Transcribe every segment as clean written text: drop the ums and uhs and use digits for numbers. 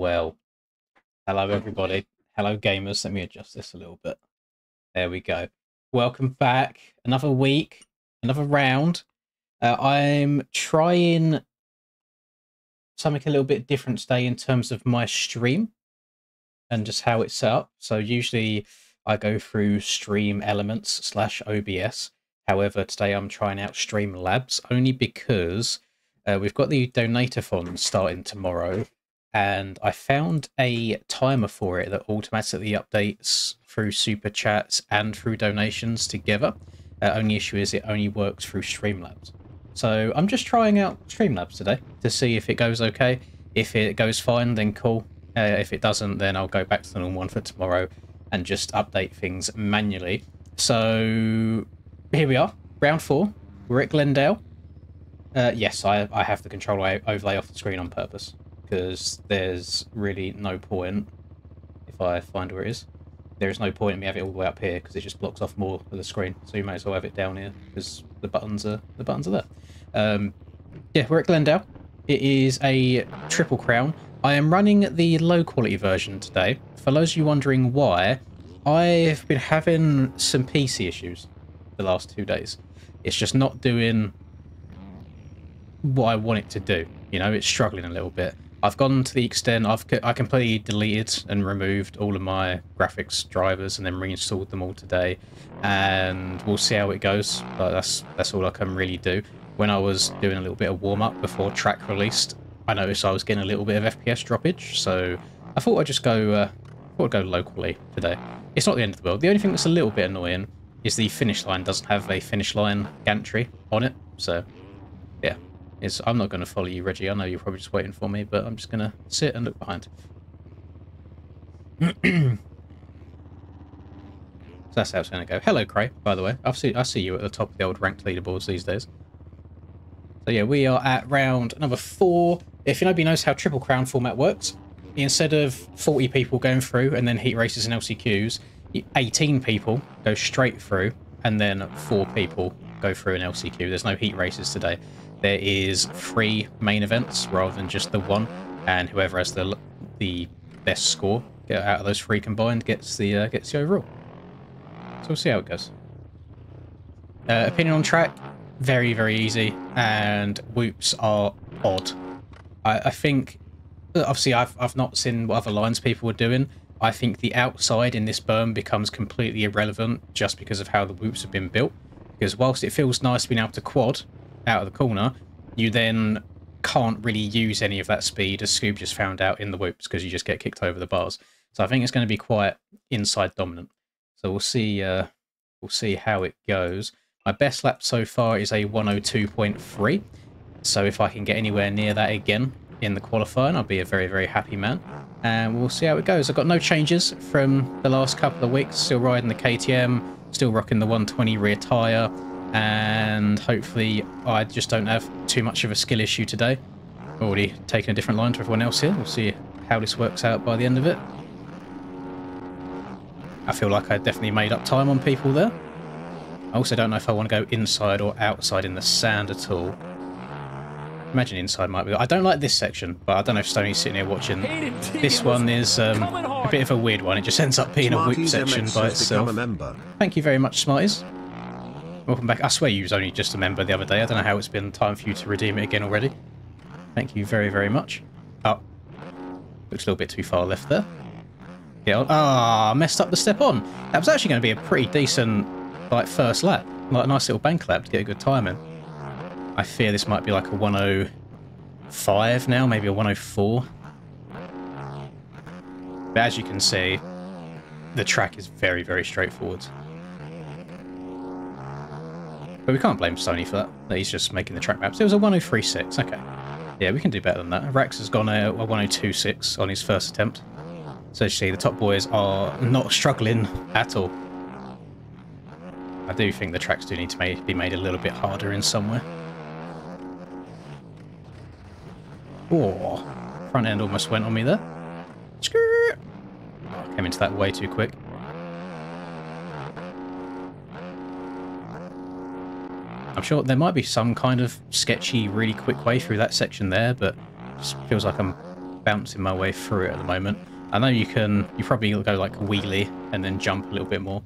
well. Hello, everybody. Hello, gamers. Let me adjust this a little bit. There we go. Welcome back. Another week, another round. I'm trying something a little bit different today in terms of my stream and just how it's set up. So usually I go through stream elements / OBS. However, today I'm trying out Streamlabs only because we've got the Donator-thon starting tomorrow, and I found a timer for it that automatically updates through super chats and through donations together. Only issue is it only works through Streamlabs. So I'm just trying out Streamlabs today to see if it goes okay. If it goes fine, then cool. If it doesn't, then I'll go back to the normal one for tomorrow and just update things manually. So here we are, round 4. We're at Glendale. Yes, I have the controller overlay off the screen on purpose because there's really no point, if I find where it is, there is no point in me having it all the way up here because it just blocks off more of the screen. So you may as well have it down here because the buttons are there. Yeah, we're at Glendale. It is a triple crown. I am running the low quality version today. For those of you wondering why, I've been having some PC issues the last 2 days. It's just not doing what I want it to do. You know, it's struggling a little bit. I've gone to the extent I completely deleted and removed all of my graphics drivers and then reinstalled them all today, and we'll see how it goes. But that's all I can really do. When I was doing a little bit of warm-up before track released, I noticed I was getting a little bit of FPS droppage, so I thought I'd just go locally today. It's not the end of the world. The only thing that's a little bit annoying is the finish line doesn't have a finish line gantry on it, so yeah. I'm not going to follow you, Reggie. I know you're probably just waiting for me, but I'm just going to sit and look behind. So that's how it's going to go. Hello, Cray, by the way. I see you at the top of the old ranked leaderboards these days. So yeah, we are at round number 4. If nobody knows how Triple Crown format works, instead of 40 people going through and then heat races and LCQs, 18 people go straight through and then 4 people go through an LCQ. There's no heat races today. There is 3 main events rather than just the 1, and whoever has the best score out of those 3 combined gets the overall. So we'll see how it goes. Opinion on track, very, very easy, and whoops are odd. I think, obviously I've not seen what other lines people were doing. I think the outside in this berm becomes completely irrelevant just because of how the whoops have been built. Because whilst it feels nice being able to quad out of the corner, you then can't really use any of that speed, as Scoob just found out, in the whoops, because you just get kicked over the bars. So I think it's going to be quite inside dominant. So we'll see how it goes. My best lap so far is a 102.3. So if I can get anywhere near that again in the qualifying, I'll be a very, very happy man. And we'll see how it goes. I've got no changes from the last couple of weeks. Still riding the KTM, still rocking the 120 rear tyre. And hopefully I just don't have too much of a skill issue today. Already taken a different line to everyone else here. We'll see how this works out by the end of it. I feel like I definitely made up time on people there. I also don't know if I want to go inside or outside in the sand at all. Imagine inside might be... I don't like this section, but I don't know if Stoney's sitting here watching. This one is a bit of a weird one. It just ends up being a whoop section by itself. Thank you very much, Smarties. Welcome back. I swear you was only just a member the other day. I don't know how it's been time for you to redeem it again already. Thank you very, very much. Oh, looks a little bit too far left there. Yeah. Ah, messed up the step on. That was actually going to be a pretty decent, like, first lap. Like a nice little bank lap to get a good time in. I fear this might be like a 105 now, maybe a 104. But as you can see, the track is very, very straightforward. But we can't blame Sony for that. He's just making the track maps. It was a 103.6. Okay. Yeah, we can do better than that. Rax has gone a 102.6 on his first attempt. So you see, the top boys are not struggling at all. I do think the tracks do need to be made a little bit harder in somewhere. Oh, front end almost went on me there. Skirt! Came into that way too quick. I'm sure there might be some kind of sketchy, really quick way through that section there, but it just feels like I'm bouncing my way through it at the moment. I know you probably go like wheelie and then jump a little bit more.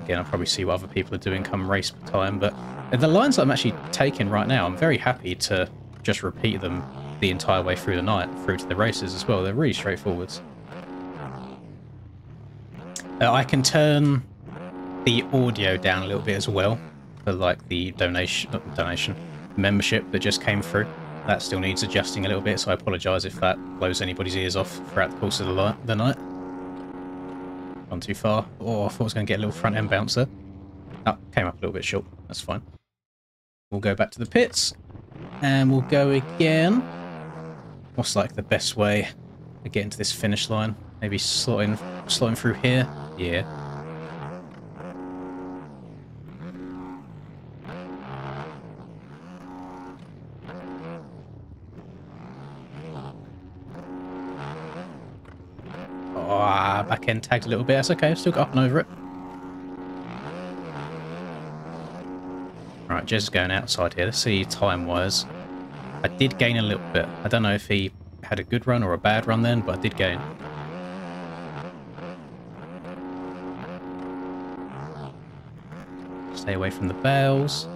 Again, I'll probably see what other people are doing come race time, but the lines I'm actually taking right now, I'm very happy to just repeat them the entire way through the night, through to the races as well. They're really straightforward. I can the audio down a little bit as well for like the membership that just came through. That still needs adjusting a little bit, so I apologise if that blows anybody's ears off throughout the course of the night. Gone too far. Oh, I thought I was going to get a little front end bouncer. Oh, came up a little bit short. That's fine. We'll go back to the pits and we'll go again. What's like the best way to get into this finish line? Maybe slotting through here. Yeah. Oh, back end tagged a little bit. That's okay. I've still got up and over it. Right, Jez is going outside here. Let's see time-wise. I did gain a little bit. I don't know if he had a good run or a bad run then, but I did gain. Stay away from the bales.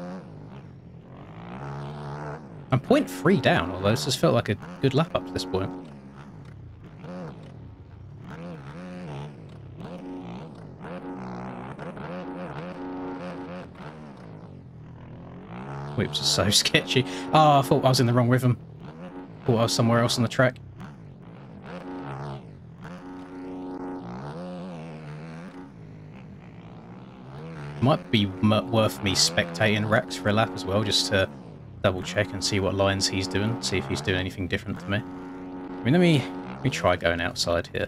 I'm 0.3 down, although this has felt like a good lap up to this point. Whips are so sketchy. Oh, I thought I was in the wrong rhythm. Thought I was somewhere else on the track. Might be worth me spectating Rex for a lap as well, just to double check and see what lines he's doing, see if he's doing anything different to me. I mean, let me try going outside here.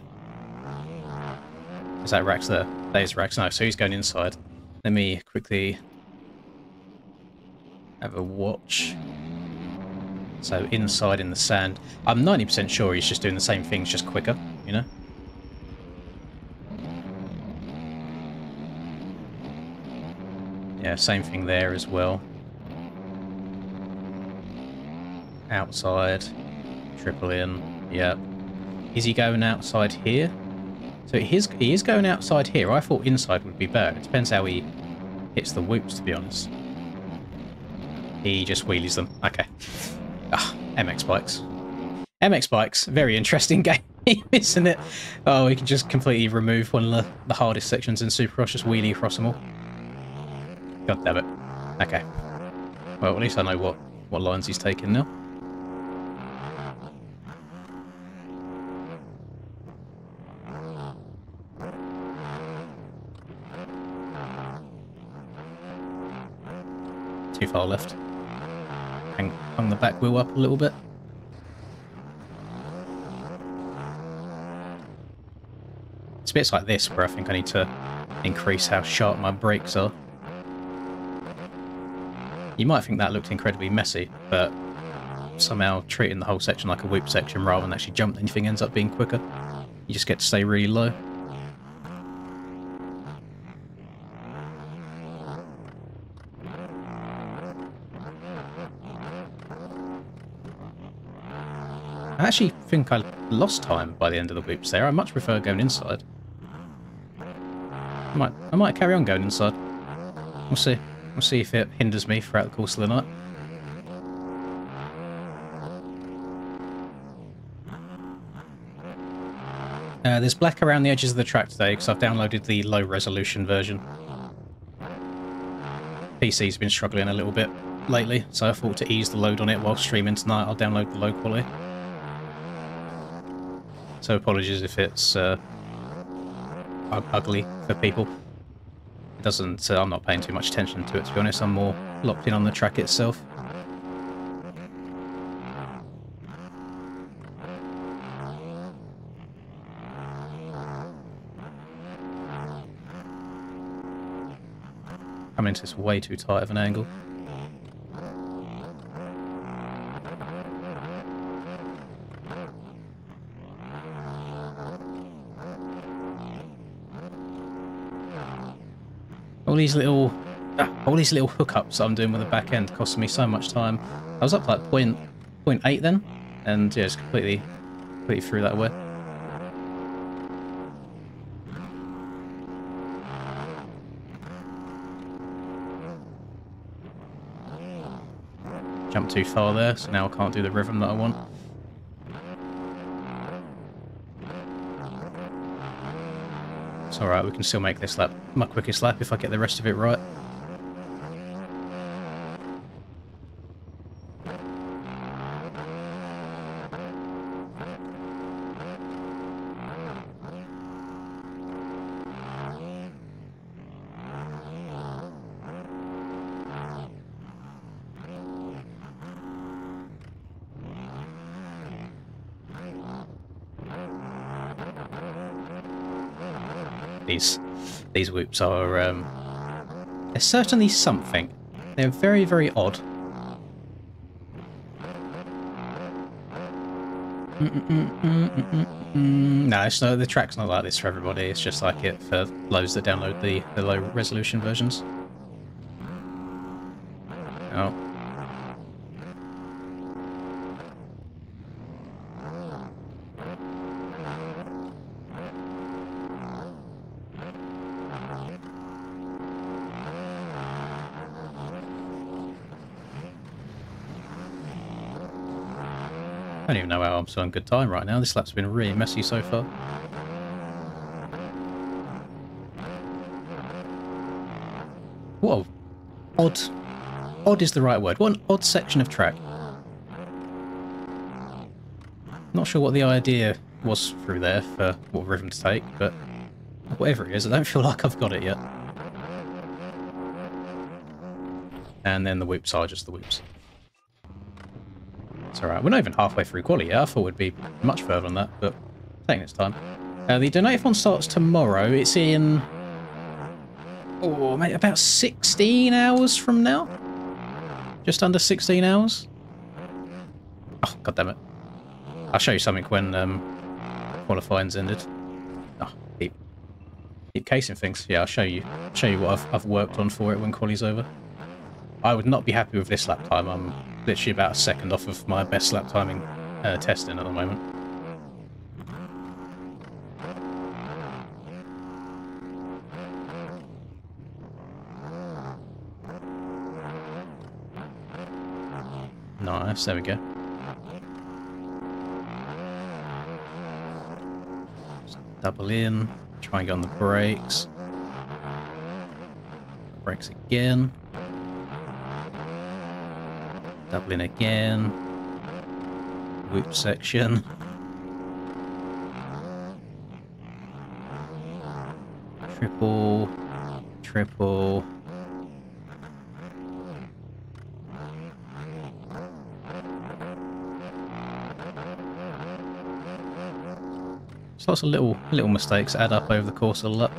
Is that Rex there? That is Rex. No, so he's going inside. Let me quickly have a watch. So inside in the sand. I'm 90% sure he's just doing the same things, just quicker, you know? Yeah, same thing there as well. Outside. Triple in. Yep. Is he going outside here? So he is going outside here. I thought inside would be better. It depends how he hits the whoops, to be honest. He just wheelies them. Okay. Ah, MX bikes. MX bikes, very interesting game, isn't it? Oh, we can just completely remove one of the hardest sections in Supercross, just wheelie across them all. God damn it. Okay. Well, at least I know what lines he's taking now. Too far left. Hung the back wheel up a little bit. It's bits like this where I think I need to increase how sharp my brakes are. You might think that looked incredibly messy, but somehow treating the whole section like a whoop section rather than actually jump anything ends up being quicker. You just get to stay really low. I actually think I lost time by the end of the whoops there. I much prefer going inside. I might carry on going inside. We'll see. We'll see if it hinders me throughout the course of the night. There's black around the edges of the track today because I've downloaded the low resolution version. PC's been struggling a little bit lately, so I thought to ease the load on it while streaming tonight, I'll download the low quality. So apologies if it's ugly for people. It doesn't. I'm not paying too much attention to it, to be honest. I'm more locked in on the track itself. I'm into this way too tight of an angle. All these little hookups I'm doing with the back end costing me so much time. I was up like 0.8 then, and yeah, it's completely Put you through that way. Jumped too far there, so now I can't do the rhythm that I want. It's alright, we can still make this lap my quickest lap if I get the rest of it right. These whoops are they're certainly something. They're very, very odd. No, it's not, the track's not like this for everybody. It's just like it for those that download the low resolution versions. Oh. I don't even know how I'm still on good time right now. This lap's been really messy so far. What odd is the right word. What an odd section of track. Not sure what the idea was through there for what rhythm to take, but whatever it is, I don't feel like I've got it yet. And then the whoops are just the whoops. It's alright, we're not even halfway through quali yet. I thought we'd be much further than that, but taking its time. The donathon starts tomorrow. It's in... oh, mate, about 16 hours from now? Just under 16 hours? Oh, god damn it. I'll show you something when qualifying's ended. Oh, keep casing things. Yeah, I'll show you what I've worked on for it when quali's over. I would not be happy with this lap time. I'm literally about a second off of my best lap timing testing at the moment. Nice, there we go. Just double in, try and get on the brakes. Brakes again. Double in again. Whoop section. Triple. Triple. There's lots of little mistakes that add up over the course of the lap.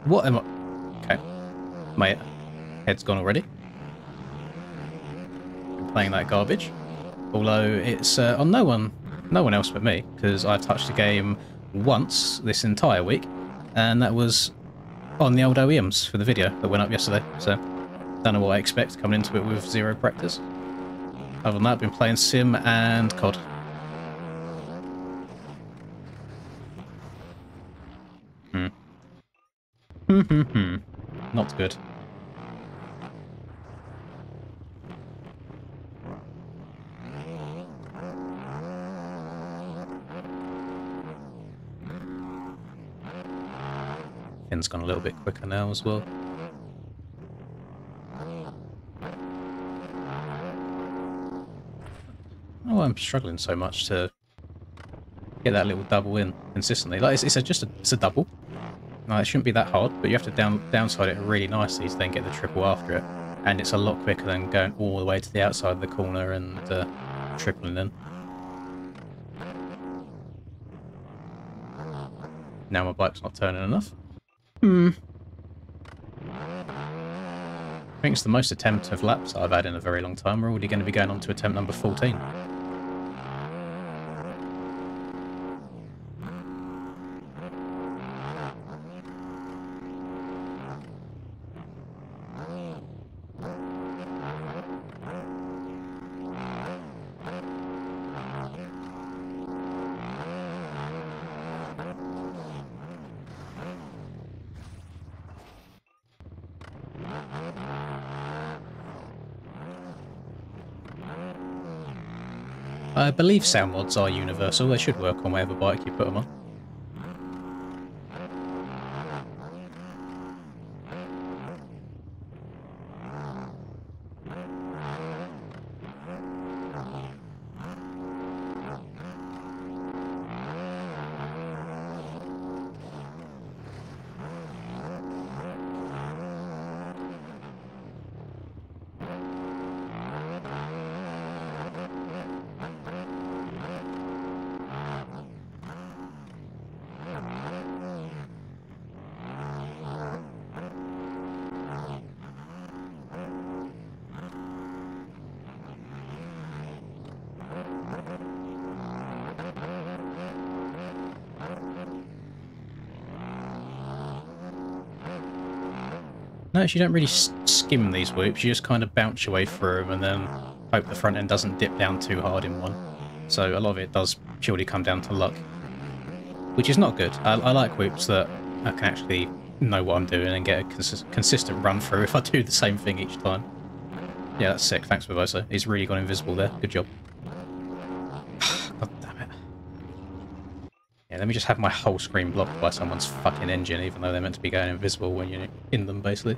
What am I... okay. My head's gone already. Been playing that garbage. Although it's on no one else but me, because I touched the game once this entire week, and that was on the old OEMs for the video that went up yesterday. So, don't know what I expect coming into it with zero practice. Other than that, I've been playing Sim and COD. Not good. Finn's gone a little bit quicker now as well. Oh, I'm struggling so much to get that little double in consistently. Like it's a double. No, it shouldn't be that hard, but you have to downside it really nicely to then get the triple after it. And it's a lot quicker than going all the way to the outside of the corner and tripling in. Now my bike's not turning enough. I think it's the most attempt of laps I've had in a very long time. We're already going to be going on to attempt number 14. I believe sound mods are universal. They should work on whatever bike you put them on. Notice you don't really skim these whoops, you just kind of bounce your way through them and then hope the front end doesn't dip down too hard in one. So a lot of it does purely come down to luck, which is not good. I like whoops that I can actually know what I'm doing and get a consistent run through if I do the same thing each time. Yeah, that's sick. Thanks, Barbosa. He's really gone invisible there. Good job. God damn it. Yeah, let me just have my whole screen blocked by someone's fucking engine, even though they're meant to be going invisible when you're in them, basically.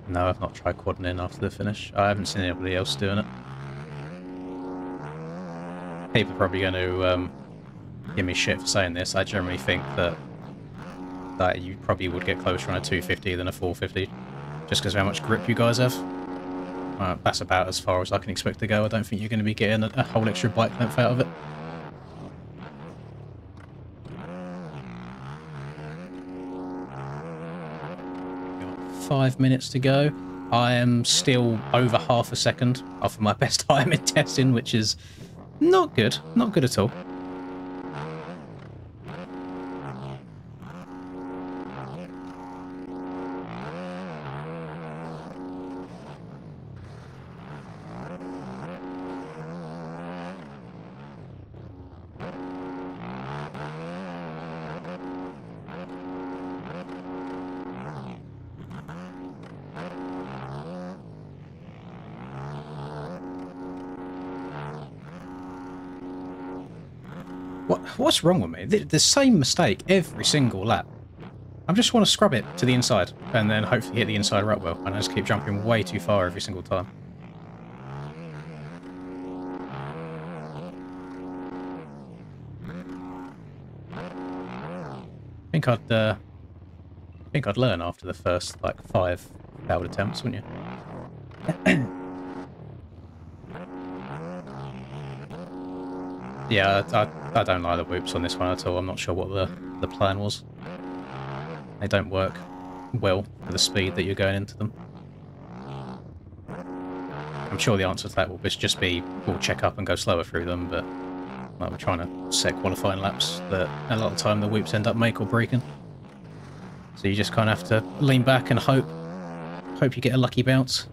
No, I've not tried quadding in after the finish. I haven't seen anybody else doing it. People are probably going to give me shit for saying this. I generally think that you probably would get closer on a 250 than a 450, just because of how much grip you guys have. That's about as far as I can expect to go. I don't think you're going to be getting a whole extra bike length out of it. 5 minutes to go. I am still over half a second off of my best time in testing, which is not good. Not good at all. What's wrong with me? The same mistake every single lap. I just want to scrub it to the inside and then hopefully hit the inside right well, and I just keep jumping way too far every single time. I think I'd learn after the first like 5 failed attempts, wouldn't you? Yeah, I don't like the whoops on this one at all. I'm not sure what the plan was. They don't work well for the speed that you're going into them. I'm sure the answer to that will just be we'll check up and go slower through them, but like, we're trying to set qualifying laps that a lot of the time the whoops end up make or breaking. So you just kind of have to lean back and hope you get a lucky bounce.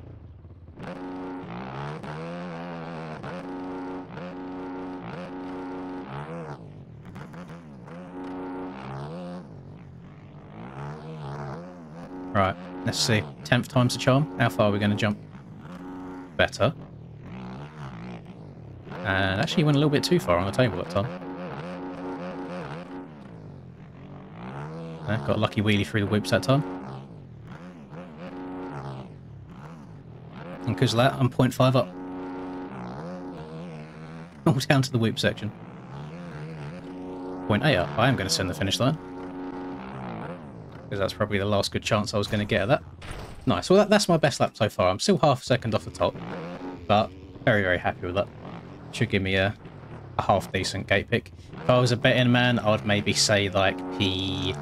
Right, let's see. 10th time's the charm. How far are we going to jump? Better. And actually went a little bit too far on the table that time. Got a lucky wheelie through the whoops that time. And because of that, I'm 0.5 up. All down to the whoop section. point A up. I am going to send the finish line. Because that's probably the last good chance I was going to get at that. Nice. Well, that's my best lap so far. I'm still half a second off the top. But very, very happy with that. Should give me a half decent gate pick. If I was a betting man, I would maybe say like P5.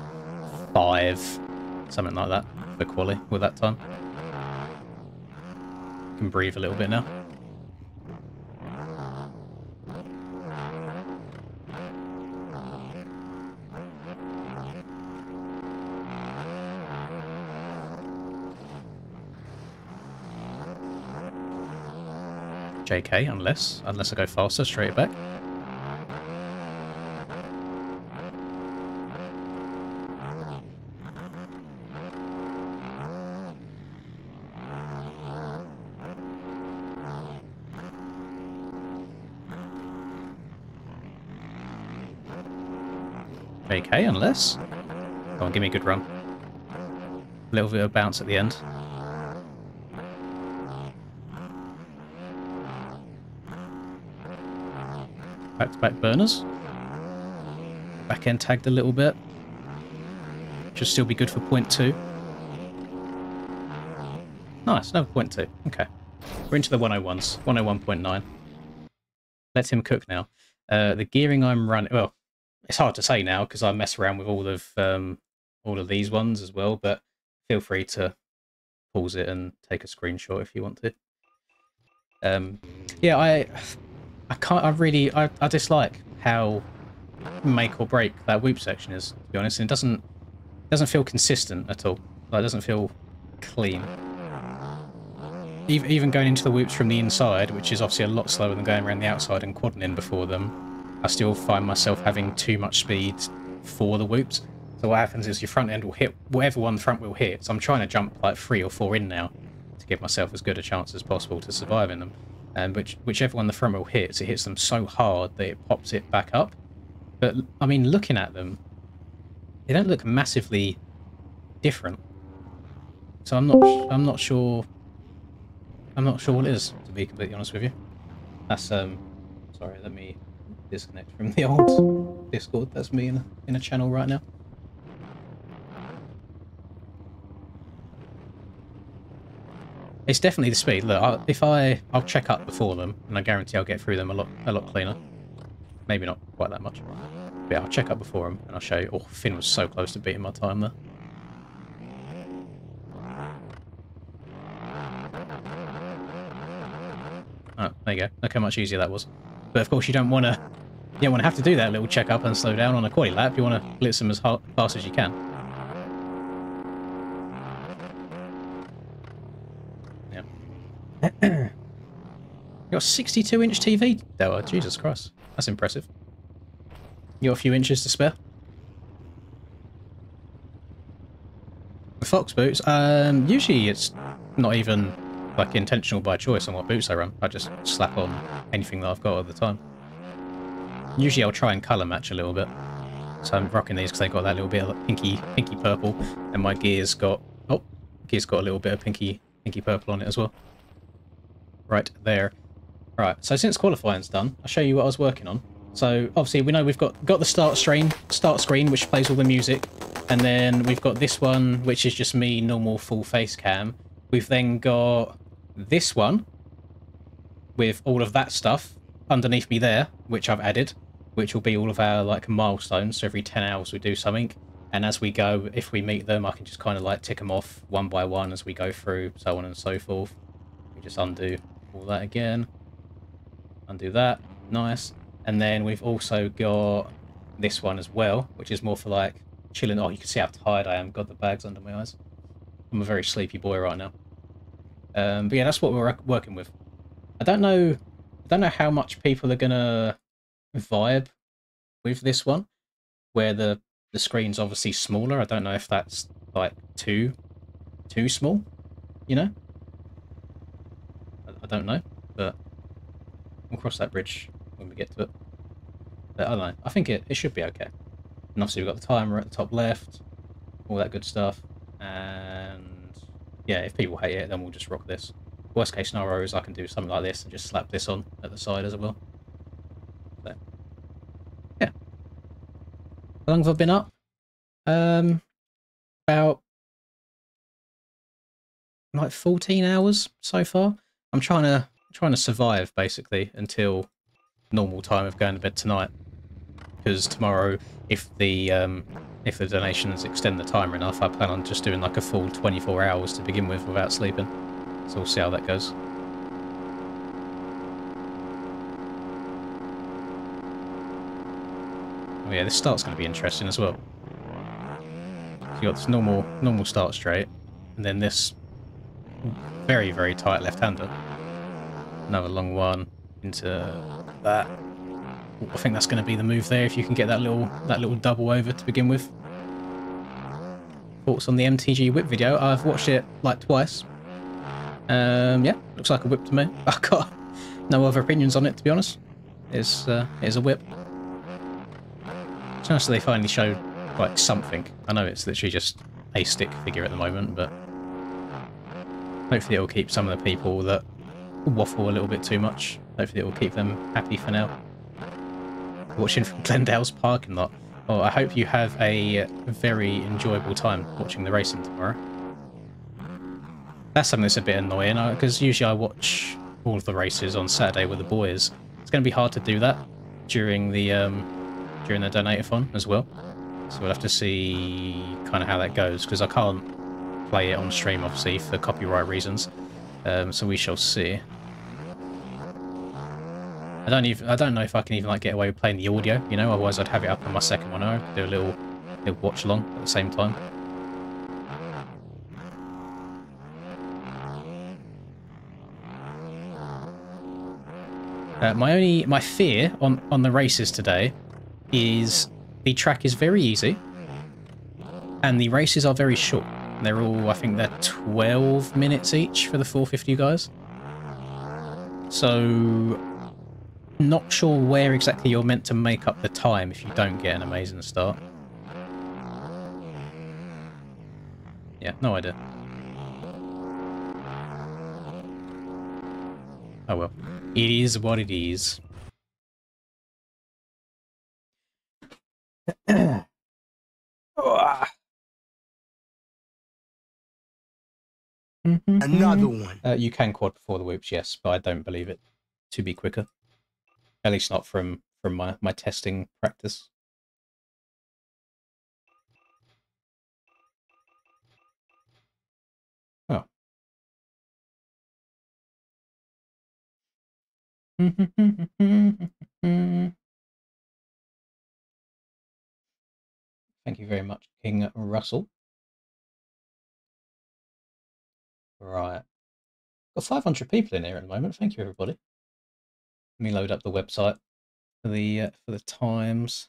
Something like that for quali with that time. Can breathe a little bit now. JK, unless I go faster, straight back. JK, unless. Come on, give me a good run. A little bit of bounce at the end. Back-to-back burners. Back end tagged a little bit. Should still be good for 0.2. Nice, another 0.2. Okay. We're into the 101s. 101.9. Let him cook now. The gearing I'm running... Well, it's hard to say now because I mess around with all of these ones as well, but feel free to pause it and take a screenshot if you want to. Yeah, I dislike how make or break that whoop section is, to be honest. And it doesn't feel consistent at all. Like, it doesn't feel clean. Even going into the whoops from the inside, which is obviously a lot slower than going around the outside and quadding in before them, I still find myself having too much speed for the whoops. So what happens is your front end will hit whatever one the front wheel hits. I'm trying to jump like 3 or 4 in now to give myself as good a chance as possible to survive in them. And whichever one the front wheel hits, it hits them so hard that it pops it back up. But I mean, looking at them, they don't look massively different. So I'm not sure what it is, to be completely honest with you. That's sorry, let me disconnect from the old Discord. That's me in a channel right now. It's definitely the speed. Look, I'll check up before them, and I guarantee I'll get through them a lot cleaner. Maybe not quite that much. But yeah, I'll check up before them, and I'll show you. Oh, Finn was so close to beating my time there. Oh, there you go. Look how much easier that was. But of course, you don't want to have to do that little check up and slow down on a quali lap. You want to blitz them as fast as you can. You got a 62-inch TV, Della. Jesus Christ. That's impressive. You got a few inches to spare? The Fox boots? Usually it's not even like intentional by choice on what boots I run. I just slap on anything that I've got at the time. Usually I'll try and colour match a little bit. So I'm rocking these because they got that little bit of pinky purple, and my gear's got a little bit of pinky purple on it as well. Right there. Right, so since qualifying's done, I'll show you what I was working on. So obviously we know we've got the start screen which plays all the music, and then we've got this one which is just me normal full face cam. We've then got this one with all of that stuff underneath me there, which I've added, which will be all of our like milestones. So every 10 hours we do something, and as we go, if we meet them, I can just kind of like tick them off one by one as we go through, so on and so forth. We just undo all that again, undo that, nice. And then we've also got this one as well, which is more for like chilling. Oh, you can see how tired I am. Got the bags under my eyes. I'm a very sleepy boy right now. But yeah, that's what we're working with. I don't know how much people are gonna vibe with this one, where the screen's obviously smaller. I don't know if that's like too small, you know. I don't know, but we'll cross that bridge when we get to it. But I don't know. I think it should be okay. And obviously we've got the timer at the top left, all that good stuff. And yeah, if people hate it, then we'll just rock this. Worst case scenario is I can do something like this and just slap this on at the side as well. So, yeah. How long have I been up? About like 14 hours so far. I'm trying to survive basically until normal time of going to bed tonight. Because tomorrow, if the donations extend the timer enough, I plan on just doing like a full 24 hours to begin with without sleeping. So we'll see how that goes. Oh yeah, this start's going to be interesting as well. So you got this normal start straight, and then this very, very tight left-hander. Another long one into that. I think that's going to be the move there if you can get that little double over to begin with. Thoughts on the MTG whip video? I've watched it like twice. Yeah, looks like a whip to me. I've got no other opinions on it, to be honest. It's a whip. It's nice that they finally showed like something. I know it's literally just a stick figure at the moment, but hopefully it'll keep some of the people that waffle a little bit too much. Hopefully it will keep them happy for now. Watching from Glendale's parking lot. Well, I hope you have a very enjoyable time watching the racing tomorrow. That's something that's a bit annoying, because usually I watch all of the races on Saturday with the boys. It's going to be hard to do that during the donate-a-thon as well. So we'll have to see kind of how that goes, because I can't play it on stream, obviously, for copyright reasons. So we shall see. I don't know if I can even like get away with playing the audio, you know, otherwise I'd have it up on my second one. I could do a little watch along at the same time. My fear on the races today is the track is very easy and the races are very short. They're all, I think they're 12 minutes each for the 450 guys. So not sure where exactly you're meant to make up the time if you don't get an amazing start. Yeah, no idea. Oh well. It is what it is. Another one. You can quad before the whoops, yes, but I don't believe it to be quicker. At least not from my testing practice. Oh. Thank you very much, King Russell. Right. Got 500 people in here at the moment. Thank you, everybody. Let me load up the website for the times.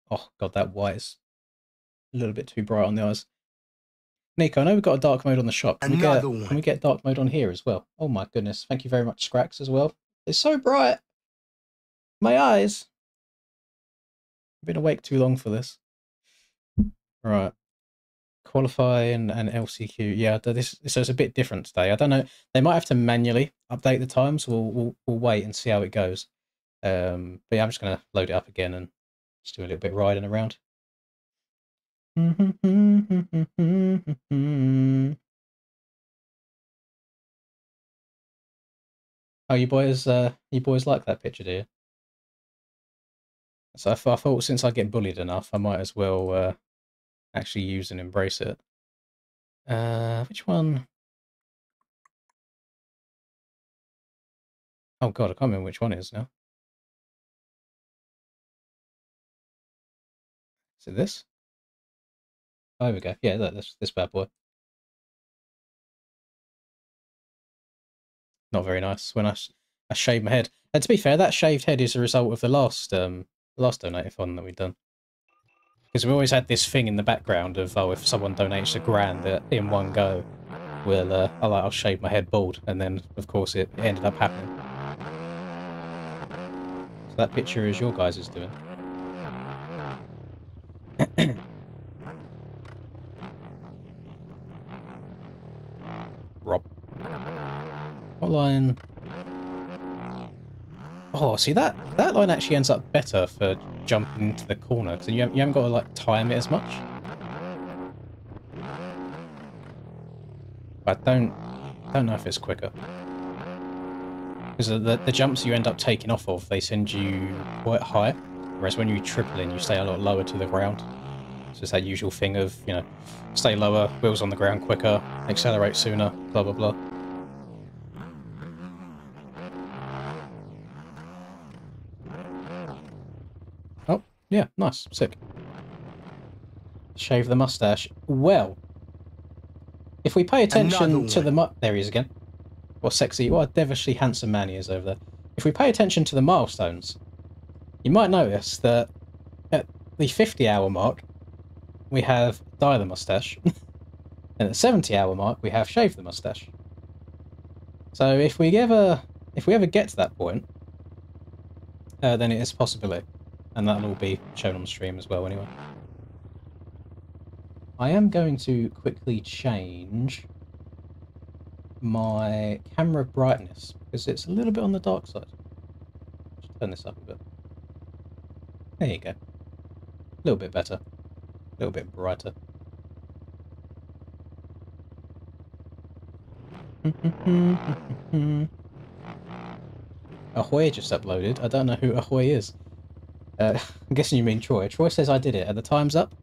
Oh god, that white is a little bit too bright on the eyes. Nico, I know we've got a dark mode on the shop. Can we get dark mode on here as well? Oh my goodness. Thank you very much, Scrax, as well. It's so bright. My eyes. I've been awake too long for this. Right. Qualify and LCQ. Yeah, so it's a bit different today. I don't know. They might have to manually update the times. We'll wait and see how it goes. But yeah, I'm just going to load it up again and just do a little bit riding around. Oh, you boys like that picture, do you? So I thought since I get bullied enough, I might as well actually use and embrace it. Which one? Oh god, I can't remember which one it is now. Is it this? Oh, there we go. Yeah, this bad boy. Not very nice. When I shaved my head. And to be fair, that shaved head is a result of the last donate-a-thon that we've done. Because we always had this thing in the background of, oh, if someone donates £1,000 in one go, I'll shave my head bald, and then of course it ended up happening. So that picture is your guys' doing. Rob. What line? Oh, see that line actually ends up better for jumping into the corner, because you haven't got to like time it as much. But I don't know if it's quicker. Because the jumps you end up taking off of, they send you quite high, whereas when you triple in, you stay a lot lower to the ground. So it's that usual thing of, you know, stay lower, wheels on the ground quicker, accelerate sooner, blah blah blah. Oh, yeah, nice, sick. Shave the mustache. Well, if we pay attention to the there he is again. What sexy, what a devilishly handsome man he is over there. If we pay attention to the milestones, you might notice that at the 50-hour mark, we have dye the mustache, and at the 70-hour mark, we have shave the mustache. So if we ever get to that point, then it is a possibility, and that'll all be shown on the stream as well. Anyway, I am going to quickly change my camera brightness because it's a little bit on the dark side. Just turn this up a bit. There you go. A little bit better. A little bit brighter. Ahoy just uploaded. I don't know who Ahoy is. I'm guessing you mean Troy. Troy says I did it. Are the times up?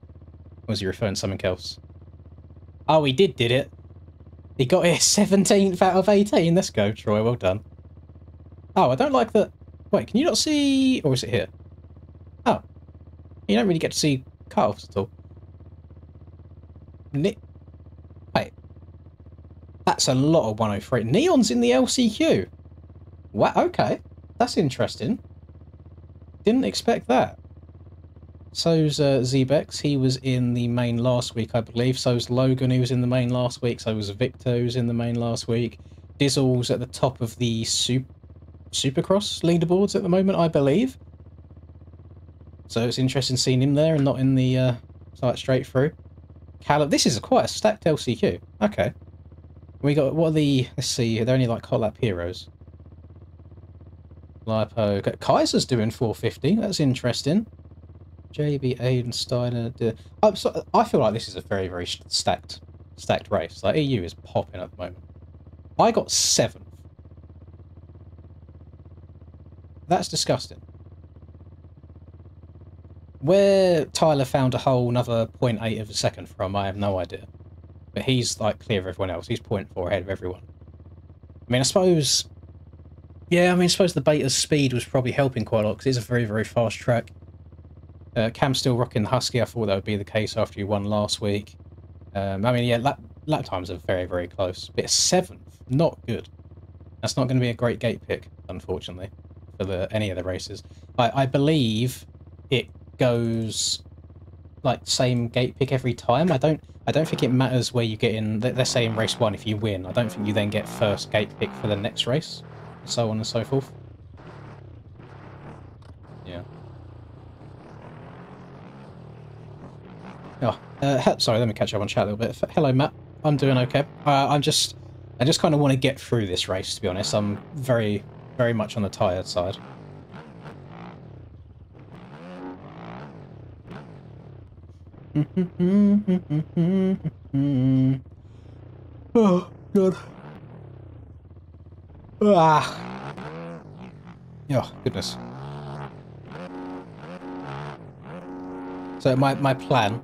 Or was he referring to something else? Oh, he did it. He got it 17th out of 18. Let's go, Troy. Well done. Oh, I don't like that. Wait, can you not see... Or is it here? Oh. You don't really get to see cut-offs at all. Wait. That's a lot of 103. Neon's in the LCQ. Wow, okay. That's interesting. Didn't expect that. So's Zebex, he was in the main last week, I believe. So's Logan, he was in the main last week. So was Victor, who was in the main last week. Dizzle's at the top of the Supercross leaderboards at the moment, I believe. So it's interesting seeing him there and not in the like straight through. Callum, this is quite a stacked LCQ. Okay. We got, what are the, let's see, they're only like hot lap heroes. Lipo, Kaiser's doing 450, that's interesting. JB, Aiden, Steiner. I feel like this is a very, very stacked race. Like EU is popping at the moment. I got 7th. That's disgusting. Where Tyler found a whole another 0.8 of a second from, I have no idea. But he's like clear of everyone else. He's 0.4 ahead of everyone. I mean, I suppose. Yeah, I mean, I suppose the beta's speed was probably helping quite a lot because it's a very, very fast track. Cam's still rocking the Husky. I thought that would be the case after you won last week. I mean, yeah, lap times are very, very close. But 7th, not good. That's not going to be a great gate pick, unfortunately, for any of the races. I believe it goes like same gate pick every time. I don't think it matters where you get in. Let's say in race 1, if you win, I don't think you then get first gate pick for the next race, so on and so forth. Yeah. Oh, sorry, let me catch up on chat a little bit. Hello, Matt. I'm doing okay. I just kind of want to get through this race, to be honest. I'm very, very much on the tired side. Oh, God. Ah. Oh, goodness. So my plan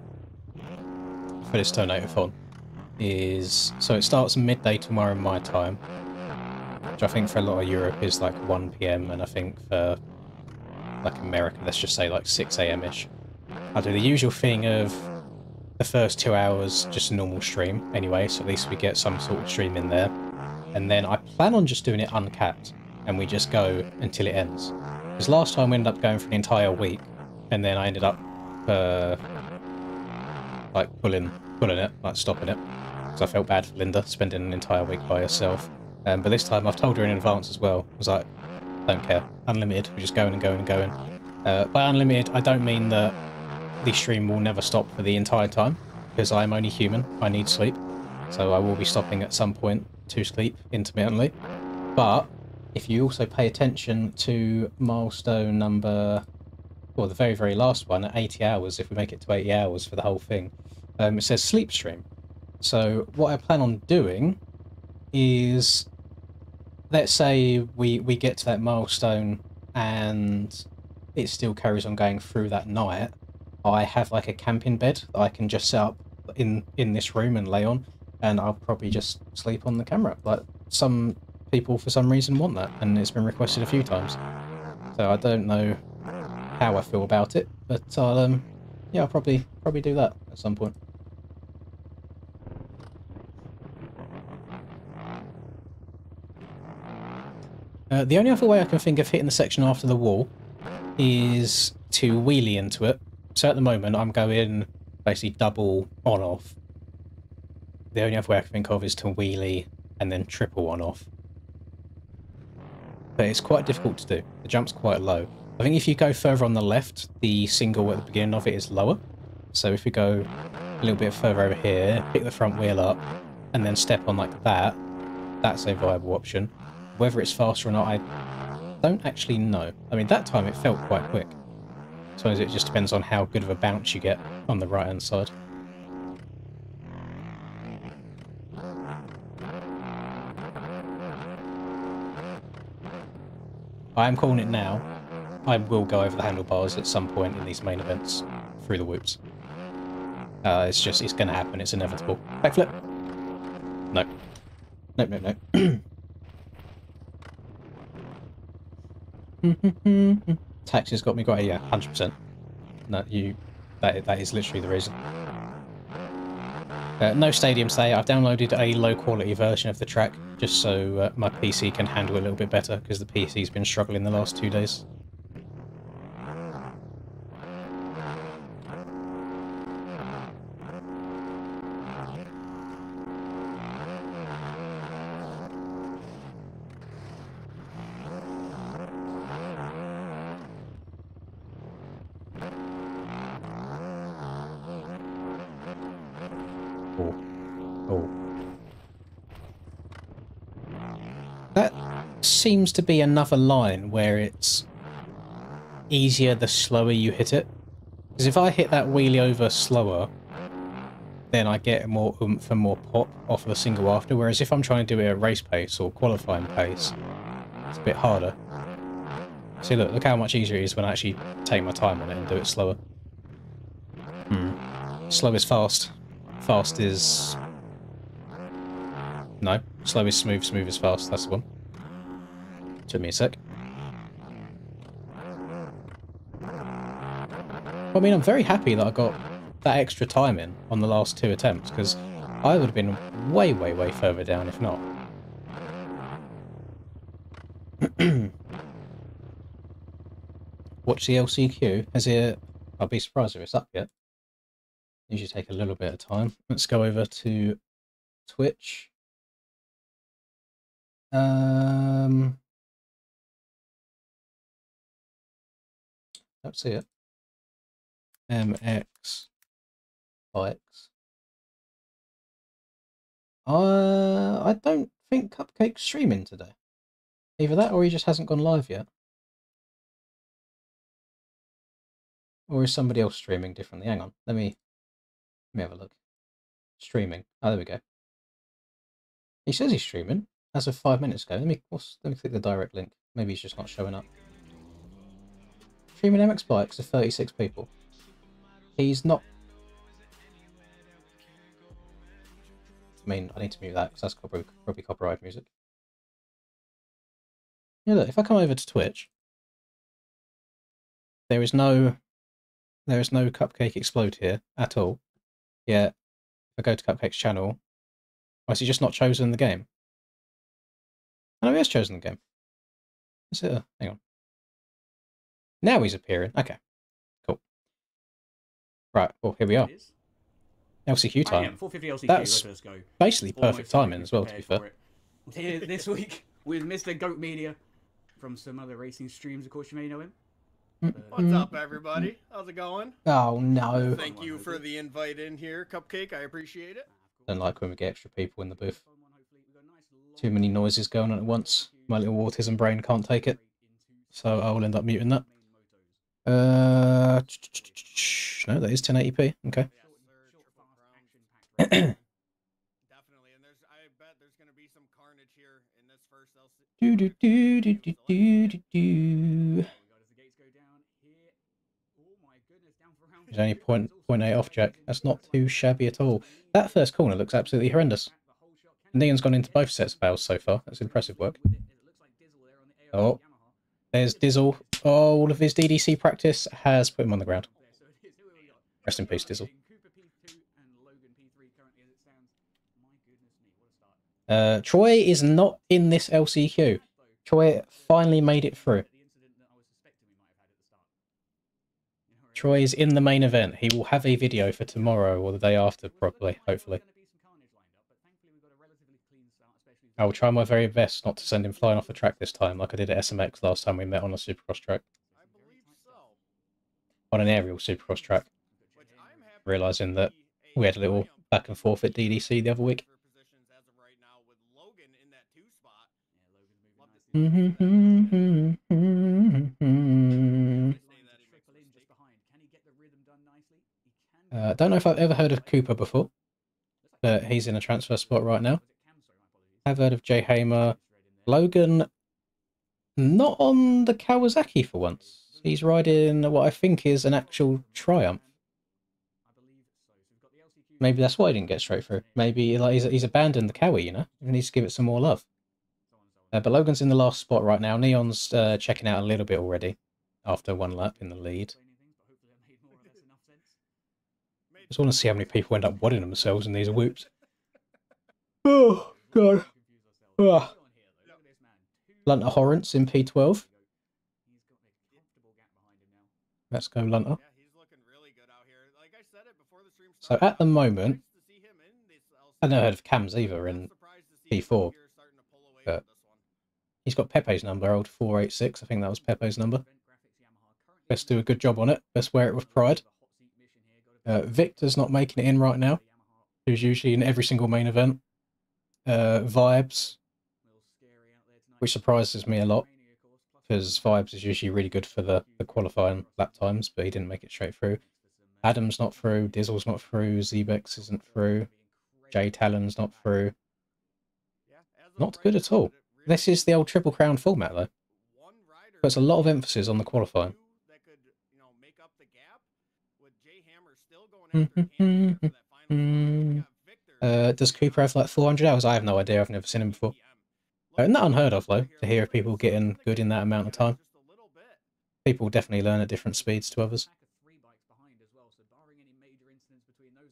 for this Tornado-thon is, so it starts midday tomorrow my time, which I think for a lot of Europe is like 1 PM, and I think for like America, let's just say like 6 AM-ish. I'll do the usual thing of the first 2 hours just a normal stream anyway, so at least we get some sort of stream in there, and then I plan on just doing it uncapped, and we just go until it ends. Because last time we ended up going for an entire week, and then I ended up like pulling it, like stopping it, because I felt bad for Linda spending an entire week by herself. But this time I've told her in advance as well. I was like, don't care, unlimited, we're just going and going and going. By unlimited, I don't mean that the stream will never stop for the entire time, because I'm only human, I need sleep, so I will be stopping at some point to sleep intermittently. But if you also pay attention to milestone number well, the very, very last one at 80 hours, if we make it to 80 hours for the whole thing, it says sleep stream. So what I plan on doing is, let's say we get to that milestone and it still carries on going through that night. I have like a camping bed that I can just set up in this room and lay on, and I'll probably just sleep on the camera. Like, some people for some reason want that, and it's been requested a few times. So I don't know how I feel about it, but I'll yeah, I'll probably do that at some point. The only other way I can think of hitting the section after the wall is to wheelie into it. So at the moment I'm going basically double on off. The only other way I can think of is to wheelie and then triple on off. But it's quite difficult to do. The jump's quite low. I think if you go further on the left, the single at the beginning of it is lower. So if we go a little bit further over here, pick the front wheel up, and then step on like that, that's a viable option. Whether it's faster or not, I don't actually know. I mean, that time it felt quite quick. I suppose it just depends on how good of a bounce you get on the right-hand side. I am calling it now. I will go over the handlebars at some point in these main events through the whoops. It's going to happen. It's inevitable. Backflip. No. Nope, nope, nope. Taxi's got me quite, yeah, 100%. No, that is literally the reason. No stadium today. I've downloaded a low quality version of the track just so my PC can handle it a little bit better, because the PC's been struggling the last 2 days. That seems to be another line where it's easier the slower you hit it. Because if I hit that wheelie over slower, then I get more oomph and more pop off of the single after. Whereas if I'm trying to do it at race pace or qualifying pace, it's a bit harder. See, look how much easier it is when I actually take my time on it and do it slower. Slow is fast. Fast is... No. Slow is smooth, smooth is fast. That's the one. Took me a sec. I mean, I'm very happy that I got that extra time in on the last 2 attempts, because I would have been way, way, way further down if not. Watch the LCQ. Has it... I'll be surprised if it's up yet. Usually take a little bit of time. Let's go over to Twitch. Don't see it. MX bikes. I don't think Cupcake's streaming today. Either that or he just hasn't gone live yet. Or is somebody else streaming differently? Hang on, let me have a look. Streaming. Oh, there we go. He says he's streaming as of 5 minutes ago. Let me click the direct link. Maybe he's just not showing up. Streaming MX bikes to 36 people. He's not. I mean, I need to mute that because that's probably copyright music. Yeah, look, if I come over to Twitch, there is no Cupcake Explode here at all. Yeah, if I go to Cupcake's channel, why has he just not chosen the game? Oh, no, he has chosen the game. Is it? Hang on. Now he's appearing. Okay, cool. Right, well, here we are. LCQ time. 450 LCQ. That's basically perfect timing as well, to be fair. Here this week with Mr. Goat Media from some other racing streams. Of course, you may know him. What's up, everybody? How's it going? Oh, no. Thank you for the invite in here, Cupcake. I appreciate it. Don't like when we get extra people in the booth. Too many noises going on at once. My little autism brain can't take it. So I will end up muting that. No, that is 1080p. Okay. Definitely, and I bet there's going to be some carnage here in this first LC. Do do do do do do do do. There's only 0.8 off, Jack. That's not too shabby at all. That first corner looks absolutely horrendous. Neon's gone into both sets of valves so far. That's impressive work. Oh, there's Dizzle. Oh, all of his DDC practice has put him on the ground. Rest in peace, Dizzle. Troy is not in this LCQ. Troy finally made it through. Troy is in the main event. He will have a video for tomorrow or the day after, probably, hopefully. I will try my very best not to send him flying off the track this time, like I did at SMX last time we met on a Supercross track. I believe so. On an aerial Supercross track. Realising that we had a little back and forth at DDC the other week. Don't know if I've ever heard of Cooper before, but he's in a transfer spot right now. I've heard of Jay Hamer. Logan, not on the Kawasaki for once. He's riding what I think is an actual Triumph. Maybe that's why he didn't get straight through. Maybe like he's abandoned the Kawi, you know? He needs to give it some more love. But Logan's in the last spot right now. Neon's checking out a little bit already after one lap in the lead. I just want to see how many people end up wadding themselves in these whoops. Oh, God. Ah. Lunter Horrence in P12. Let's go, Lunter. So at the moment, I've never heard of Cam's either in P4. But he's got Pepe's number, old 486. I think that was Pepe's number. Best do a good job on it. Best wear it with pride. Victor's not making it in right now. Who's usually in every single main event. Vibes, which surprises me a lot, because Vibes is usually really good for the qualifying lap times, but he didn't make it straight through. Adam's not through, Dizzle's not through, Zebex isn't through, Jay Talon's not through. Not good at all. This is the old Triple Crown format, though. Puts a lot of emphasis on the qualifying. Does Cooper have like 400 hours? I have no idea. I've never seen him before. Not unheard of, though, to hear of people getting good in that amount of time. People definitely learn at different speeds to others.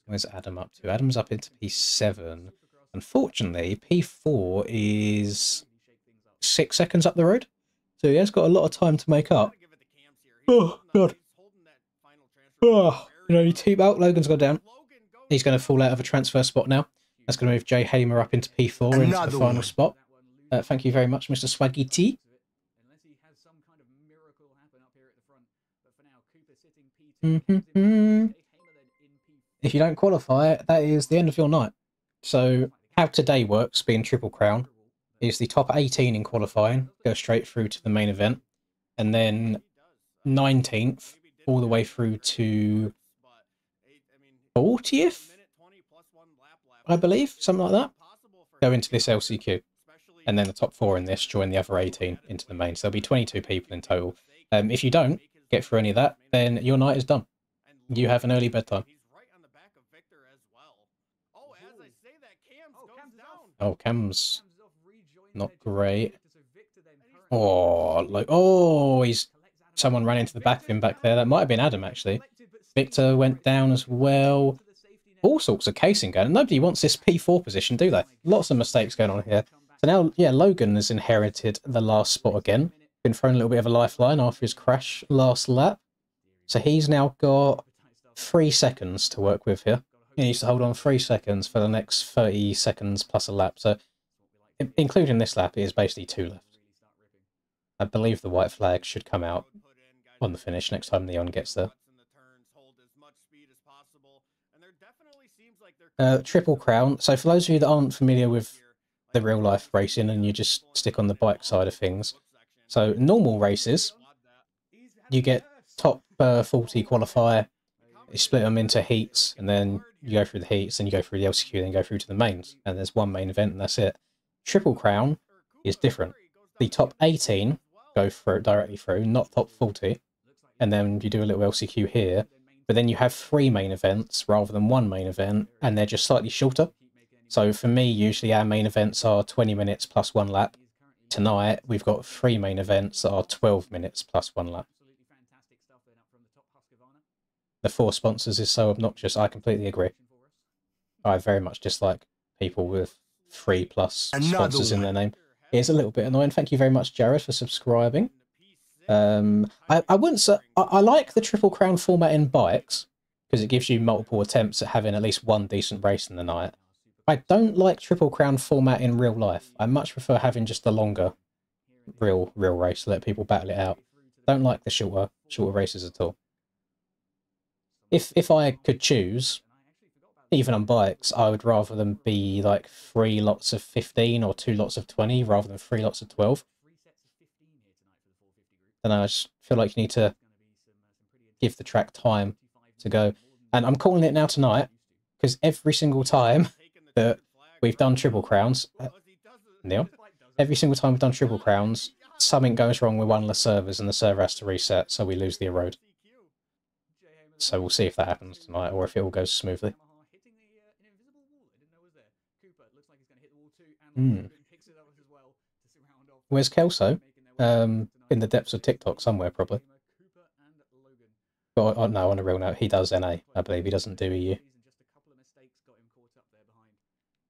Where's Adam up to? Adam's up into P7. Unfortunately, P4 is 6 seconds up the road. So he has got a lot of time to make up. Oh, God. Oh, you know, you team out. Logan's gone down. He's going to fall out of a transfer spot now. That's going to move Jay Hamer up into P4 into the final spot. Thank you very much, Mr. Swaggy T. If you don't qualify, that is the end of your night. So how today works, being Triple Crown, is the top 18 in qualifying go straight through to the main event, and then 19th all the way through to 40th, I believe, something like that, go into this LCQ. And then the top 4 in this join the other 18 into the main. So there'll be 22 people in total. If you don't get through any of that, then your night is done. You have an early bedtime. Oh, Cam's not great. Oh, like, oh, someone ran into the back of him back there. That might have been Adam, actually. Victor went down as well. All sorts of casing going. Nobody wants this P4 position, do they? Lots of mistakes going on here. So now, yeah, Logan has inherited the last spot again. Been thrown a little bit of a lifeline after his crash last lap. So he's now got 3 seconds to work with here. He needs to hold on 3 seconds for the next 30 seconds plus a lap. So, including this lap, it is basically 2 left. I believe the white flag should come out on the finish next time Neon gets there. Triple Crown. So for those of you that aren't familiar with the real life racing and you just stick on the bike side of things, so normal races, you get top 40 qualify. You split them into heats, and then you go through the heats, then you go through the LCQ, then you go through to the mains, and there's one main event, and that's it. Triple Crown is different. The top 18 go through directly through, not top 40, and then you do a little LCQ here, but then you have 3 main events rather than 1 main event, and they're just slightly shorter. So for me, usually our main events are 20 minutes plus 1 lap. Tonight, we've got 3 main events that are 12 minutes plus 1 lap. The 4 sponsors is so obnoxious, I completely agree. I very much dislike people with 3+ sponsors in their name. It is a little bit annoying. Thank you very much, Jared, for subscribing. I wouldn't say... I like the Triple Crown format in bikes, because it gives you multiple attempts at having at least 1 decent race in the night. I don't like Triple Crown format in real life. I much prefer having just the longer real race to let people battle it out. Don't like the shorter races at all. If I could choose, even on bikes, I would rather them be like 3 lots of 15 or 2 lots of 20 rather than 3 lots of 12. Then I just feel like you need to give the track time to go. And I'm calling it now tonight, because every single time that we've done Triple Crowns, Neil, every single time we've done Triple Crowns, something goes wrong with one of the servers and the server has to reset, so we lose the erode. So we'll see if that happens tonight, or if it all goes smoothly. Where's Kelso? In the depths of TikTok somewhere, probably. But no, on a real note, he does NA, I believe. He doesn't do EU.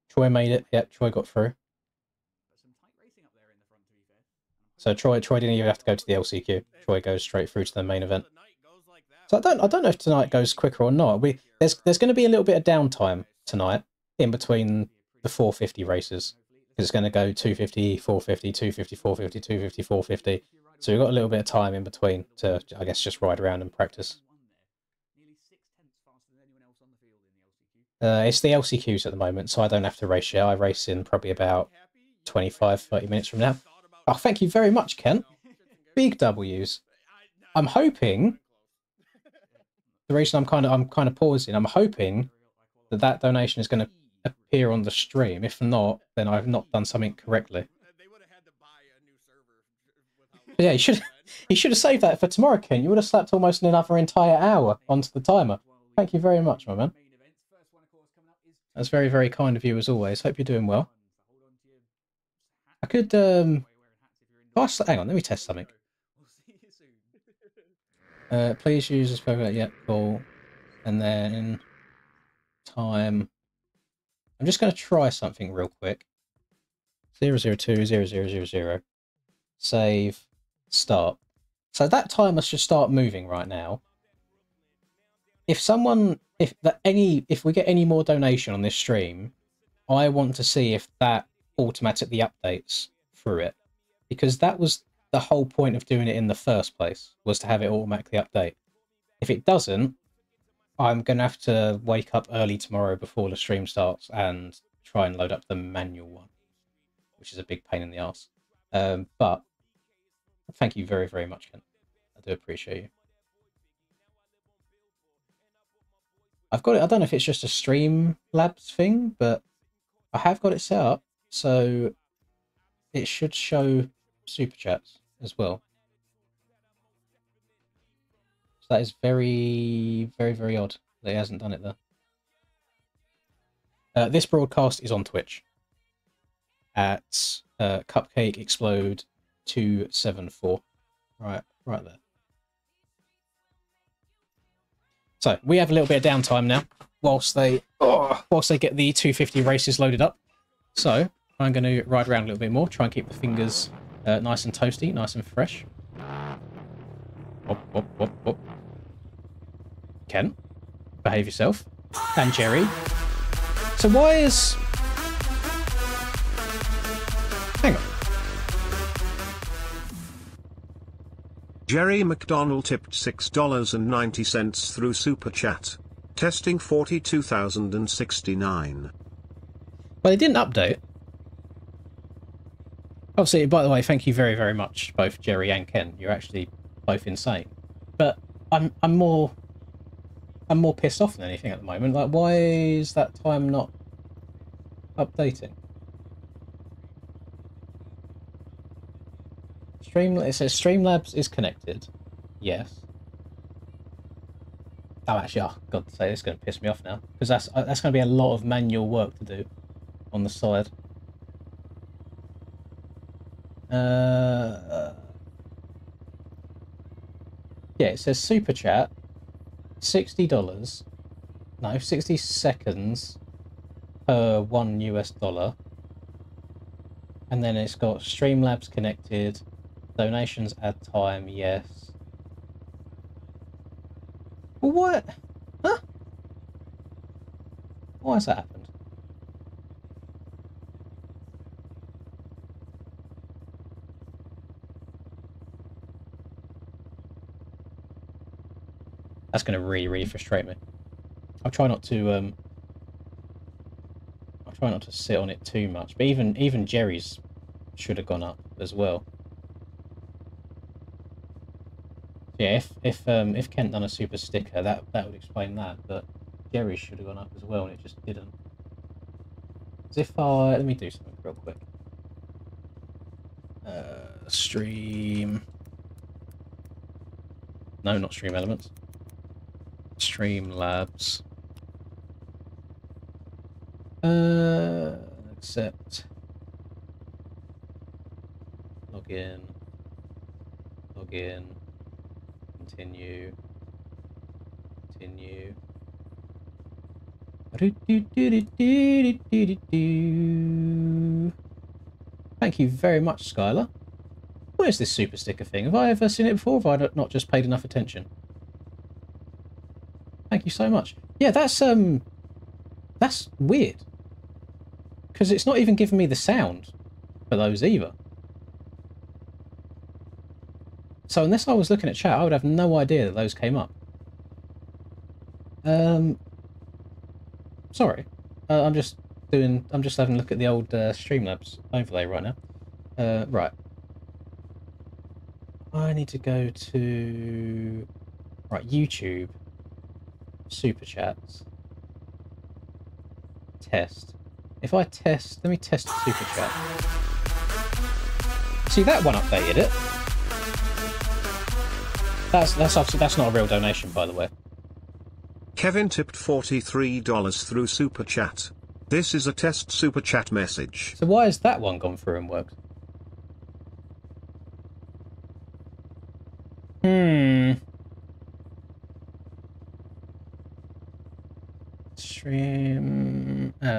Troy made it. Yep, Troy got through. So Troy didn't even have to go to the LCQ. Troy goes straight through to the main event. So I don't know if tonight goes quicker or not. There's going to be a little bit of downtime tonight in between the 450 races. It's going to go 250, 450, 250, 450, 250, 450. So we've got a little bit of time in between to, I guess, just ride around and practice. It's the LCQs at the moment, so I don't have to race yet. I race in probably about 25, 30 minutes from now. Oh, thank you very much, Kent. Big W's. I'm hoping... The reason I'm kind of pausing, I'm hoping that donation is going to appear on the stream. If not, then I've not done something correctly. But yeah, you should have saved that for tomorrow, Ken. You would have slapped almost another entire hour onto the timer. Thank you very much, my man. That's very, very kind of you as always. Hope you're doing well. I could hang on, let me test something. Please use this program. Yep, cool. And then time. I'm just going to try something real quick. 0020000. Save. Start. So that timer should start moving right now. If we get any more donation on this stream, I want to see if that automatically updates through it, because that was the whole point of doing it in the first place, was to have it automatically update. If it doesn't, I'm going to have to wake up early tomorrow before the stream starts and try and load up the manual one, which is a big pain in the arse. But thank you very, very much, Kent. I do appreciate you. I've got it. I don't know if it's just a Streamlabs thing, but I have got it set up, so it should show super chats as well. So that is very, very, very odd that it hasn't done it there. This broadcast is on Twitch at Cupcake Explode 274. Right there. So we have a little bit of downtime now whilst they get the 250 races loaded up. So I'm going to ride around a little bit more, try and keep the fingers nice and toasty, nice and fresh. Wop. Ken, behave yourself. And Jerry. So why is... Hang on. Jerry McDonald tipped $6.90 through Super Chat. Testing 42,069. Well, they didn't update. Obviously, by the way, thank you very, very much, both Jerry and Ken. You're actually both insane. But I'm more pissed off than anything at the moment. Like, why is that time not updating? It says Streamlabs is connected. Yes. Oh, actually, oh, God, say this is going to piss me off now, because that's going to be a lot of manual work to do on the side. Yeah, it says super chat, $60. No, 60 seconds per $1 US. And then it's got Streamlabs connected, donations add time, yes. What? Huh? Why has that happened? That's going to really frustrate me. I'll try not to sit on it too much. But even Jerry's should have gone up as well. Yeah, if Kent done a super sticker, that would explain that. But Jerry's should have gone up as well, and it just didn't. As if let me do something real quick. Stream. No, not Stream Elements. Streamlabs. Accept. Log in. Continue. Thank you very much, Skylar. Where's this super sticker thing? Have I ever seen it before? Or have I not just paid enough attention? Thank you so much. Yeah, that's weird. Because it's not even giving me the sound for those either. So unless I was looking at chat, I would have no idea that those came up. Sorry. I'm just having a look at the old Streamlabs overlay right now. Right. I need to go to YouTube, super chats, test. If I test, let me test super chat. See, that one updated it. That's not a real donation, by the way. Kevin tipped $43 through super chat. This is a test super chat message. So why has that one gone through and worked?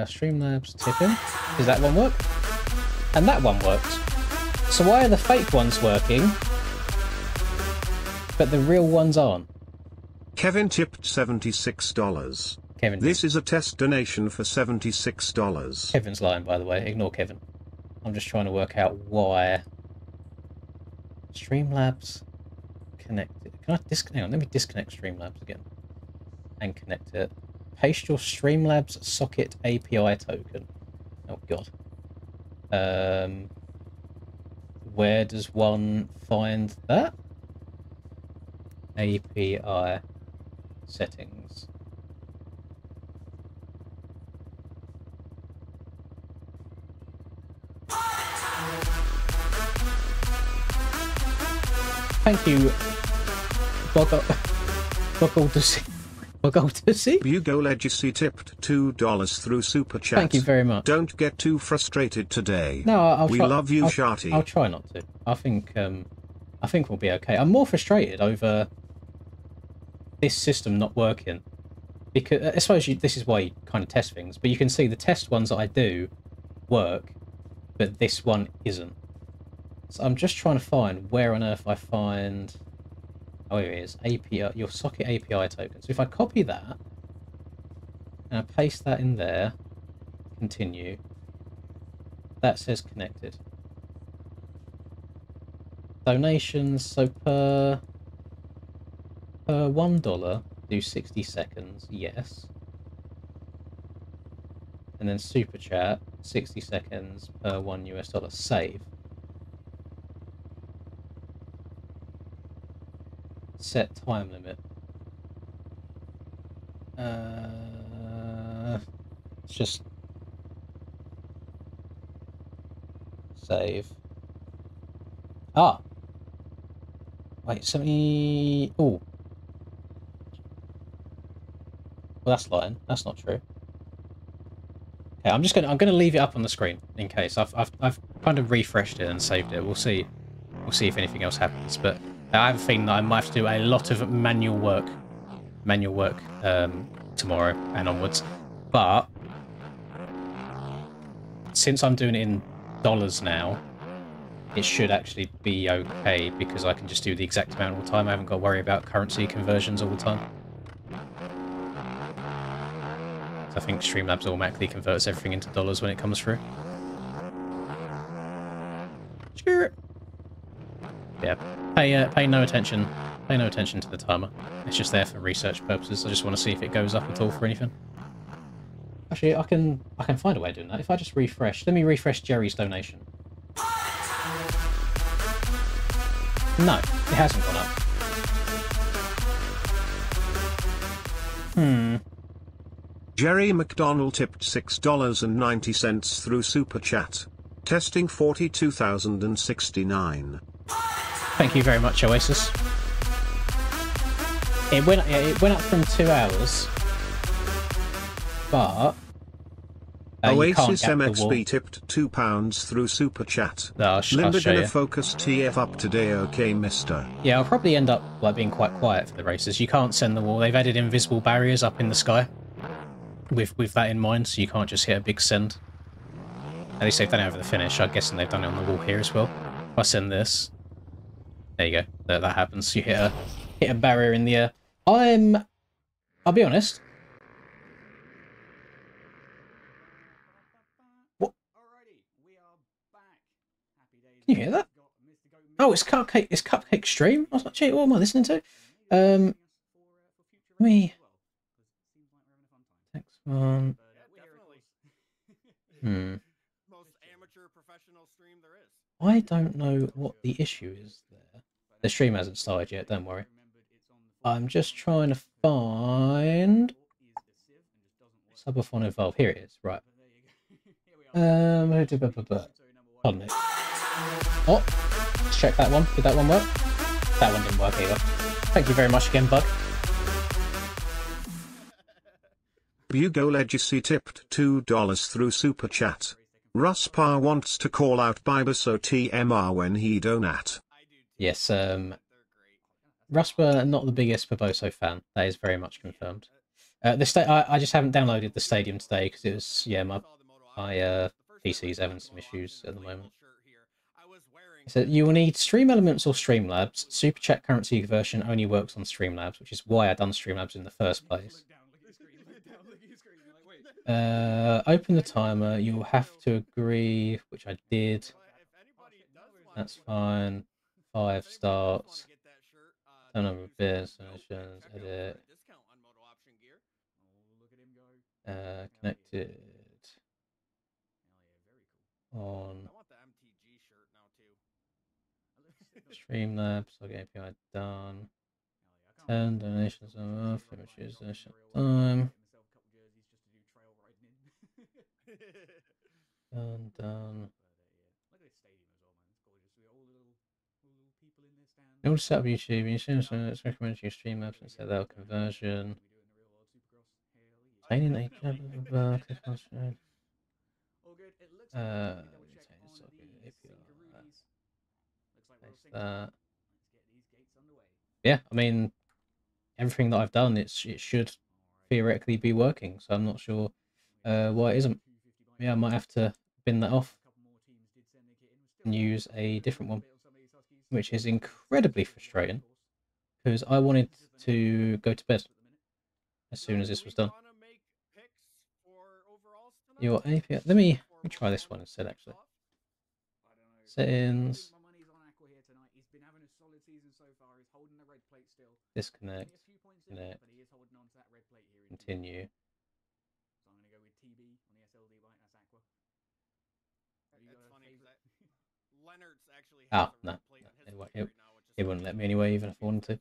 Streamlabs tipping. Does that one work? And that one works. So why are the fake ones working, but the real ones aren't? Kevin tipped $76. Kevin. This is a test donation for $76. Kevin's lying, by the way. Ignore Kevin. I'm just trying to work out why. Streamlabs connected. Can I disconnect? Hang on, let me disconnect Streamlabs again and connect it. Paste your Streamlabs socket API token. Oh god. Where does one find that? API settings. Thank you, Bugo Legacy tipped $2 through super chat. Thank you very much. Don't get too frustrated today. No, we love you, Sharty. I'll try not to. I think we'll be okay. I'm more frustrated over this system not working, because I suppose this is why you kind of test things. But you can see the test ones that I do work, but this one isn't. So I'm just trying to find where on earth I find. Oh, here it is. API, your socket API token. So if I copy that and I paste that in there, continue. That says connected. Donations. So per $1, do 60 seconds. Yes. And then super chat, 60 seconds per $1 Save. set time limit. Let's just save. Ah, wait, 70. Oh, well, that's lying. That's not true. Okay, I'm gonna leave it up on the screen in case I've kind of refreshed it and saved it. We'll see if anything else happens. But I have a feeling that I might have to do a lot of manual work tomorrow and onwards. But since I'm doing it in dollars now, it should actually be okay because I can just do the exact amount all the time. I haven't got to worry about currency conversions all the time. So I think Streamlabs automatically converts everything into dollars when it comes through. Sure. Yeah. Pay no attention. Pay no attention to the timer. It's just there for research purposes. I just want to see if it goes up at all for anything. Actually, I can find a way of doing that. If I just refresh, let me refresh Jerry's donation. No, it hasn't gone up. Jerry McDonald tipped $6.90 through Super Chat. Testing 42,069. Thank you very much, Oasis. It went up from 2 hours, but Oasis MXB tipped £2 through Super Chat. I'll show Linda gonna you. focus TF up today, okay, mister? Yeah, I'll probably end up like being quite quiet for the races. You can't send the wall. They've added invisible barriers up in the sky with that in mind, so you can't just hit a big send. At least they've done it over the finish. I'm guessing they've done it on the wall here as well. If I send this, there you go. That happens. You hit a barrier in the air. I'll be honest. What? Can you hear that? Oh, it's Cupcake. It's Cupcake Stream. I was like, gee, what am I listening to? Let me. Next one. Most amateur professional stream there is. I don't know what the issue is there. The stream hasn't started yet. Don't worry. I'm just trying to find Subathon Evolve. Here it is. Right. Pardon me. Oh, let's check that one. Did that one work? That one didn't work either. Thank you very much again, Bug. Bugo Legacy tipped $2 through Super Chat. Ruspar wants to call out Bibaso TMR when he donat. Yes, Rusper, not the biggest Barboso fan. That is very much confirmed. I just haven't downloaded the stadium today because it was my PC's having some issues at the moment. So you will need Stream Elements or Streamlabs. Super Chat currency conversion only works on Streamlabs, which is why I done Streamlabs in the first place. Open the timer. You'll have to agree, which I did. That's fine. 5 starts. Turn over beers, solutions, edit. Connected. On. Streamlabs. Okay, API done. 10 donations off. Images. Time. Done. You want to set up YouTube, you should recommend you Streamlabs and set that conversion. Obtaining a click on stream. Yeah, I mean, everything that I've done, it should theoretically be working, so I'm not sure why it isn't. Yeah, I might have to bin that off and use a different one, which is incredibly frustrating because I wanted to go to bed as soon as this was done. Your API. Let me try this one instead. Actually, settings. Disconnect. Connect. Continue. Oh, no. It wouldn't let me anyway, even if I wanted to.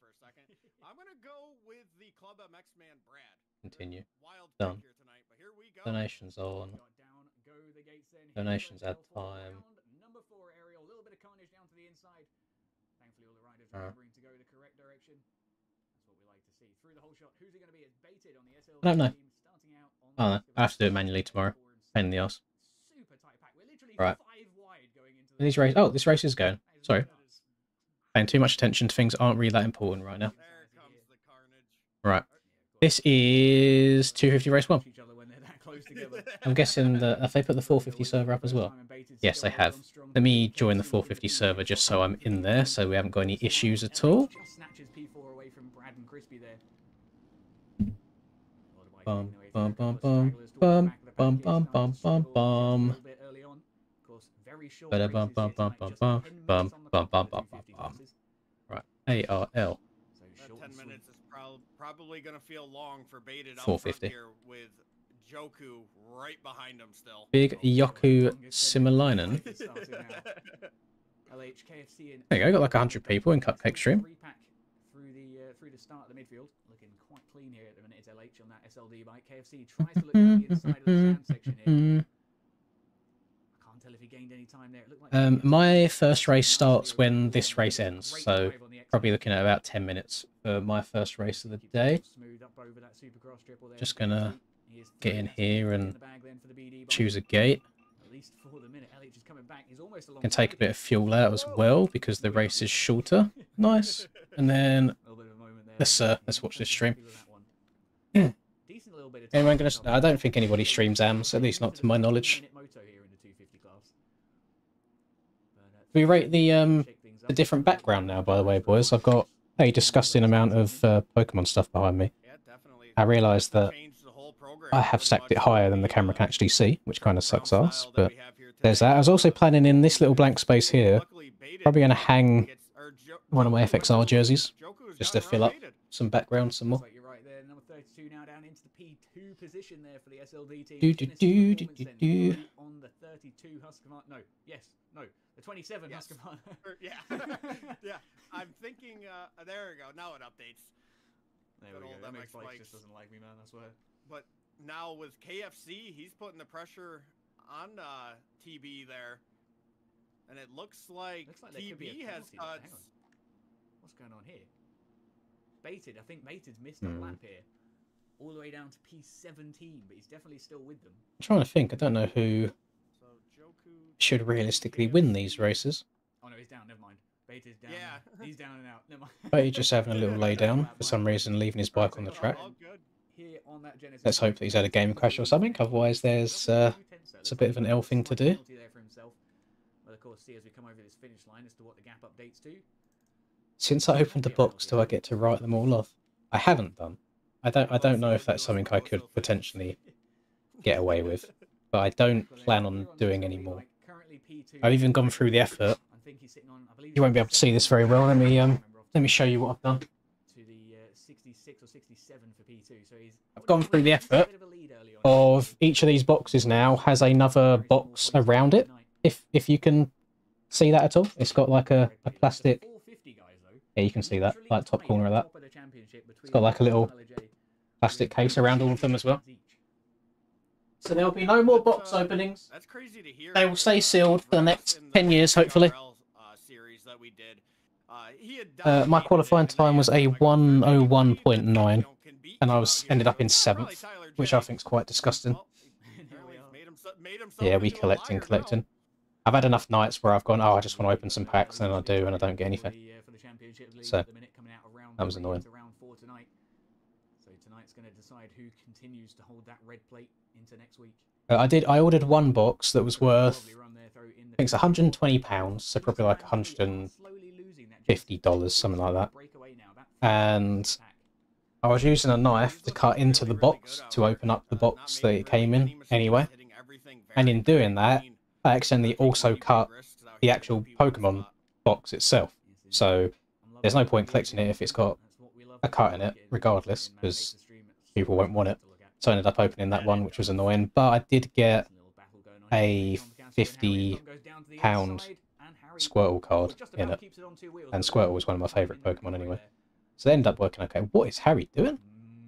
Continue. Wild Done. pick here tonight, but here we go. Donations on. Go the gates then. Donations add Glendale for time. round number 4 aerial. A little bit of carnage down to the inside. Thankfully, all the riders Alright. remembering to go the correct direction. That's what we like to see. Through the whole shot, who's it going to be? It's baited on the SLD I don't know. team, starting out on Oh, no. the I have to do it manually tomorrow. Pain in the ass. Super tight pack. We're literally Right. 5 wide going into These race. Oh, this race is going. Sorry. Paying too much attention to things that aren't really that important right now. There comes the carnage. Right. This is 250 race 1. I'm guessing that have they put the 450 server up as well? Yes, they have. Let me join the 450 server just so I'm in there, so we haven't got any issues at all. Just snatches P4 away from Brad and Crispy there. Bum bum bum bum bum bum bum bum bum bum. Bada bum bum bum bum bum bum bum bum bum bum. Right, ARL. That 10 minutes is probably going to feel long for Baited out 450. front here with Joku right behind him still. Big Yoku Simulainen. There you go, got like 100 people in Cupcake Stream. Through the start of the midfield, looking quite clean here at the minute. It's LH on that SLD bike. KFC tries to look down the inside of the sand section here. I can't tell if he gained any time there. It looked like My first race starts when this race ends, so probably looking at about 10 minutes for my first race of the day. Just gonna get in here and choose a gate. Can take a bit of fuel out as well because the race is shorter. Nice. And then let's watch this stream. Anyone gonna? I don't think anybody streams AMs, at least not to my knowledge. We rate the different background now, by the way, boys. I've got a disgusting amount of Pokemon stuff behind me. I realised that I have stacked it higher than the camera can actually see, which kind of sucks ass, but there's that. I was also planning in this little blank space here, probably going to hang one of my FXR jerseys, just to fill up some background some more. You're right there, number 32 now down into the P2 position there for the SLD team. On the 32 Husqvarna. No, yes, no, the 27 yes. Husqvarna. Yeah, yeah. I'm thinking. There we go. Now it updates. There we go. That makes Spikes just doesn't like me, man. I swear. But now with KFC, he's putting the pressure on TB there, and it looks like TB has cuts. What's going on here? Baited. I think Baited's missed a lap here, all the way down to P17, but he's definitely still with them. I'm trying to think. I don't know who should realistically win these races. Oh no, he's down. Never mind. Baited's down. Yeah, he's down and out. Never mind. But he's just having a little lay down for some reason, leaving his bike on the track. Let's hope that he's had a game crash or something. Otherwise, there's it's a bit of an L thing to do. Well, of course, see as we come over this finish line as to what the gap updates to. Since I opened the box, do I get to write them all off? I haven't done. I don't know if that's something I could potentially get away with, but I don't plan on doing any more. I've even gone through the effort. You won't be able to see this very well. Let me show you what I've done. I've gone through the effort of each of these boxes now has another box around it. If you can see that at all, it's got like a plastic. Yeah, you can see that, like top corner of that. It's got like a little plastic case around all of them as well. So there'll be no more box openings. That's crazy to hear. They will stay sealed for the next 10 years, hopefully. My qualifying time was a 1:01.9, and I ended up in 7th, which I think is quite disgusting. Yeah, we collecting. I've had enough nights where I've gone, oh, I just want to open some packs, and then I do, and I don't get anything. So that was annoying. So tonight's going to decide who continues to hold that red plate into next week. I ordered one box that was worth, I think it's £120, so probably like $150, something like that. And I was using a knife to cut into the box to open up the box that it came in anyway. And in doing that, I accidentally also cut the actual Pokemon box itself. So there's no point collecting it if it's got a cut in it, regardless, because people won't want it. So I ended up opening that one, which was annoying. But I did get a £50 Squirtle card in it. And Squirtle was one of my favourite Pokemon anyway. So they ended up working okay. What is Harry doing?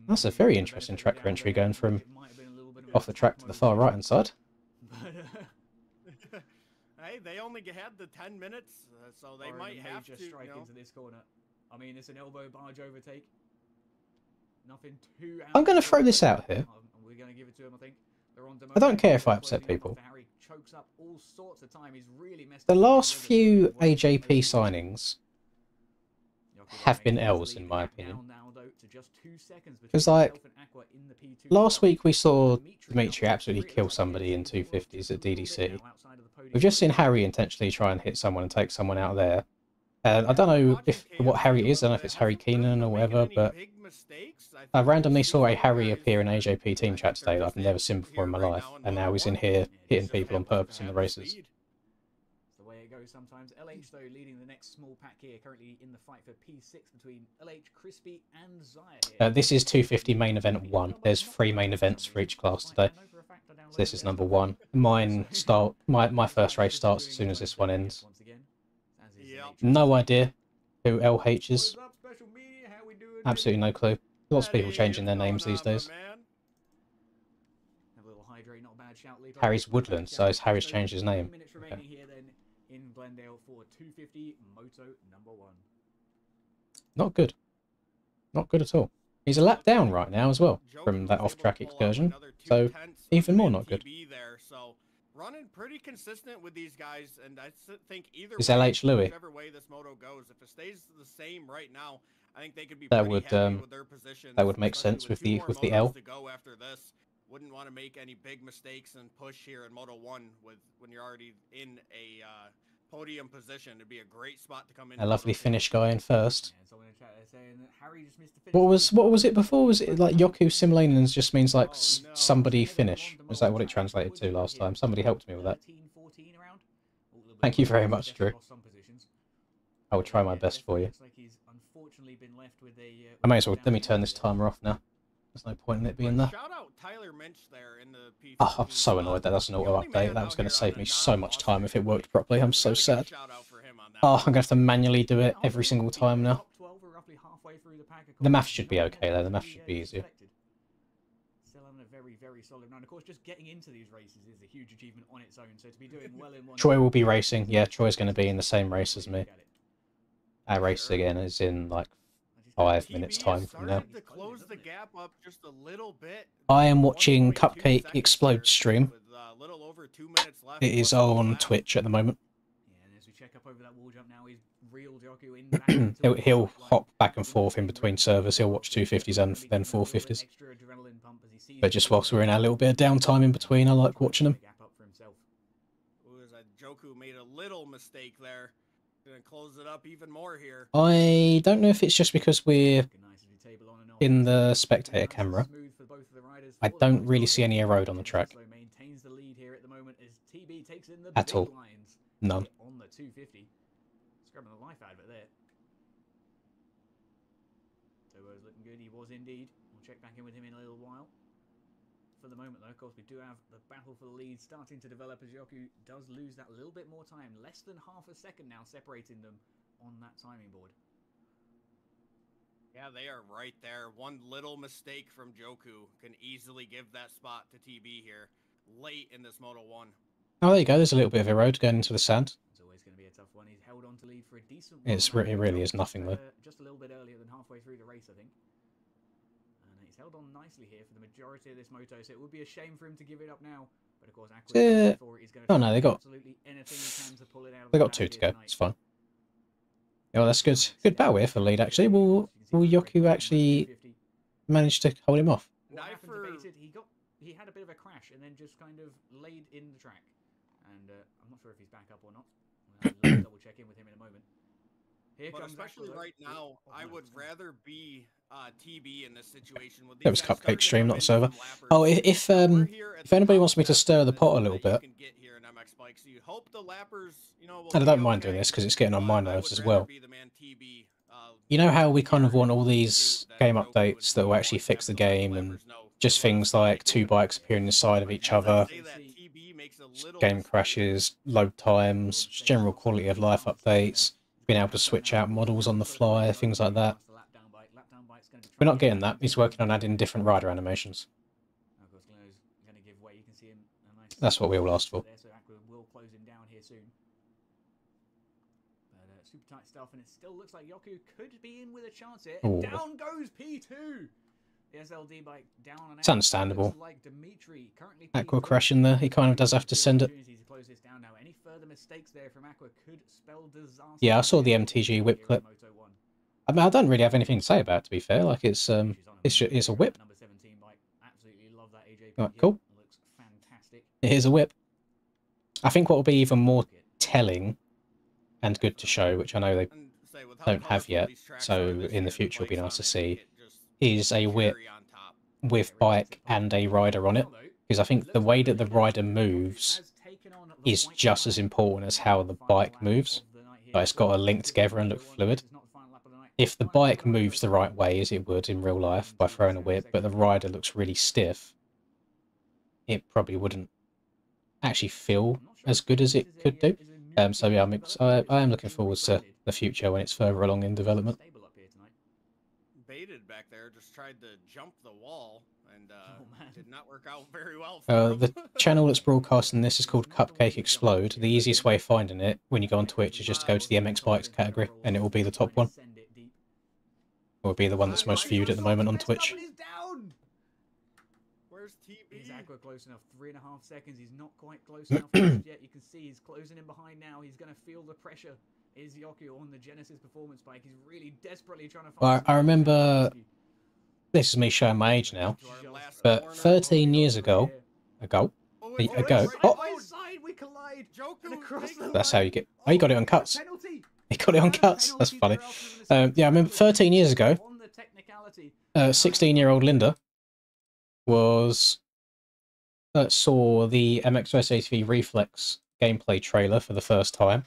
That's a very interesting track entry going from off the track to the far right hand side. Hey, they only had the 10 minutes, so they might have to strike into this corner. I mean, it's an elbow barge overtake. Nothing too. I'm going to throw this out here. We're going to give it to him, I think. I don't care if I upset people. The last few AJP signings have been L's, in my opinion. Because, like, last week we saw Dimitri absolutely kill somebody in 250s at DDC. We've just seen Harry intentionally try and hit someone and take someone out there. I don't know what Harry is, I don't know if it's Harry Keenan or whatever, but I randomly saw a Harry appear in AJP team chat today that I've never seen before in my life, and now he's in here hitting people on purpose in the races. The way it goes sometimes. LH, though, leading the next small pack here, currently in the fight for P6 between LH, Crispy, and Zaya. This is 250 main event 1. There's 3 main events for each class today. So this is number 1. My first race starts as soon as this one ends. No idea who LH is. Absolutely no clue. Lots of people changing their names these days. Harry's Woodland, so Harry's changed his name. Okay. In Glendale for 250 moto number 1. Not good. Not good at all. He's a lap down right now as well from that off-track excursion, so even more not good. Running pretty consistent with these guys, and I think either is LH Louis. Whichever way this moto goes, if it stays the same right now, I think they could be that pretty would happy with their positions. That would make sense with the L. To go after this, wouldn't want to make any big mistakes and push here in Moto 1 when you're already in a podium position. It'd be a great spot to come in. A lovely finish guy in first. What was it before? Was it like Yoku Simlanens just means like somebody finish? Was that what it translated to last time? Somebody helped me with that. Thank you very much, Drew. I will try my best for you. I may as well let me turn this timer off now. There's no point in it being there. Oh, I'm so annoyed that that's an auto update. That was going to save me so much time if it worked properly. I'm so sad. Oh, I'm going to have to manually do it every single time now. The math should be okay though. The math should be easier. Still having a very solid round. Of course, just getting into these races is a huge achievement on its own. So to be doing well in one. Troy will be racing. Yeah, Troy's going to be in the same race as me. Our race again is in like 5 minutes time from now. I am watching Cupcake Explode stream. It is on Twitch at the moment. He'll hop back and forth in between servers. He'll watch 250s and then 450s. But just whilst we're in our little bit of downtime in between, I like watching them. Joku made a little mistake there. Gonna close it up even more here. I don't know if it's just because we're in the spectator camera. I don't really see any road on the track. At all. None. On the 250. Scrubbing the life out of it there. Turbo's looking good. He was indeed. We'll check back in with him in a little while. For the moment, though, of course, we do have the battle for the lead starting to develop as Yoku does lose that little bit more time. Less than half a second now separating them on that timing board. Yeah, they are right there. One little mistake from Joku can easily give that spot to TB here late in this Moto 1. Oh, there you go. There's a little bit of a road going into the sand. It's always going to be a tough one. He's held on to lead for a decent while. It really is nothing, though. Just a little bit earlier than halfway through the race, I think. He's held on nicely here for the majority of this moto, so it would be a shame for him to give it up now. But of course, oh no, they got 2 to go. It's fine. Oh, that's good. Good battle here for the lead. Actually, will Yoku actually manage to hold him off? He had a bit of a crash and then just kind of laid in the track, and I'm not sure if he's back up or not. I'll double check in with him in a moment. But especially right now, I would rather be TB in this situation. With that was Cupcake stream, not the server. Oh, if anybody wants me to stir the pot a little bit, and I don't mind doing this because it's getting on my nerves as well. You know how we kind of want all these game updates that will actually fix the game, and just things like 2 bikes appearing inside of each other, game crashes, load times, just general quality of life updates, being able to switch out models on the fly, things like that. We're not getting that. He's working on adding different rider animations. Of course, Gleno's going to give way. You can see him. A nice That's what we all asked for. there, so Aqua will close him down here soon. But super tight stuff, and it still looks like Yoku could be in with a chance here. And down goes P2. The SLD bike down and out. It's understandable. Like Dimitri, currently Aqua crashing there. He kind of does have to send it. Any further mistakes there from Aqua could spell disaster. Yeah, I saw the MTG whip clip. I mean, I don't really have anything to say about it, to be fair. Like, it's a whip. Number 17 bike. Absolutely love that AJP. Right, cool. Looks fantastic. It is a whip. I think what will be even more telling and good to show, which I know they don't have yet, so in the future it'll be nice to see, is a whip with bike and a rider on it. Because I think the way that the rider moves is just as important as how the bike moves. But it's got to link together and look fluid. If the bike moves the right way, as it would in real life by throwing a whip, but the rider looks really stiff, it probably wouldn't actually feel as good as it could do. So yeah, I am looking forward to the future when it's further along in development. Baited back there, just tried to jump the wall and did not work out very well. The channel that's broadcasting this is called Cupcake Explode. The easiest way of finding it when you go on Twitch is just to go to the MX Bikes category and it will be the top one. It will be the one that's most viewed at the moment on Twitch. Where's TV? Is Aqua close enough? 3.5 seconds. He's not quite close enough yet. You can see he's closing in behind now. He's going to feel the pressure. Is Yoku on the Genesis performance bike? He's really desperately trying to find. I remember, this is me showing my age now, but 13 years ago, oh, that's how you get, oh, you got it on cuts. He got it on cuts. That's funny. Yeah, I remember 13 years ago, 16-year-old Linda saw the MXOS ATV Reflex gameplay trailer for the first time.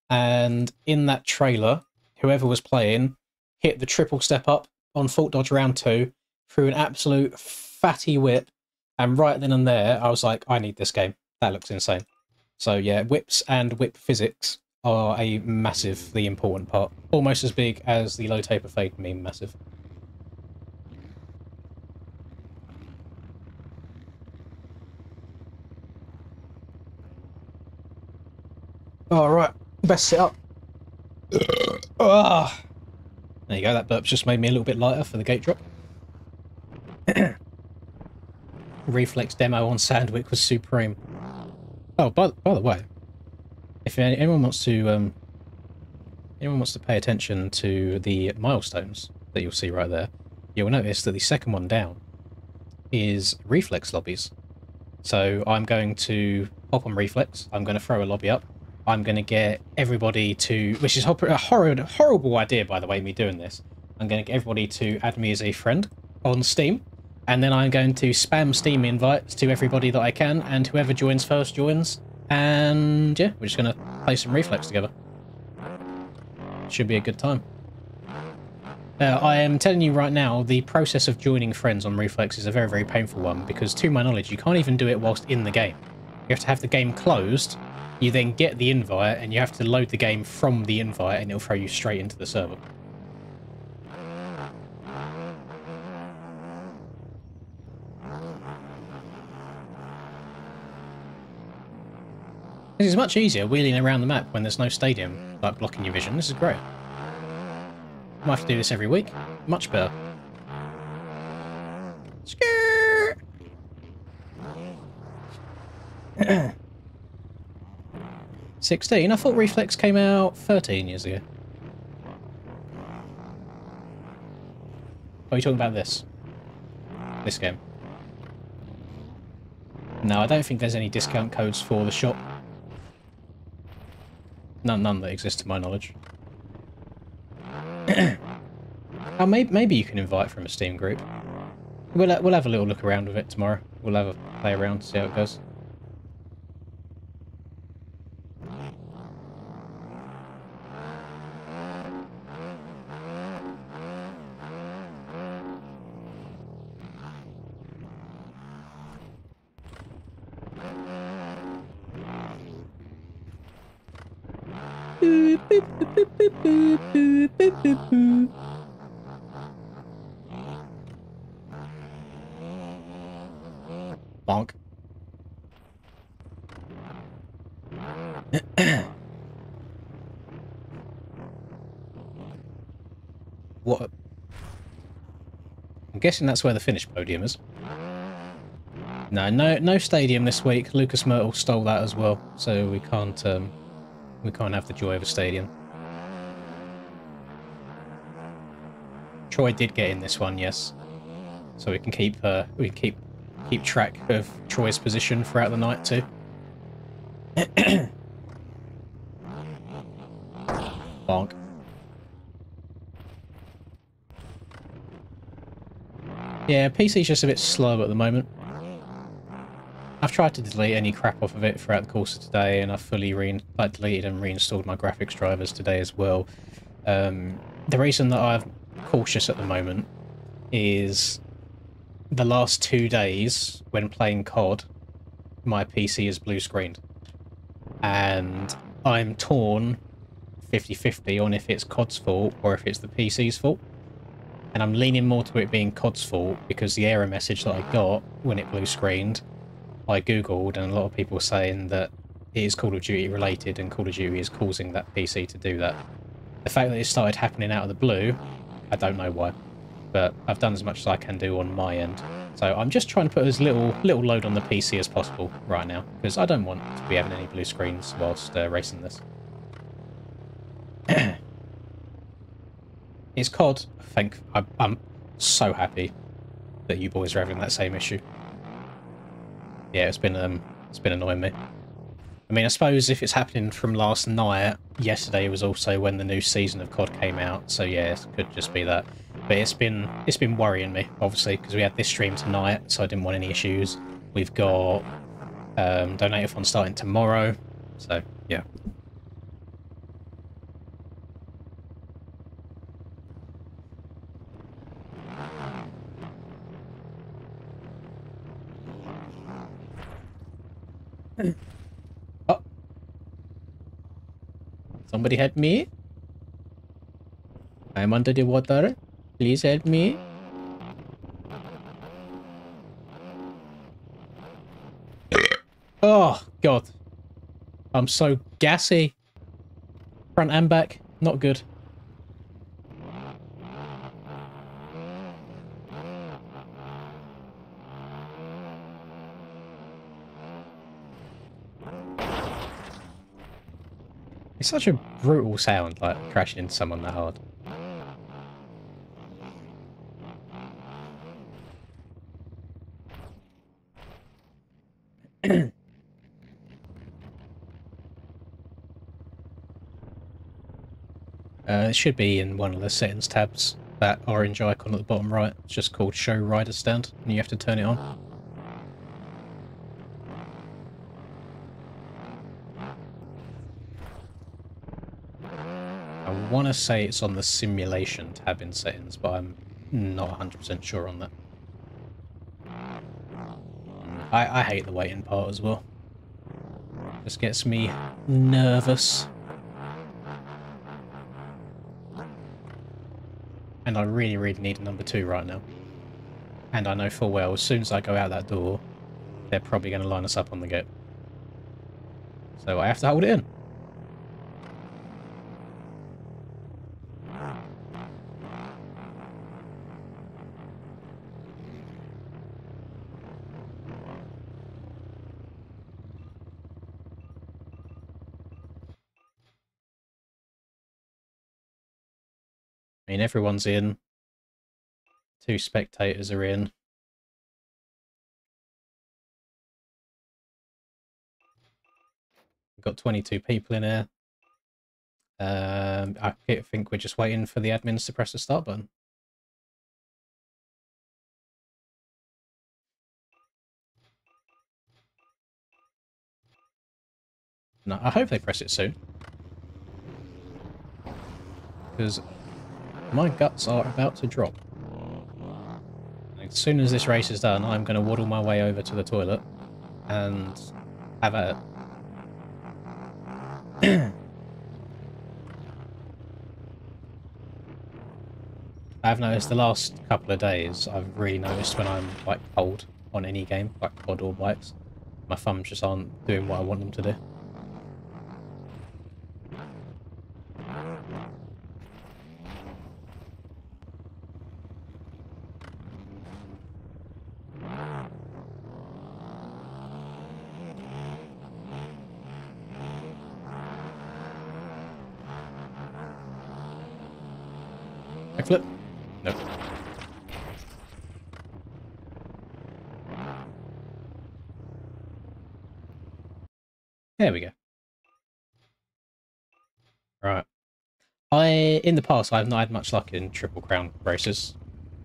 And in that trailer, whoever was playing hit the triple step up on Fault Dodge round 2, threw an absolute fatty whip, and right then and there, I was like, I need this game. That looks insane. So yeah, whips and whip physics are a massively important part. Almost as big as the low taper fade meme massive. Alright. Best sit up. There you go, that burp's just made me a little bit lighter for the gate drop. Reflex demo on Sandwick was supreme. Oh, by the way, if anyone wants to pay attention to the milestones that you'll see right there, you'll notice that the second one down is Reflex lobbies. So I'm going to hop on Reflex, I'm going to throw a lobby up, I'm going to get everybody to, which is a horrible idea, by the way, me doing this. I'm going to get everybody to add me as a friend on Steam, and then I'm going to spam Steam invites to everybody that I can, and whoever joins first joins, and yeah, we're just going to play some Reflex together. Should be a good time. I am telling you right now, the process of joining friends on Reflex is a very, very painful one, because to my knowledge, you can't even do it whilst in the game. You have to have the game closed. You then get the invite, and you have to load the game from the invite, and it'll throw you straight into the server. This is much easier wheeling around the map when there's no stadium like blocking your vision. This is great. Might have to do this every week. Much better. Skirt! 16? I thought Reflex came out 13 years ago. Are you talking about this? This game? No, I don't think there's any discount codes for the shop. None that exist to my knowledge. Oh, maybe you can invite from a Steam group. We'll have a little look around with it tomorrow. We'll have a play around, see how it goes. Bonk. What? I'm guessing that's where the finish podium is. No stadium this week. Lucas Myrtle stole that as well, so we can't have the joy of a stadium. Troy did get in this one, yes, so we can keep track of Troy's position throughout the night too. Bonk. Yeah, PC's just a bit slow at the moment. I've tried to delete any crap off of it throughout the course of today, and I've fully deleted and reinstalled my graphics drivers today as well. The reason that I'm cautious at the moment is the last 2 days when playing COD, my PC is blue screened. And I'm torn 50-50 on if it's COD's fault or if it's the PC's fault. And I'm leaning more to it being COD's fault because the error message that I got when it blue screened, I googled, and a lot of people were saying that it is Call of Duty related and Call of Duty is causing that PC to do that. The fact that it started happening out of the blue, I don't know why, but I've done as much as I can do on my end. So I'm just trying to put as little load on the PC as possible right now, because I don't want to be having any blue screens whilst racing this. It's COD. I'm so happy that you boys are having that same issue. Yeah, it's been annoying me. I mean, I suppose if it's happening from last night, yesterday was also when the new season of COD came out, so yeah, it could just be that. But it's been worrying me, obviously, because we had this stream tonight, so I didn't want any issues. We've got Donator-a-thon starting tomorrow, so yeah. Oh. Somebody help me. I'm under the water. Please help me. Oh, God. I'm so gassy. Front and back. Not good. It's such a brutal sound, like crashing into someone that hard. It should be in one of the settings tabs. That orange icon at the bottom right. It's just called Show Rider Stand, and you have to turn it on. I want to say it's on the simulation tab in settings, but I'm not 100% sure on that. I hate the waiting part as well. Just gets me nervous. And I really, really need a number 2 right now. And I know full well, as soon as I go out that door, they're probably going to line us up on the gate. So I have to hold it in. I mean, everyone's in. 2 spectators are in. We've got 22 people in here. I think we're just waiting for the admins to press the start button. No, I hope they press it soon. Because my guts are about to drop. As soon as this race is done, I'm going to waddle my way over to the toilet and have at it. I've noticed the last couple of days, I've really noticed when I'm like cold on any game, like quad or bikes. My thumbs just aren't doing what I want them to do. Backflip? Nope. There we go. Right. In the past, I've not had much luck in Triple Crown races.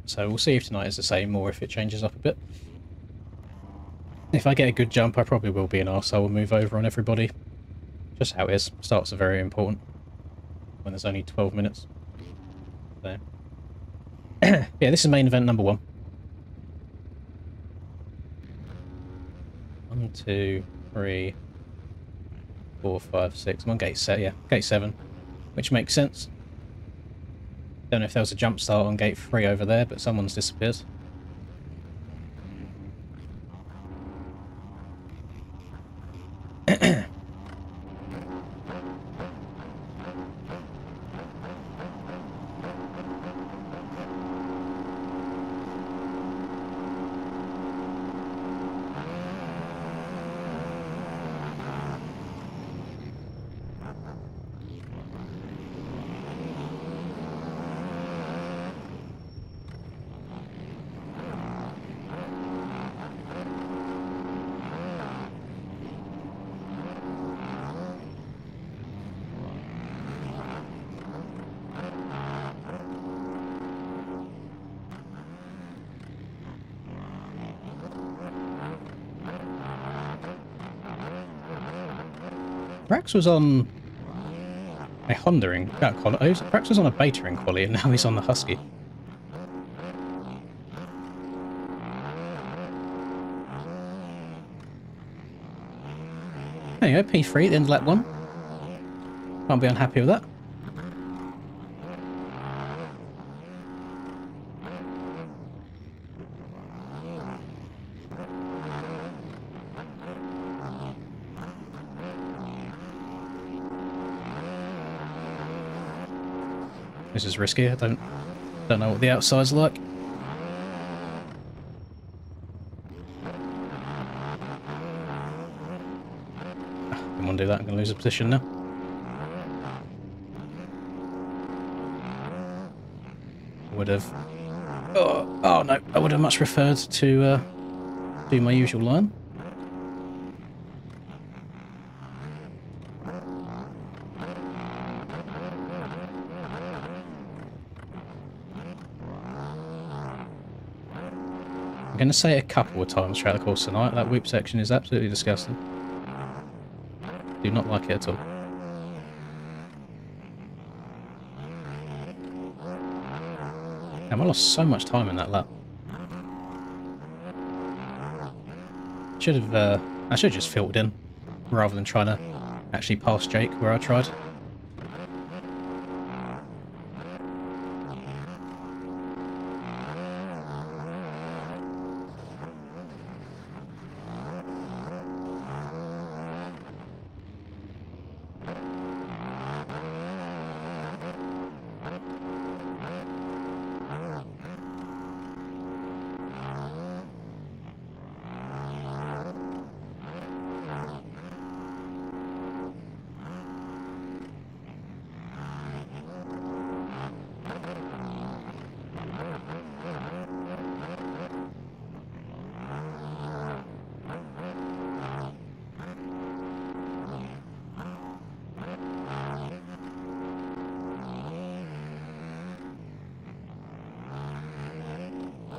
So we'll see if tonight is the same or if it changes up a bit. If I get a good jump, I probably will be an arse. I will move over on everybody. Just how it is. Starts are very important when there's only 12 minutes. So. Yeah, this is main event number 1. 1, 2, 3, 4, 5, 6. I'm on gate 7. Yeah, gate 7, which makes sense. Don't know if there was a jump start on gate 3 over there, but someone's disappeared. Brax was on a Honda-ing, Brax was on a Beta-ing quality and now he's on the Husky. There you go, P3 at the end of lap 1. Can't be unhappy with that. This is risky. I don't know what the outside's like. Didn't want to do that. I'm going to lose a position now. Would have. Oh no! I would have much preferred to do my usual line. I'm going to say it a couple of times throughout the course tonight. That whoop section is absolutely disgusting. Do not like it at all. Damn, I lost so much time in that lap. I should have just filtered in rather than trying to actually pass Jake where I tried.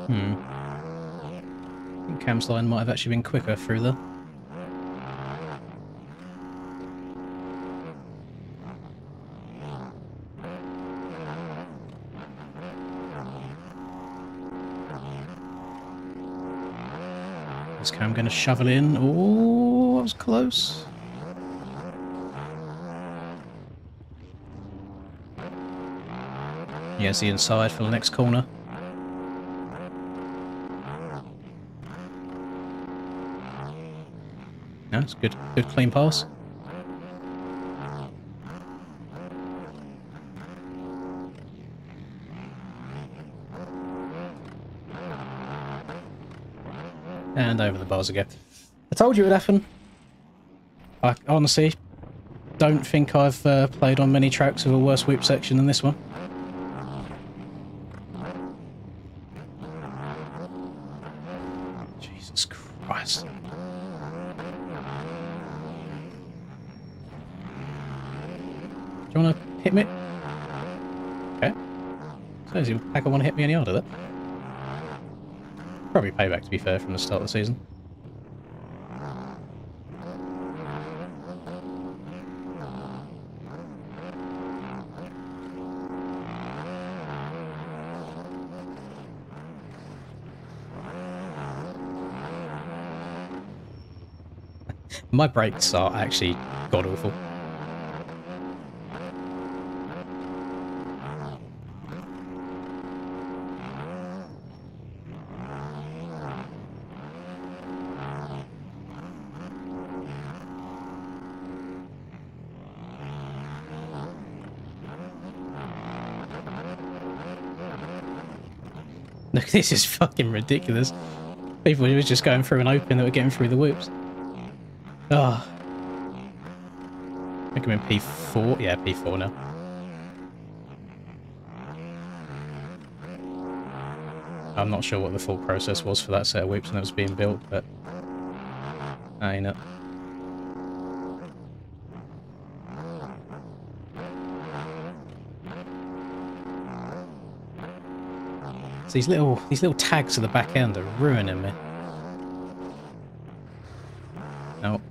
I think Cam's line might have actually been quicker through there. Is Cam going to shovel in? Oh, that was close. Here's the inside for the next corner. That's good. Good clean pass. And over the bars again. I told you it would happen. I honestly don't think I've played on many tracks with a worse whoop section than this one. Jesus Christ. Do you want to hit me? Okay. Suppose you pack want to hit me any harder there. Probably payback, to be fair, from the start of the season. My brakes are actually god-awful. Look, this is fucking ridiculous. People who were just going through an open that were getting through the whoops. Oh. I think I'm in P4. Yeah, P4 now. I'm not sure what the full process was for that set of whoops when it was being built, but ain't it. So these little tags to the back end are ruining me. No.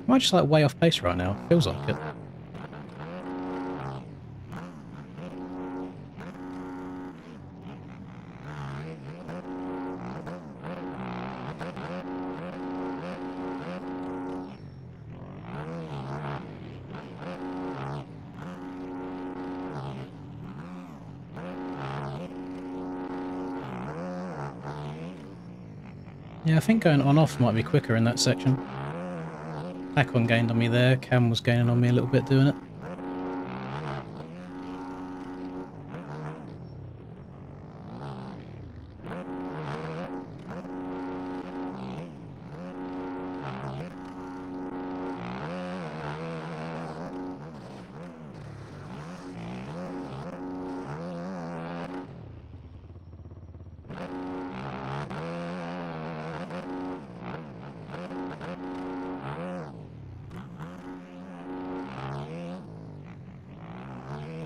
Am I just like way off pace right now? Feels like it. Yeah, I think going on-off might be quicker in that section. Hakon gained on me there, Cam was gaining on me a little bit doing it.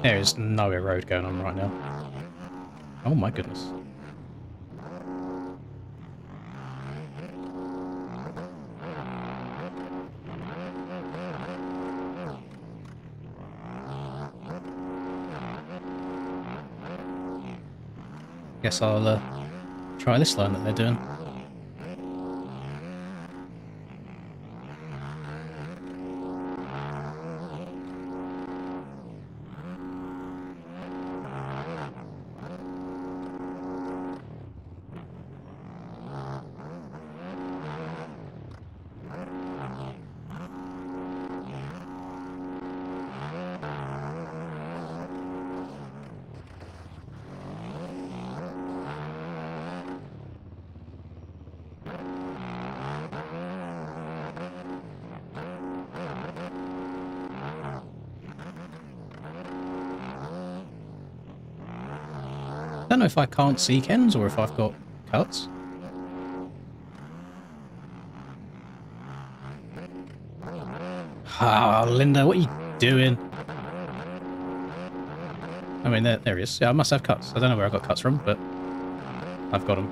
There is no road going on right now. Oh my goodness. Guess I'll try this line that they're doing. I don't know if I can't see Kens or if I've got cuts. Ah, Linda, what are you doing? I mean, there he is. Yeah, I must have cuts. I don't know where I got cuts from, but I've got them.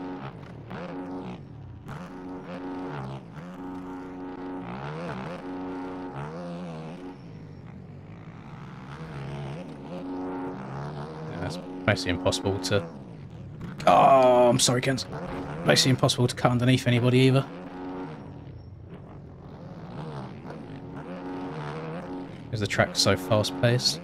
That's basically impossible to... Oh, I'm sorry, Kens. Basically impossible to cut underneath anybody either. Because the track's so fast paced.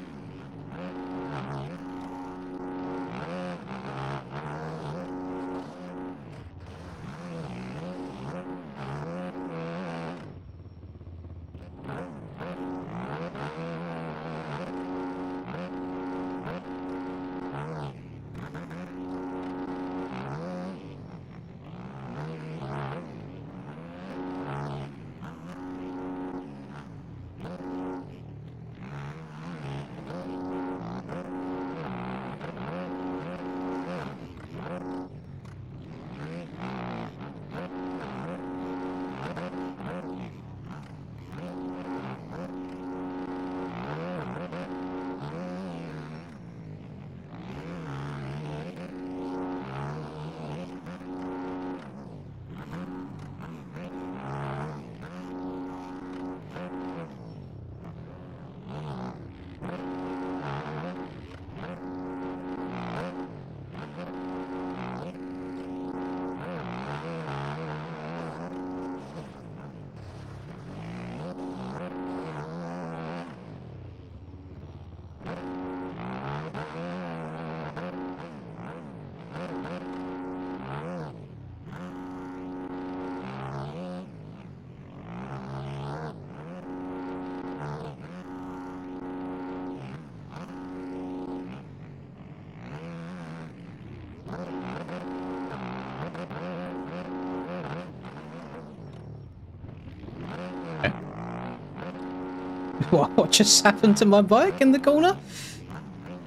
What just happened to my bike in the corner?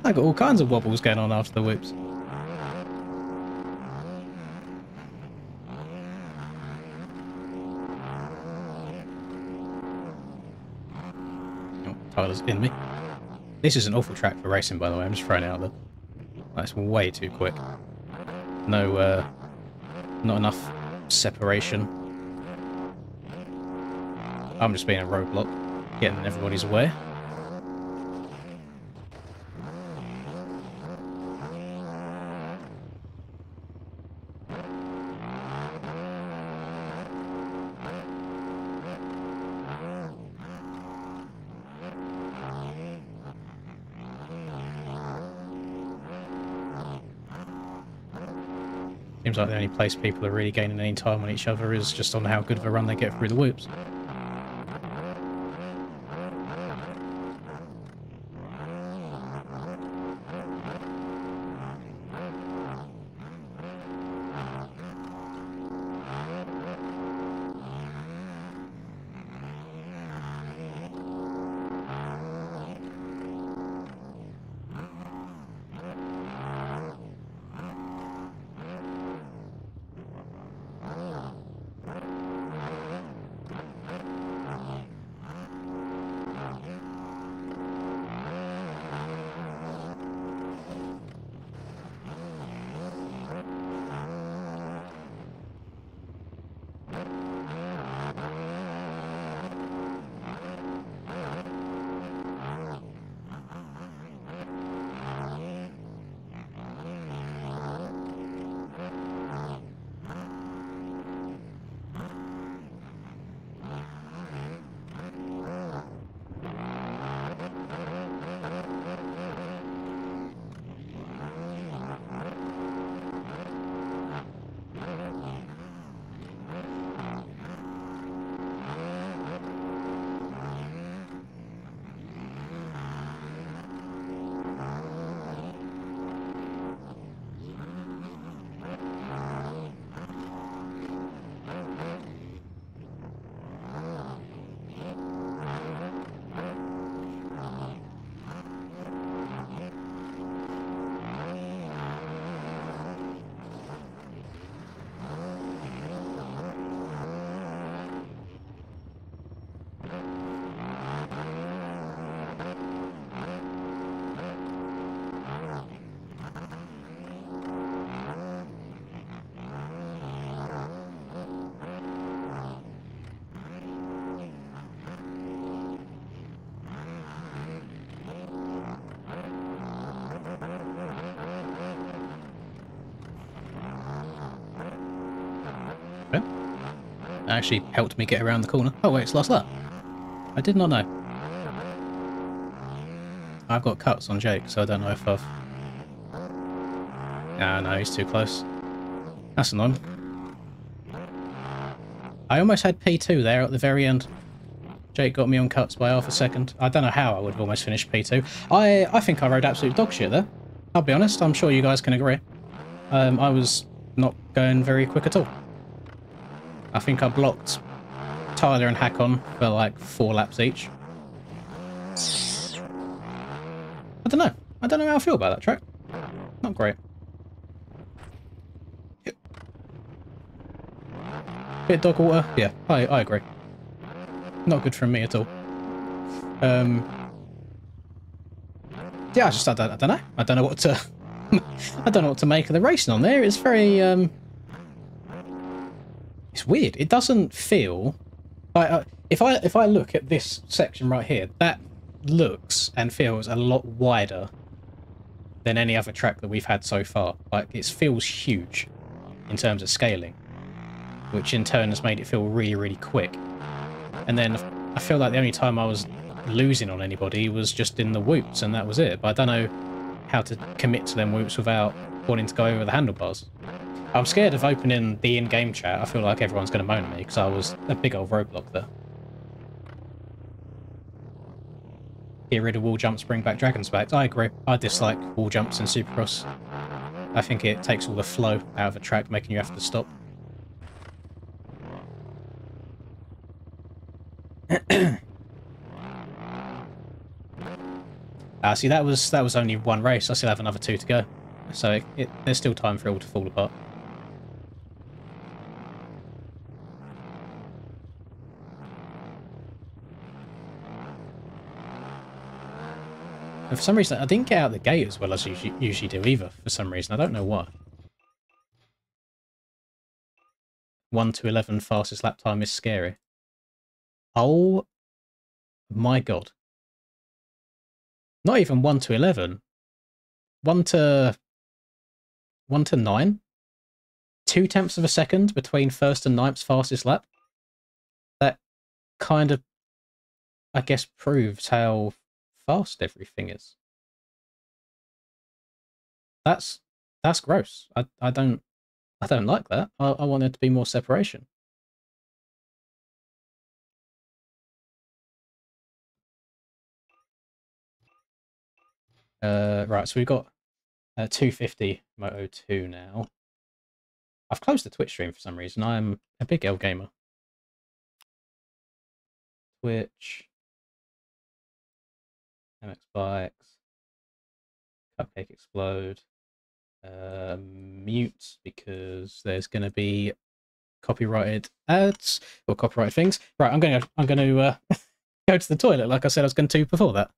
I got all kinds of wobbles going on after the whoops. Oh, Tyler's in me. This is an awful track for racing, by the way. I'm just throwing it out there. That's way too quick. No, not enough separation. I'm just being a roadblock, getting in everybody's way. Seems like the only place people are really gaining any time on each other is just on how good of a run they get through the whoops. Actually helped me get around the corner. Oh wait, it's last lap. I did not know. I've got cuts on Jake, so I don't know if I've... Ah, no, he's too close. That's annoying. I almost had P2 there at the very end. Jake got me on cuts by half a second. I don't know how I would have almost finished P2. I think I rode absolute dog shit there. I'll be honest, I'm sure you guys can agree. I was not going very quick at all. I think I blocked Tyler and Hakon for like 4 laps each. I don't know. I don't know how I feel about that track. Not great. Bit dog water? Yeah, I agree. Not good from me at all. Yeah, I don't know. I don't know what to... I don't know what to make of the racing on there. It's very... It's weird. It doesn't feel... Like, if I look at this section right here, that looks and feels a lot wider than any other track that we've had so far. Like, it feels huge in terms of scaling, which in turn has made it feel really, really quick. And then I feel like the only time I was losing on anybody was just in the whoops, and that was it. But I don't know how to commit to them whoops without wanting to go over the handlebars. I'm scared of opening the in-game chat. I feel like everyone's going to moan at me because I was a big old roadblock there. Get rid of wall jumps, bring back dragon specs. I agree. I dislike wall jumps in Supercross. I think it takes all the flow out of a track, making you have to stop. See, that was only one race. I still have another 2 to go, so there's still time for it all to fall apart. And for some reason, I didn't get out the gate as well as I usually do either. For some reason, I don't know why. 1 to 11 fastest lap time is scary. Oh my god! Not even 1 to 11. 1 to 9. 0.2 of a second between first and ninth's fastest lap. That kind of, I guess, proves how fast everything is. That's gross. I don't like that. I want there to be more separation. Right, so we've got 250 Moto 2 now. I've closed the Twitch stream for some reason. I'm a big L gamer. Twitch, MX Bikes, Cupcake Explode, mute because there's going to be copyrighted ads or copyrighted things. Right, I'm going to go to the toilet like I said I was going to before that.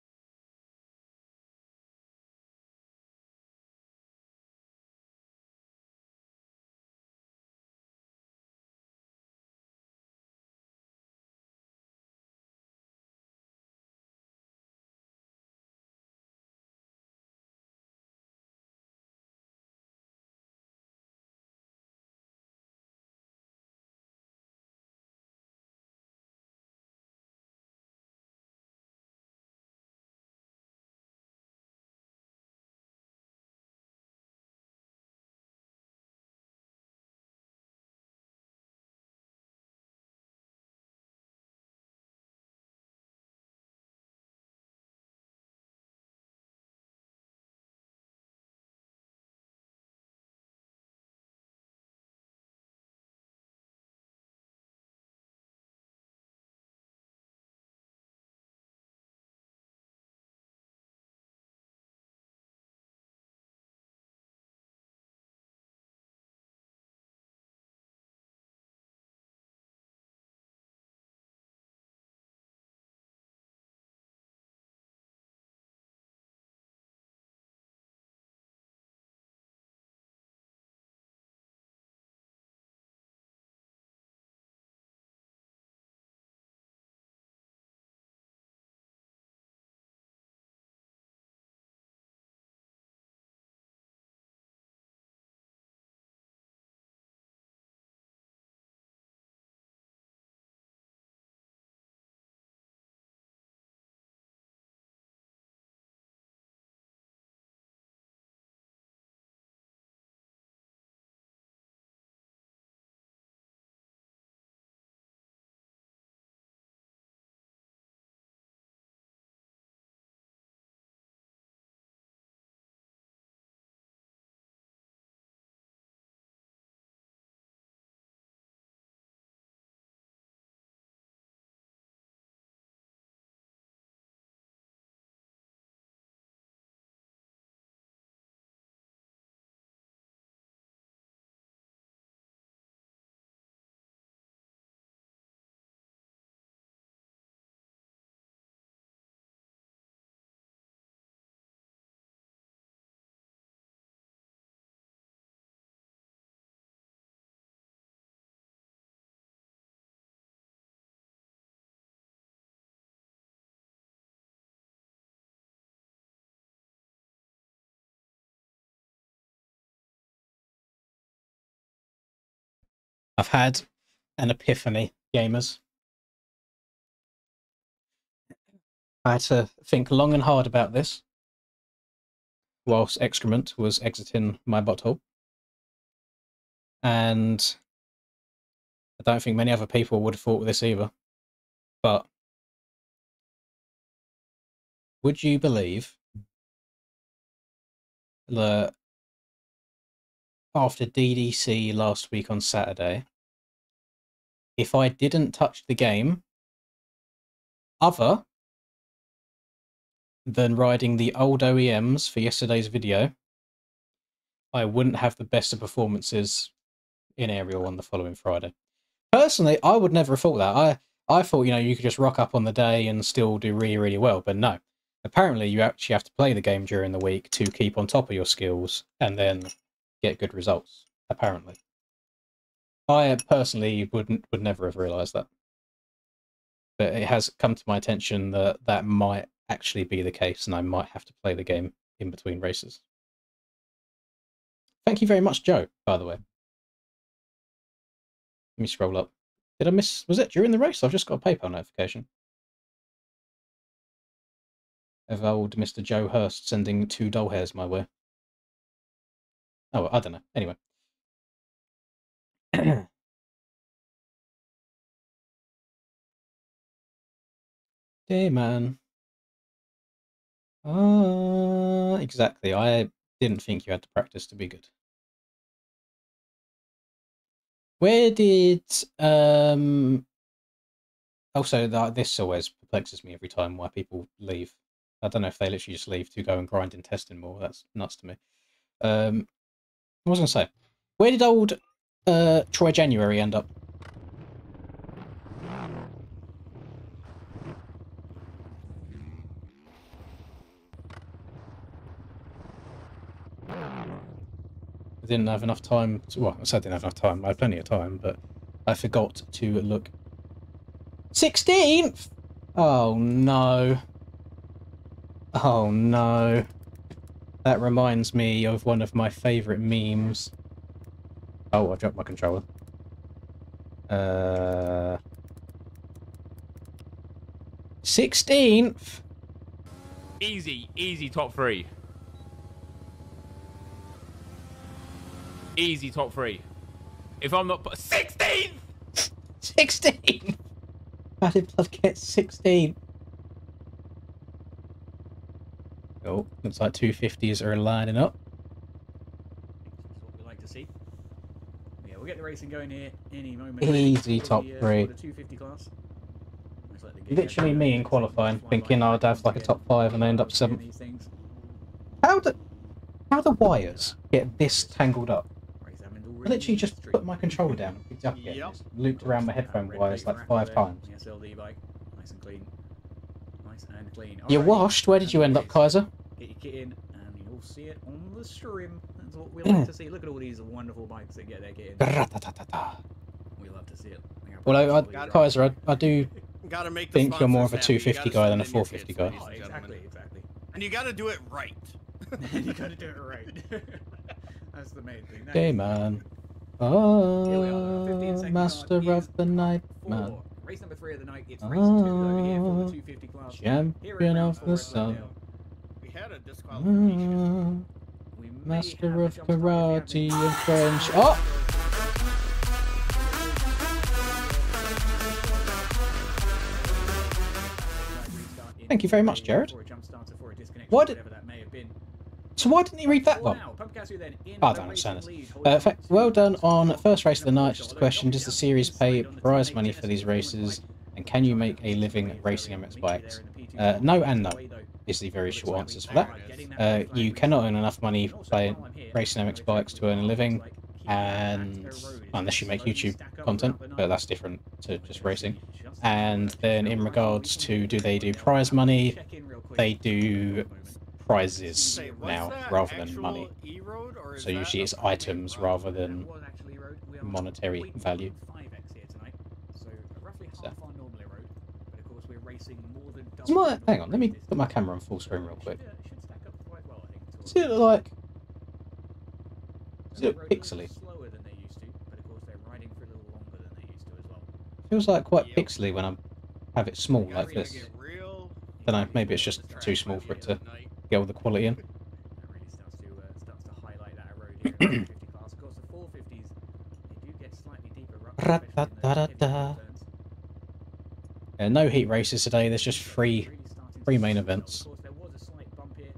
I've had an epiphany, gamers. I had to think long and hard about this whilst excrement was exiting my butthole. And I don't think many other people would have thought of this either. But would you believe that after DDC last week on Saturday, if I didn't touch the game other than riding the old OEMs for yesterday's video, I wouldn't have the best of performances in Aerial on the following Friday. Personally, I would never have thought that. I thought, you know, you could just rock up on the day and still do really, really well, but no. Apparently, you actually have to play the game during the week to keep on top of your skills and then get good results, apparently. I personally would never have realised that. But it has come to my attention that that might actually be the case and I might have to play the game in between races. Thank you very much, Joe, by the way. Let me scroll up. Did I miss... Was it during the race? I've just got a PayPal notification of old Mr. Joe Hurst sending 2 doll hairs my way. Oh, I don't know. Anyway. Hey, man. Exactly. I didn't think you had to practice to be good. Where did... Also, this always perplexes me every time why people leave. I don't know if they literally just leave to go and grind in testing more. That's nuts to me. What was I going to say? Where did old Troy January end up? I didn't have enough time to, well, I said I didn't have enough time. I had plenty of time, but I forgot to look. 16th? Oh no. Oh no. That reminds me of one of my favourite memes. Oh, I dropped my controller. 16th? Easy top 3. Easy top 3. If I'm not 16th! 16th? How did Blood get 16th? Oh, looks like 250s are lining up. That's what we like to see. Yeah, we'll get the racing going here any moment. Easy top 3. The 250 class. Literally me in qualifying, thinking I'd have like a top 5 and I end up 7th. How the wires get this tangled up? I literally just put my controller down and picked it up again. Yep. Looped around my headphone wires like 5 times. SLD bike, nice and clean. Nice and clean. You washed? Where did you end up, Kaiser? Get your kit in and you'll see it on the stream. That's what we like to see. Look at all these wonderful bikes that get their kit in. We love to see it. Well, Kaiser, I do make think you're more of a 250 guy than a 450 guy. Oh, exactly. And you gotta do it right. You gotta do it right. That's the main thing. Hey, man. Oh, master of the night, man. Race number 3 of the night. It's race 2 over here for the 250 class. Champion of the sun. We had a disqualification. Master of karate and French. Oh! Thank you very much, Jared. Why did... So why didn't he read that one? I don't understand this. Well done on first race of the night. Just a question, does the series pay prize money for these races? And can you make a living racing MX bikes? No and no is the very short answers for that. You cannot earn enough money playing racing MX bikes to earn a living, and unless you make YouTube content, but that's different to just racing. And then in regards to do they do prize money, they do prizes now rather than money. So usually it's items rather than monetary value. So. Hang on, let me put my camera on full screen real quick. Does it look like... Does it look pixely? Feels like quite Yep. pixely when I have it small Guys like gotta this. get real Don't know, maybe it's easy just with the too track small by for the it end to of the night. get all the quality in. That really starts to highlight that erode here in the 350 class. Of course, the 450s, they do get slightly deeper ruts, especially in the heavy Ra-da-da-da-da. turns. No heat races today. There's just three Really starting to main sort itself. events, Of course, there was a slight bump here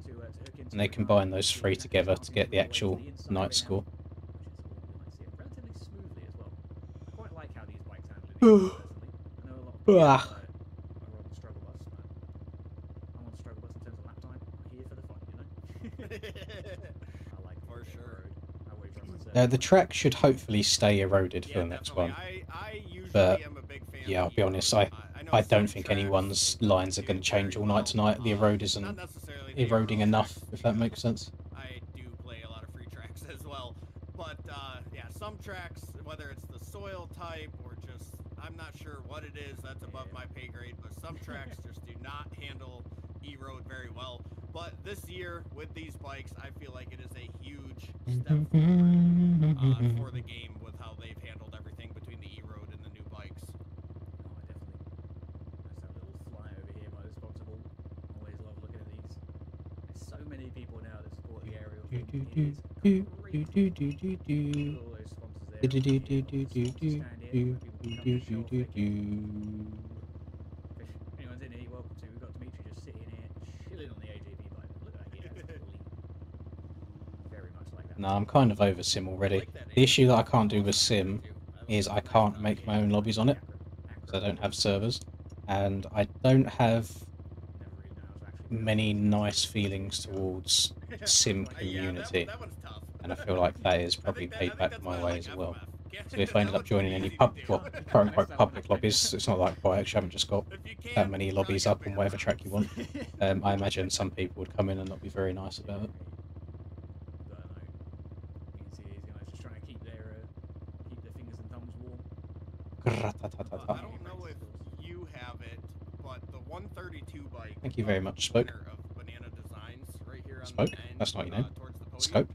to hook into and they regarding combine the those fuel three pack together to starting get the move away to actual the inside night bit now, score. which is all we like seeing relatively smoothly as well. I quite like how these bikes handle it personally. I know a lot of people are on the struggle bus, but I'm on the struggle bus in terms of lap time. I'm here for the fun, you know. I like For sure. I always run my The track should hopefully stay eroded for Yeah, the next definitely. one. I usually But am a big fan yeah, of I'll be the honest, erode. I know don't some think tracks anyone's don't lines are do going to change very all night well. tonight. The erode Not isn't necessarily the eroding Euro enough, tracks, if that because makes sense. I do play a lot of free tracks as well. But yeah, some tracks, whether it's the soil type or just, I'm not sure what it is that's above my pay grade, but some tracks just do not handle E-road very well. But this year, with these bikes, I feel like it is a huge step forward for the game with how they've handled everything between the E-road and the new bikes. Oh, definitely. Let's have a little fly over here by the sponsable. Always love looking at these. There's so many people now that support the aerial thing. It is crazy. All those sponsors there. Sponsor stand here, where people can come and show off their kit. If anyone's in here, welcome to. We've got Dimitri just sitting here, chilling on the AJB bike. Look at that gear, that's clean. Very much like that. No, I'm kind of over sim already. The issue that I can't do with sim is I can't make my own lobbies on it, because I don't have servers, and I don't have many nice feelings towards sim community, That one's tough. and I feel like that is probably paid back that's my why I way like as well. FMF. So if I ended up joining any quote-unquote public lobbies, it's not like, well, I actually haven't just got that many lobbies up on whatever track you want. I imagine some people would come in and not be very nice about it. But I know. You can see these guys just trying to keep their fingers and thumbs warm. I don't know if you have it, but the 132 bike. Thank you very much, Spoke. Of Banana Designs right here on Spoke? the end, That's not your name. towards the podium. Scope.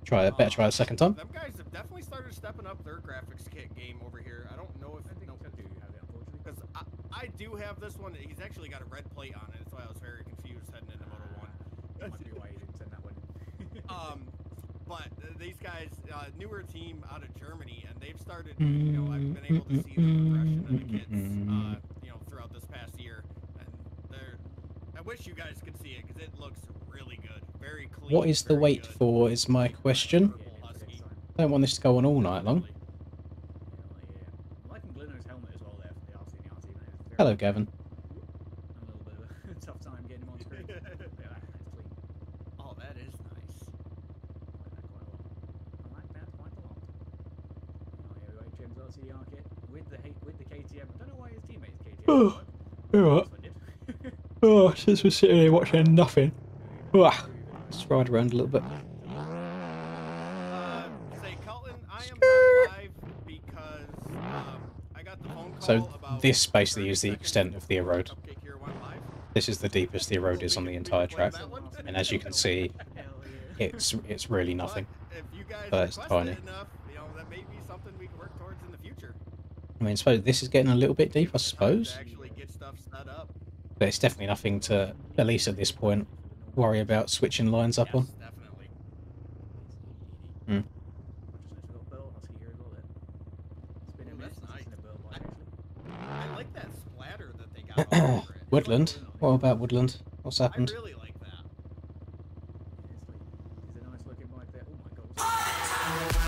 Better try a second time. Them guys have definitely started stepping up their graphics kit game over here. I don't know if I do have it, unfortunately. because I do have this one. He's actually got a red plate on it. That's why I was very confused heading into Moto 1. That might be why you didn't send that one in. But these guys, newer team out of Germany, and they've started, you know, I've been able to see the progression of the kits, you know, throughout this past year, and I wish you guys could see it, because it looks really good, very clean. What is the wait good. for is my question. I don't want this to go on all night long. I'm liking Gleno's helmet as well there for the RC and the RT, man. Hello, Gavin. A little bit of a tough time getting him on screen. Look at that, that's clean. Oh, that is nice. I like that quite a lot. Oh, yeah, we got James LCDR kit with the KTM. I don't know why his teammates KTM. Alright. Oh, since we're sitting here watching nothing. Let's ride around a little bit. Say, Colton, I am not live because I got the phone call So about this basically is the 30 extent of the erode. Cupcake here went live. This is the deepest the erode is on the entire track, and as you can see, it's really nothing. But if you guys But it's request tiny. it enough, you know, that may be something we can work towards in the future. I mean, suppose this is getting a little bit deep, I suppose, To actually get stuff set up. but it's definitely nothing to, at least at this point, worry about switching lines up on. Definitely. Hmm. Ooh, that's nice. I like that splatter that they got all over it. Woodland? What about Woodland? What's I happened? really like that. It's a nice looking bike there. Oh my god.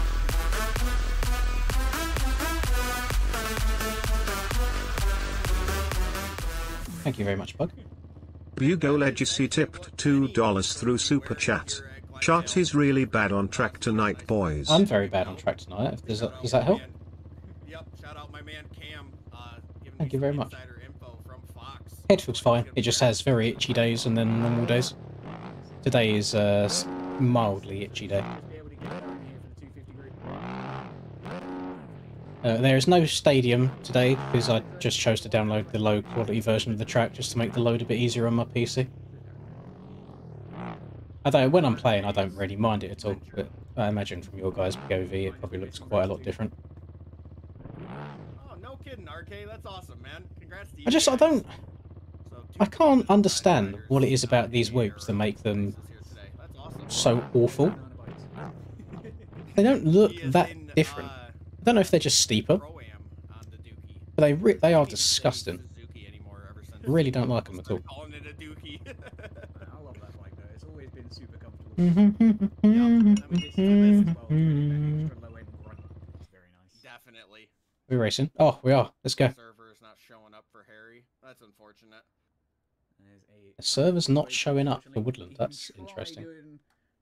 Thank you very much, Bug. Bugo Legacy tipped $2 through Super Chat. Chart is really bad on track tonight, boys. I'm very bad on track tonight. Does that help? Yep, shout out my man Cam. Giving Thank me you very some much. insider info from Fox. Head feels fine. It just has very itchy days and then normal days. Today is a mildly itchy day. Be able to get down here for the 250 group. There is no stadium today because I just chose to download the low quality version of the track just to make the load a bit easier on my PC. When I'm playing, I don't really mind it at all, but I imagine from your guys' POV it probably looks quite a lot different. Oh, 4K. That's awesome, man. Congrats to you I guys. don't. So, I can't 2 understand riders what it is about on these the whoops that ARL make them races here today. That's awesome. so awful. Nanobytes. They don't look He is that in, different. I don't know if they're just steeper, Pro-Am on the Dookie. but they Can't are even say disgusting. Suzuki anymore ever since I really don't like them people at all. started calling it a Dookie. I love that bike though. It's always been super comfortable. Mm-hmm. I mean, this as well, doing that extra low end grunt. It's very nice. Definitely. We're racing. Oh, we are. Let's go. Server is not showing up for Harry. That's unfortunate. The server's not showing up for Woodland. That's interesting.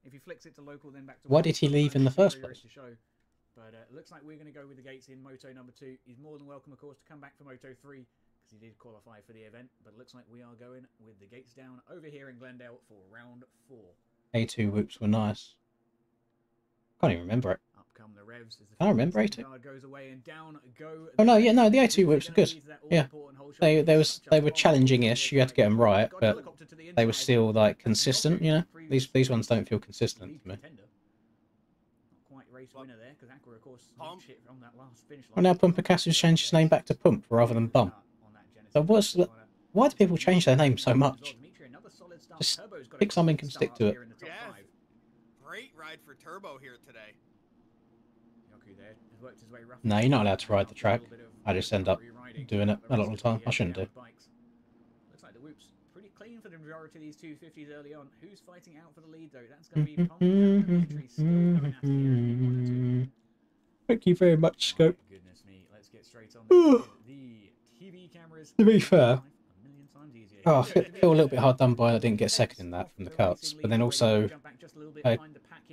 If he flicks it to local, then back to Why did he leave in the first place? But it looks like we're going to go with the gates in Moto number 2. He's more than welcome, of course, to come back for Moto 3 because he did qualify for the event. But it looks like we are going with the gates down over here in Glendale for round 4. A2 whoops were nice. Can't even remember it. Up come the revs as the I remember A2. card goes away and down go. Oh no, yeah, no, the A2 whoops were good. Yeah, they were challenging-ish. You had to get them right, but they were still like consistent. You know, these ones don't feel consistent to me. Race winner there because Aqua, of course, shit from that last finish line. Well, now Pump Picasso's changed his name back to Pump rather than Bump. So why do people change their name so much? Just pick something and stick to it. Yeah. Great ride for Turbo here today. No, you're not allowed to ride the track. I just end up doing it a lot of the time. I shouldn't do. Looks like the whoops pretty clean for the majority of these 250s early on. Who's fighting out for the lead though? That's going to be Pump and Dimitri still going at it here in 1 and 2. Thank you very much, Scope. Oh, goodness me, let's get straight on the TV cameras. To be fair, I feel a little bit hard done by I didn't get second in that from the cuts, but then also I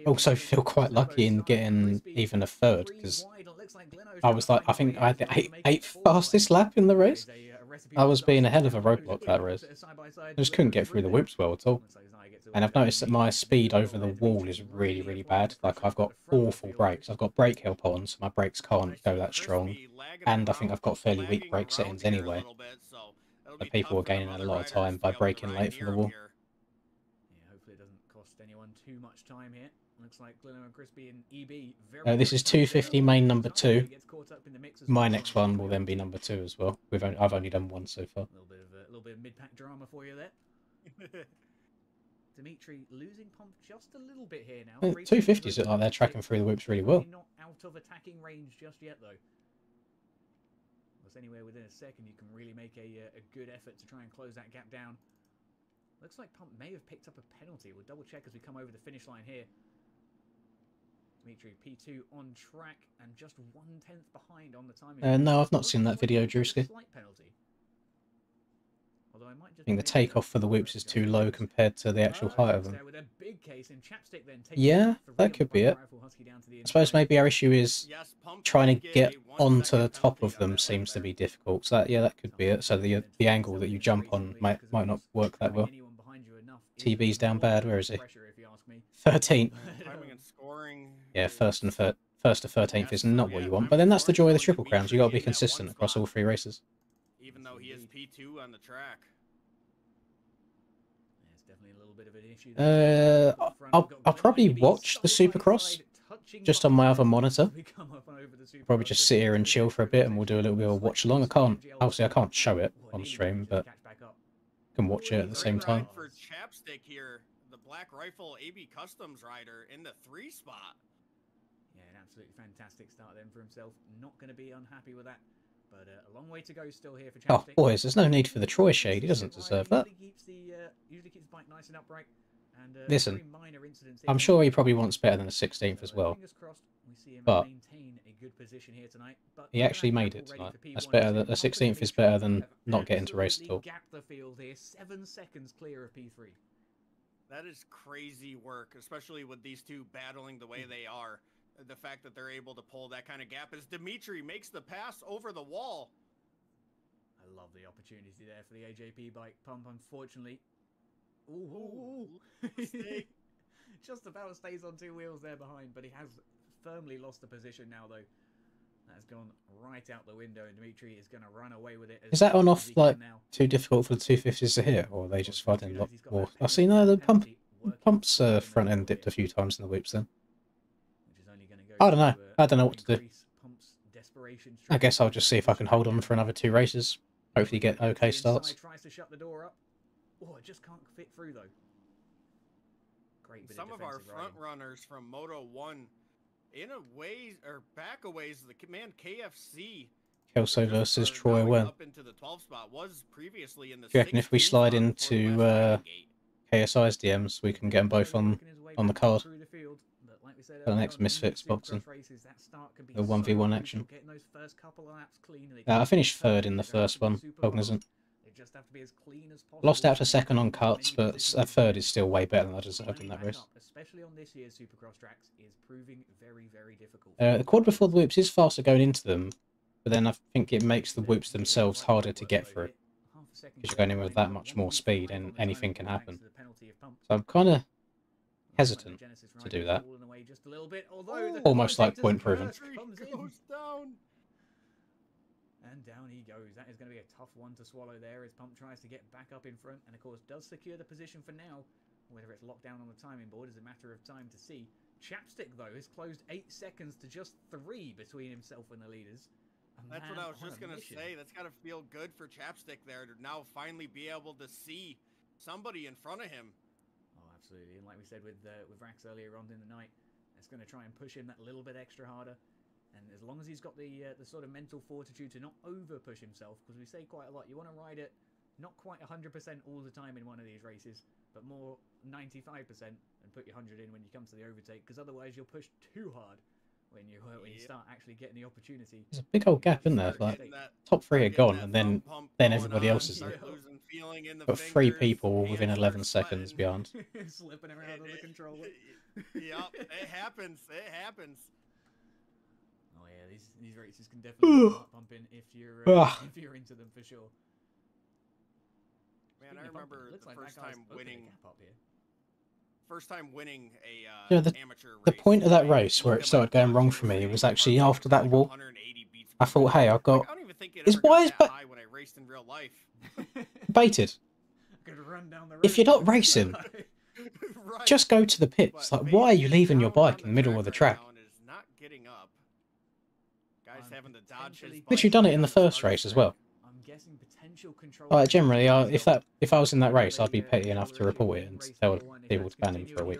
also feel quite lucky in getting even a third because I was like, I think I had the eighth fastest lap in the race. I was being a hell of a roadblock that race. I just couldn't get through the whoops well at all. And I've noticed that my speed over the wall is really, really bad. Like, I've got awful brakes. I've got brake help on, so my brakes can't go that strong. And I think I've got fairly weak brake settings anyway. But people are gaining a lot of time by braking late from the wall. Yeah, hopefully it doesn't cost anyone too much time here. Looks like Gleno and Crispy and EB. This is 250 main number 2. My next one will then be number 2 as well. I've only done one so far. A little bit of mid-pack drama for you there. Dimitri losing Pump just a little bit here now. 250s look like they're tracking through the whoops really well. Not out of attacking range just yet though. Anywhere within a second you can really make a good effort to try and close that gap down. Looks like Pump may have picked up a penalty. We'll double check as we come over the finish line here. Dimitri P2 on track and just 1/10 behind on the timing. No, I've not seen that video, Drewski. I think the takeoff for the whoops is too low compared to the actual height of them. Yeah, that could be it. I suppose maybe our issue is trying to get onto the top of them seems to be difficult. So that could be it. So the angle that you jump on might not work that well. TB's down bad. Where is he? 13th. Yeah, first to 13th is not what you want. But then that's the joy of the Triple Crowns. You got to be consistent across all 3 races. Even though he is P2 on the track. I'll probably watch the Supercross just on my other monitor. Probably just sit here and chill for a bit, and we'll do a little bit of watch along. Obviously I can't show it on stream, but I can watch it at the same time. For Chapstick here, the Black Rifle AB Customs rider in the 3 spot. Yeah, an absolutely fantastic start then for himself. Not going to be unhappy with that. But a long way to go still here for Chapstick. Oh, boys, there's no need for the Troy shade. He doesn't deserve that. Usually keeps the bike nice and upright. And, listen, I'm sure he probably wants better than a 16th as well. But he actually made it tonight. That's better. A 16th is better than not getting to race at all. 7 seconds clear of P3. That is crazy work, especially with these two battling the way they are. The fact that they're able to pull that kind of gap as Dimitri makes the pass over the wall. I love the opportunity there for the AJP bike. Pump, unfortunately. Ooh. Just about stays on 2 wheels there behind, but he has firmly lost the position now, though. That's gone right out the window, and Dimitri is going to run away with it. Is that on off, like, too difficult for the 250s to hit, or are they just fighting a lot more? I've seen the Pump's front end dipped a few times in the whoops then. I don't know. I don't know what to do. acceleration. I guess I'll just see if I can hold on for another 2 races. Hopefully get okay starts. Tries to shut the door up. Oh, it just can't fit through though. Great bit Some of our defensive front riding. runners from Moto 1, in a way, or back a ways, the command KFC. Kelso versus Troy Well. Up into the 12th spot was previously in the. Do you reckon if we 16th slide spot into before the last gate? KSI's DMs, we can get them both on the card Through the field, but like we said for the earlier next on, in Misfits Supercross boxing? races, that start can be The so 1v1 crucial, action. getting those first couple of laps clean, and they I can't finished be 3rd in the perfect, they have first to be one, super Cognizant. They just have to be as clean as possible. Lost out to so they 2nd on can cuts, many but positions a 3rd is still way better than I deserved in climbing that back race. up, especially on this year's Supercross tracks, is proving very, very difficult. The quad before the whoops is faster going into them, but then I think it makes the whoops themselves harder to get through. Because you're going in with that much more speed and anything can happen. So I'm kind of hesitant to do that. Almost like point proven. Goes down. And down he goes. That is going to be a tough one to swallow there as Pump tries to get back up in front and of course does secure the position for now. Whether it's locked down on the timing board is a matter of time to see. Chapstick though has closed 8 seconds to just 3 between himself and the leaders. That's what I was just going to say. That's got to feel good for Chapstick there to now finally be able to see somebody in front of him. Oh, absolutely. And like we said with Rax earlier on in the night, it's going to try and push him that little bit extra harder. And as long as he's got the sort of mental fortitude to not over push himself, because we say quite a lot, you want to ride it not quite 100% all the time in one of these races, but more 95% and put your 100 in when you come to the overtake, because otherwise you'll push too hard when you start actually getting the opportunity. There's a big old gap in there. Like top 3 are gone, and then everybody else is there. Got 3 people within 11 seconds behind. Slipping around on the controller. Yep, it happens. It happens. Oh yeah, these races can definitely start pumping if you're into them for sure. Man, I remember the first time winning. First time winning a Yeah, the amateur race. The point of that race where it started going wrong for me was actually after that wall. I thought, hey, I've got. Why is when I raced in real life? baited? If you're not racing, Right. just go to the pits. Like, why are you leaving your bike in the middle of the track? Not getting up. Guys having to dodge his bike. Literally done it in the first race as well. I'm guessing potential control. Like, generally, if I was in that race, I'd be petty enough to report it and tell people to ban him for a week.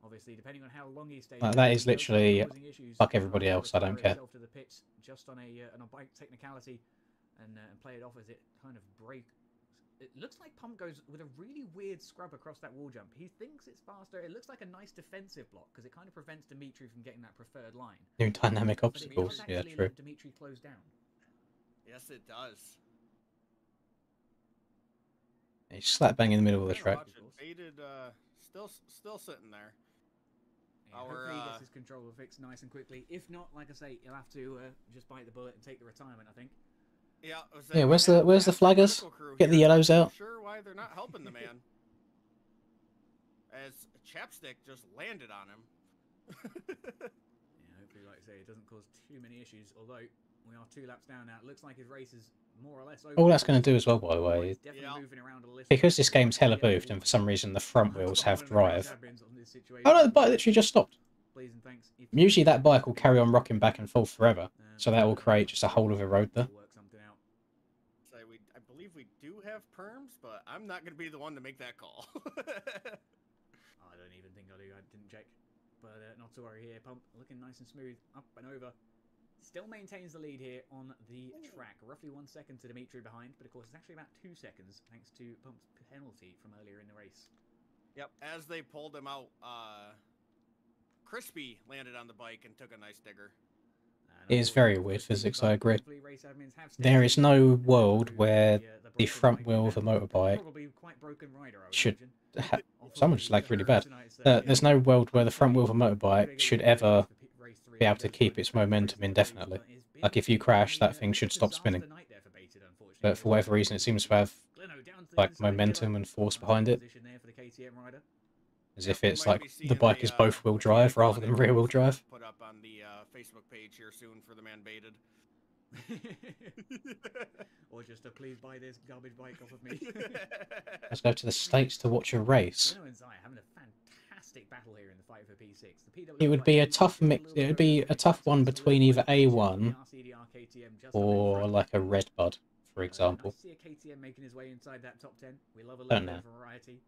Obviously, depending on how long he stays, Like, that is literally fuck everybody else. I don't care. To the pits just on a bike technicality, and play it off as it kind of break. It looks like Pump goes with a really weird scrub across that wall jump. He thinks it's faster. It looks like a nice defensive block because it kind of prevents Dimitri from getting that preferred line. New dynamic obstacles. Yeah, true. Dimitri close down. Yes, it does. He's slap bang in the middle of the track. Baited, still sitting there. Yeah, hopefully he gets his controller fixed nice and quickly. If not, like I say, he'll have to just bite the bullet and take the retirement, I think. Yeah, where's the flaggers? Get the yellows out. I'm sure why they're not helping the man. As Chapstick just landed on him. Yeah, hopefully, like I say, it doesn't cause too many issues. Although we are 2 laps down now, it looks like his race is more or less over. All that's going to do as well, by the way, moving around a little. because this game's hella boofed and for some reason the front wheels have drive. Oh no, the bike literally just stopped. Usually that bike will carry on rocking back and forth forever, so that will create just a hole of a road there. I believe we do have perms, but I'm not going to be the one to make that call. I don't even think I do. I didn't check. But not to worry here. Pump looking nice and smooth. Up and over. Still maintains the lead here on the track. Roughly 1 second to Dimitri behind. But of course, it's actually about 2 seconds thanks to Pump's penalty from earlier in the race. Yep. As they pulled him out, Crispy landed on the bike and took a nice digger. It is very weird physics, I agree. There is no world where the front wheel of a motorbike should... Someone just lagged really bad. There's no world where the front wheel of a motorbike should ever be able to keep its momentum indefinitely. Like, if you crash, that thing should stop spinning. But for whatever reason, it seems to have, like, momentum and force behind it. As if it's like the bike is both wheel drive rather than rear wheel drive. Put up on the Facebook page here soon for the man baited. Or just to please buy this garbage bike off of me. Let's go to the States to watch a race. Leno and Zai having a fantastic battle here in the fight for P6. The it would be a tough mix. It would be a tough one between either A1 or like a Red Bud, for example. I see a KTM making his way inside that top 10. We love a Don't little know. bit of variety.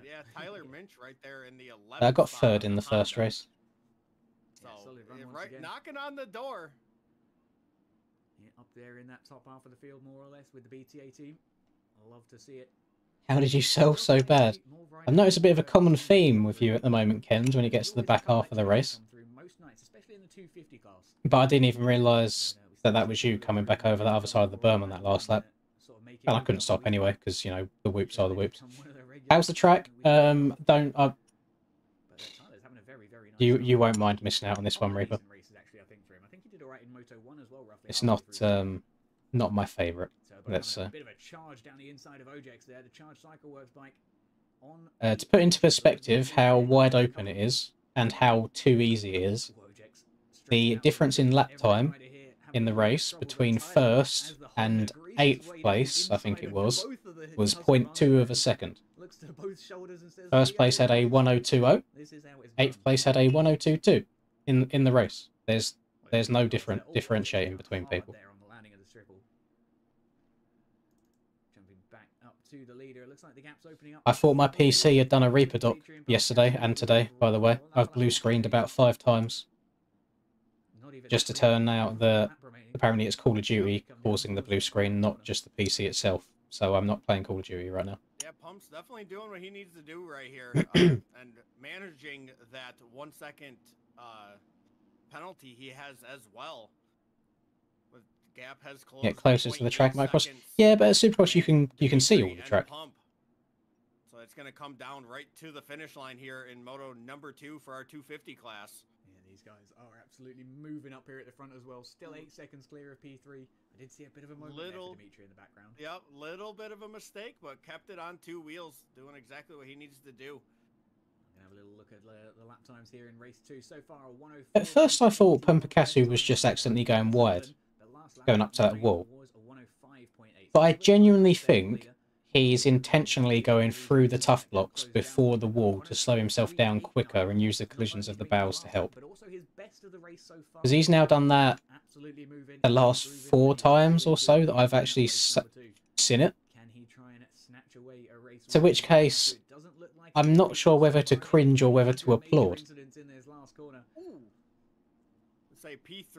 Yeah, Tyler Minch right there in the 11th. I got spot third on in the first Honda. race. So, solid run once right, again. knocking on the door. Yeah, up there in that top half of the field, more or less, with the BTA team. I love to see it. How did you sell so bad? I've noticed a bit of a common theme with you at the moment, Kens, when it gets to the back half of the race. Most nights, especially in the 250 class. But I didn't even realise that that was you coming back over the other side of the berm on that last lap. And I couldn't stop anyway, because, you know, the whoops are the whoops. How's the track? You won't mind missing out on this one, Reaper. It's not my favourite. Let's bit of a charge down the inside of Ojex there. The charge cycle works bike on to put into perspective how wide open it is and how too easy it is. The difference in lap time in the race between first and 8th place, I think it was 0.2 of a second. First place had a 1020, 8th place had a 1022 in the race. There's no differentiating between people. I thought my PC had done a Reaper doc yesterday and today, by the way. I've blue screened about 5 times. Just to turn out that apparently it's Call of Duty causing the blue screen, not just the PC itself. So I'm not playing Call of Duty right now. Yeah, Pump's definitely doing what he needs to do right here. And managing that 1 second penalty he has as well. With gap has closed. Get closer to the track, Micross. Yeah, but at Supercross you can see all the track. So it's going to come down right to the finish line here in Moto number 2 for our 250 class. Yeah, these guys are absolutely moving up here at the front as well. Still 8 seconds clear of P3. I did see a bit of a moment there for Dimitri in the background. Yep, little bit of a mistake, but kept it on 2 wheels, doing exactly what he needs to do. Have a little look at the lap times here in race 2. So far, 104. At first I thought Pumpakasu was just accidentally going wide, going up to that wall. But I genuinely think he's intentionally going through the tough blocks before the wall to slow himself down quicker and use the collisions of the bows to help. Because he's now done that the last 4 times or so that I've actually seen it. To which case, I'm not sure whether to cringe or whether to applaud.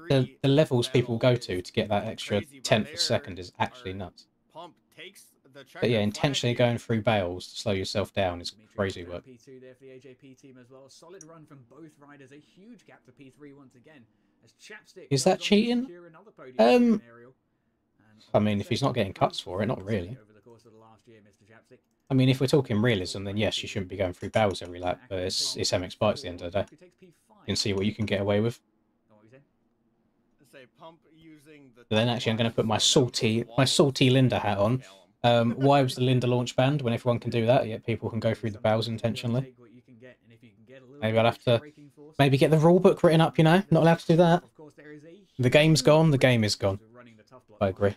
The levels people go to get that extra 10th of a second is actually nuts. But yeah, intentionally going through bales to slow yourself down is crazy work. P2 there for the AJP team as well. A solid run from both riders. A huge gap to P3 once again. As Chapstick is that cheating? I mean, if he's not getting cuts for it, not really. I mean, if we're talking realism, then yes, you shouldn't be going through bales every lap, but it's MX bikes at the end of the day. You can see what you can get away with. But then actually I'm going to put my salty Linda hat on. Why was the Linda launch banned when everyone can do that, yet people can go through the bales intentionally? Maybe I'll have to get the rule book written up, you know? Not allowed to do that. The game's gone, the game is gone. I agree.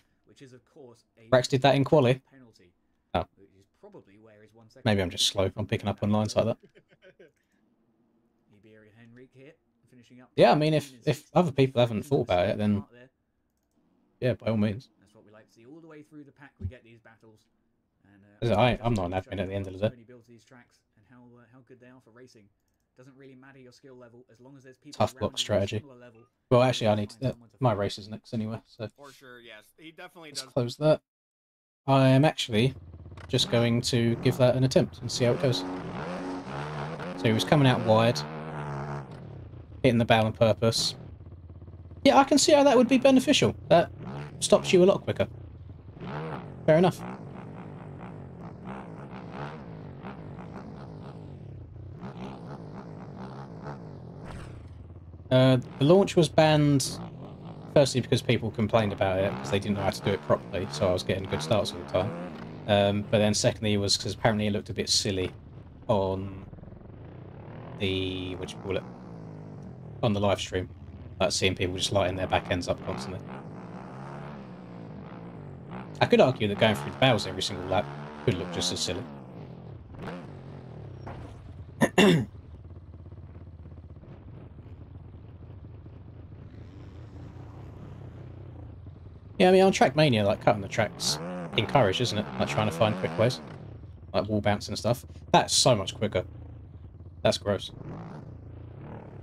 Rex did that in quali. Oh. Maybe I'm just slow. I'm picking up on lines like that. Yeah, I mean, if other people haven't thought about it, then yeah, by all means. That's what we like to see all the way through the pack. We get these battles. And I'm not an admin at the end of the day. These tracks and how good they are for racing. Doesn't really matter your skill level as long as there's people. Tough block strategy. Well, actually, I need to. My race is next anyway, so. For sure, yes, he definitely does. Let's close that. I am actually just going to give that an attempt and see how it goes. So he was coming out wide, hitting the bow on purpose. Yeah, I can see how that would be beneficial. That stops you a lot quicker. Fair enough. The launch was banned, firstly because people complained about it because they didn't know how to do it properly, so I was getting good starts all the time. But then secondly it was because apparently it looked a bit silly on the, what do you call it, on the live stream. Like seeing people just lighting their back ends up constantly. I could argue that going through the bales every single lap could look just as silly. Yeah, I mean, on Trackmania, like, cutting the tracks encouraged, isn't it? Like, trying to find quick ways. Like, wall bounce and stuff. That's so much quicker. That's gross.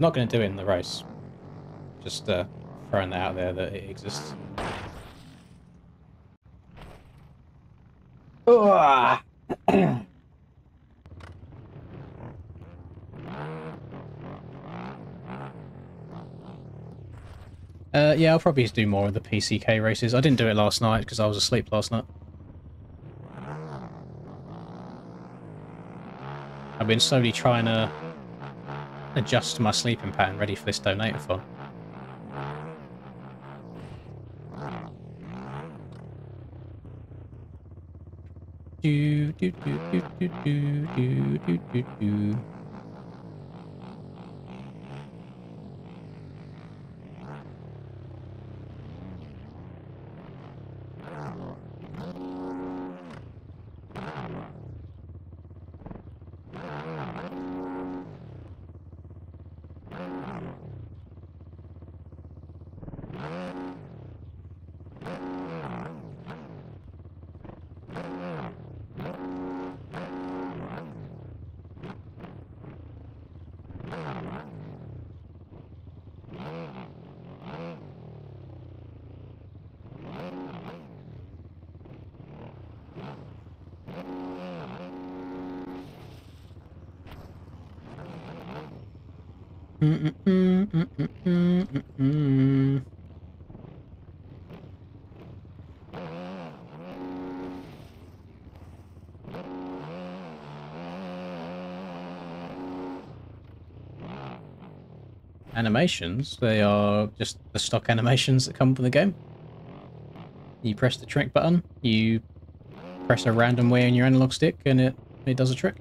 Not going to do it in the race. Just throwing that out there that it exists. Yeah, I'll probably do more of the PCK races. I didn't do it last night because I was asleep last night. I've been slowly trying to adjust my sleeping pattern ready for this donator-thon. Do do do do do do do do do do. Animations, they are just the stock animations that come with the game. You press the trick button, you press a random way on your analog stick, and it does a trick.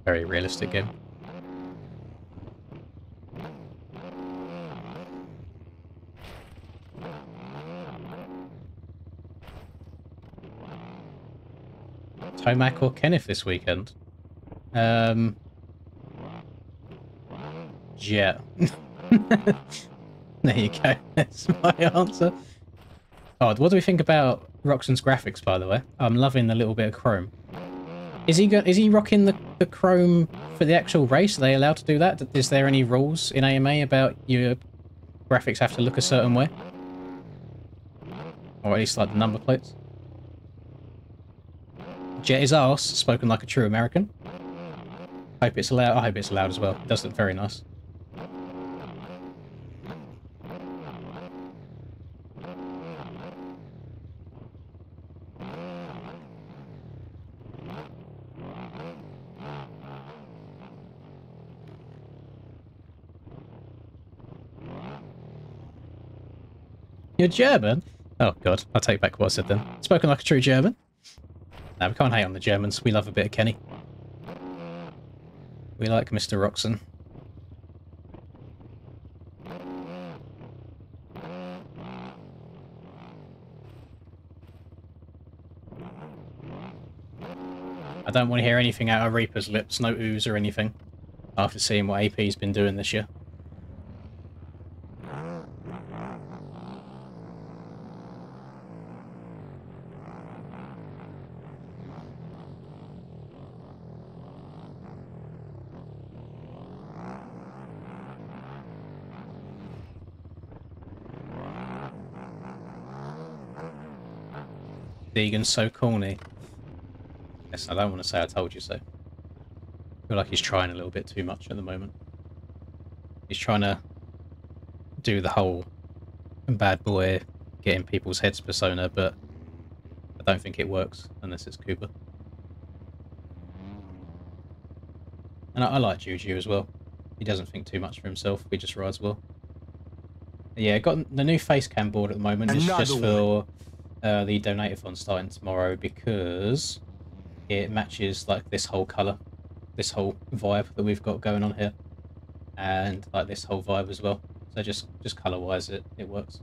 Very realistic game. Tomac or Kenneth this weekend? Jet. There you go. That's my answer. Oh, what do we think about Roxanne's graphics, by the way? I'm loving the little bit of chrome. Is he rocking the chrome for the actual race? Are they allowed to do that? Is there any rules in AMA about your graphics have to look a certain way? Or at least like the number plates? Jet is arse, spoken like a true American. Hope it's allowed. I hope it's allowed as well. It does look very nice. You're German? Oh god, I'll take back what I said then. Spoken like a true German. No, we can't hate on the Germans. We love a bit of Kenny. We like Mr. Roxon. I don't want to hear anything out of Reaper's lips, no ooze or anything, after seeing what AP's been doing this year. Deegan's so corny. Yes, I don't want to say I told you so. I feel like he's trying a little bit too much at the moment. He's trying to do the whole bad boy, getting people's heads persona, but I don't think it works unless it's Cooper. And I like Juju as well. He doesn't think too much for himself. He just rides well. Yeah, got the new face cam board at the moment. It's just for the donator-thon starting tomorrow because it matches like this whole colour, this whole vibe that we've got going on here, and like this whole vibe as well. So just colour wise, it works.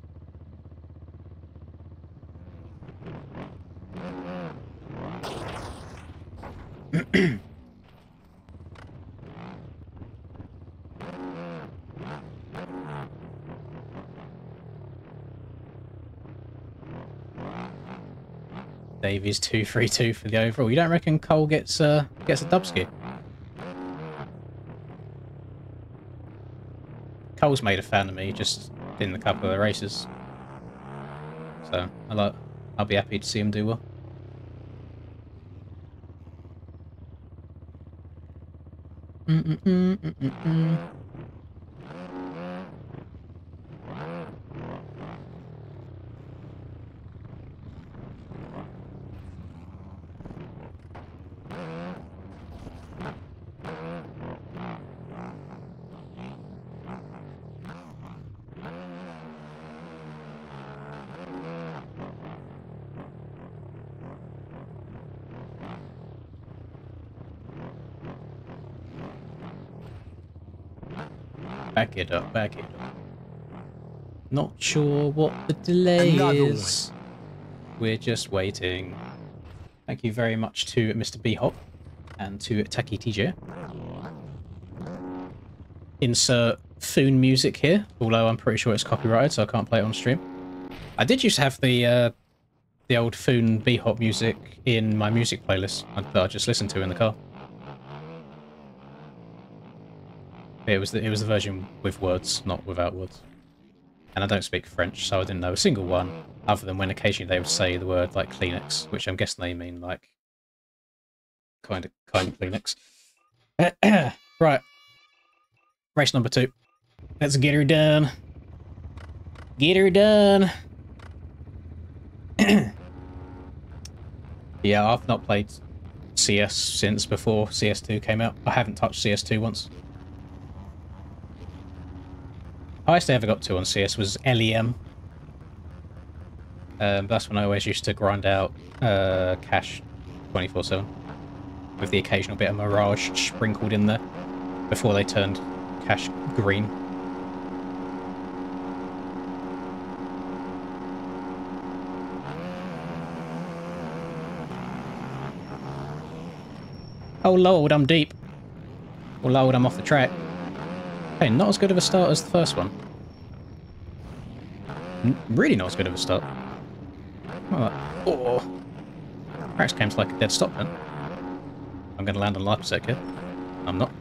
Davies 232 for the overall. You don't reckon Cole gets a dubski? Cole's made a fan of me just in a couple of the races, so I'll be happy to see him do well. Back it up, back it up. Not sure what the delay is. We're just waiting. Thank you very much to Mr. B-Hop and to Taki TJ. Insert Foon music here, although I'm pretty sure it's copyrighted, so I can't play it on stream. I did used to have the old Foon B-Hop music in my music playlist that I just listened to in the car. It was the version with words, not without words. And I don't speak French, so I didn't know a single one, other than when occasionally they would say the word like Kleenex, which I'm guessing they mean like kind of Kleenex. Right. Race number 2. Let's get her done. Get her done. Yeah, I've not played CS since before CS2 came out. I haven't touched CS2 once. Highest I ever got to on CS was LEM. That's when I always used to grind out cash 24/7. With the occasional bit of Mirage sprinkled in there before they turned cash green. Oh lord, I'm deep. Oh lord, I'm off the track. Hey, not as good of a start as the first one. Really not as good of a start. Oh. Perhaps came to like a dead stop then. I'm going to land on life sec here. I'm not.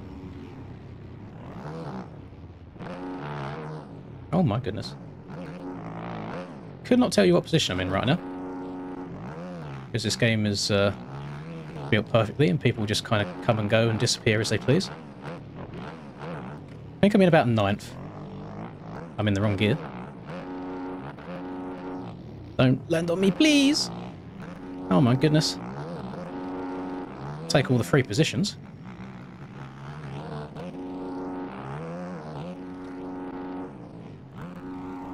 Oh my goodness. Could not tell you what position I'm in right now. Because this game is built perfectly and people just kind of come and go and disappear as they please. I think I'm in about 9th. I'm in the wrong gear. Don't land on me, please! Oh my goodness. Take all the free positions.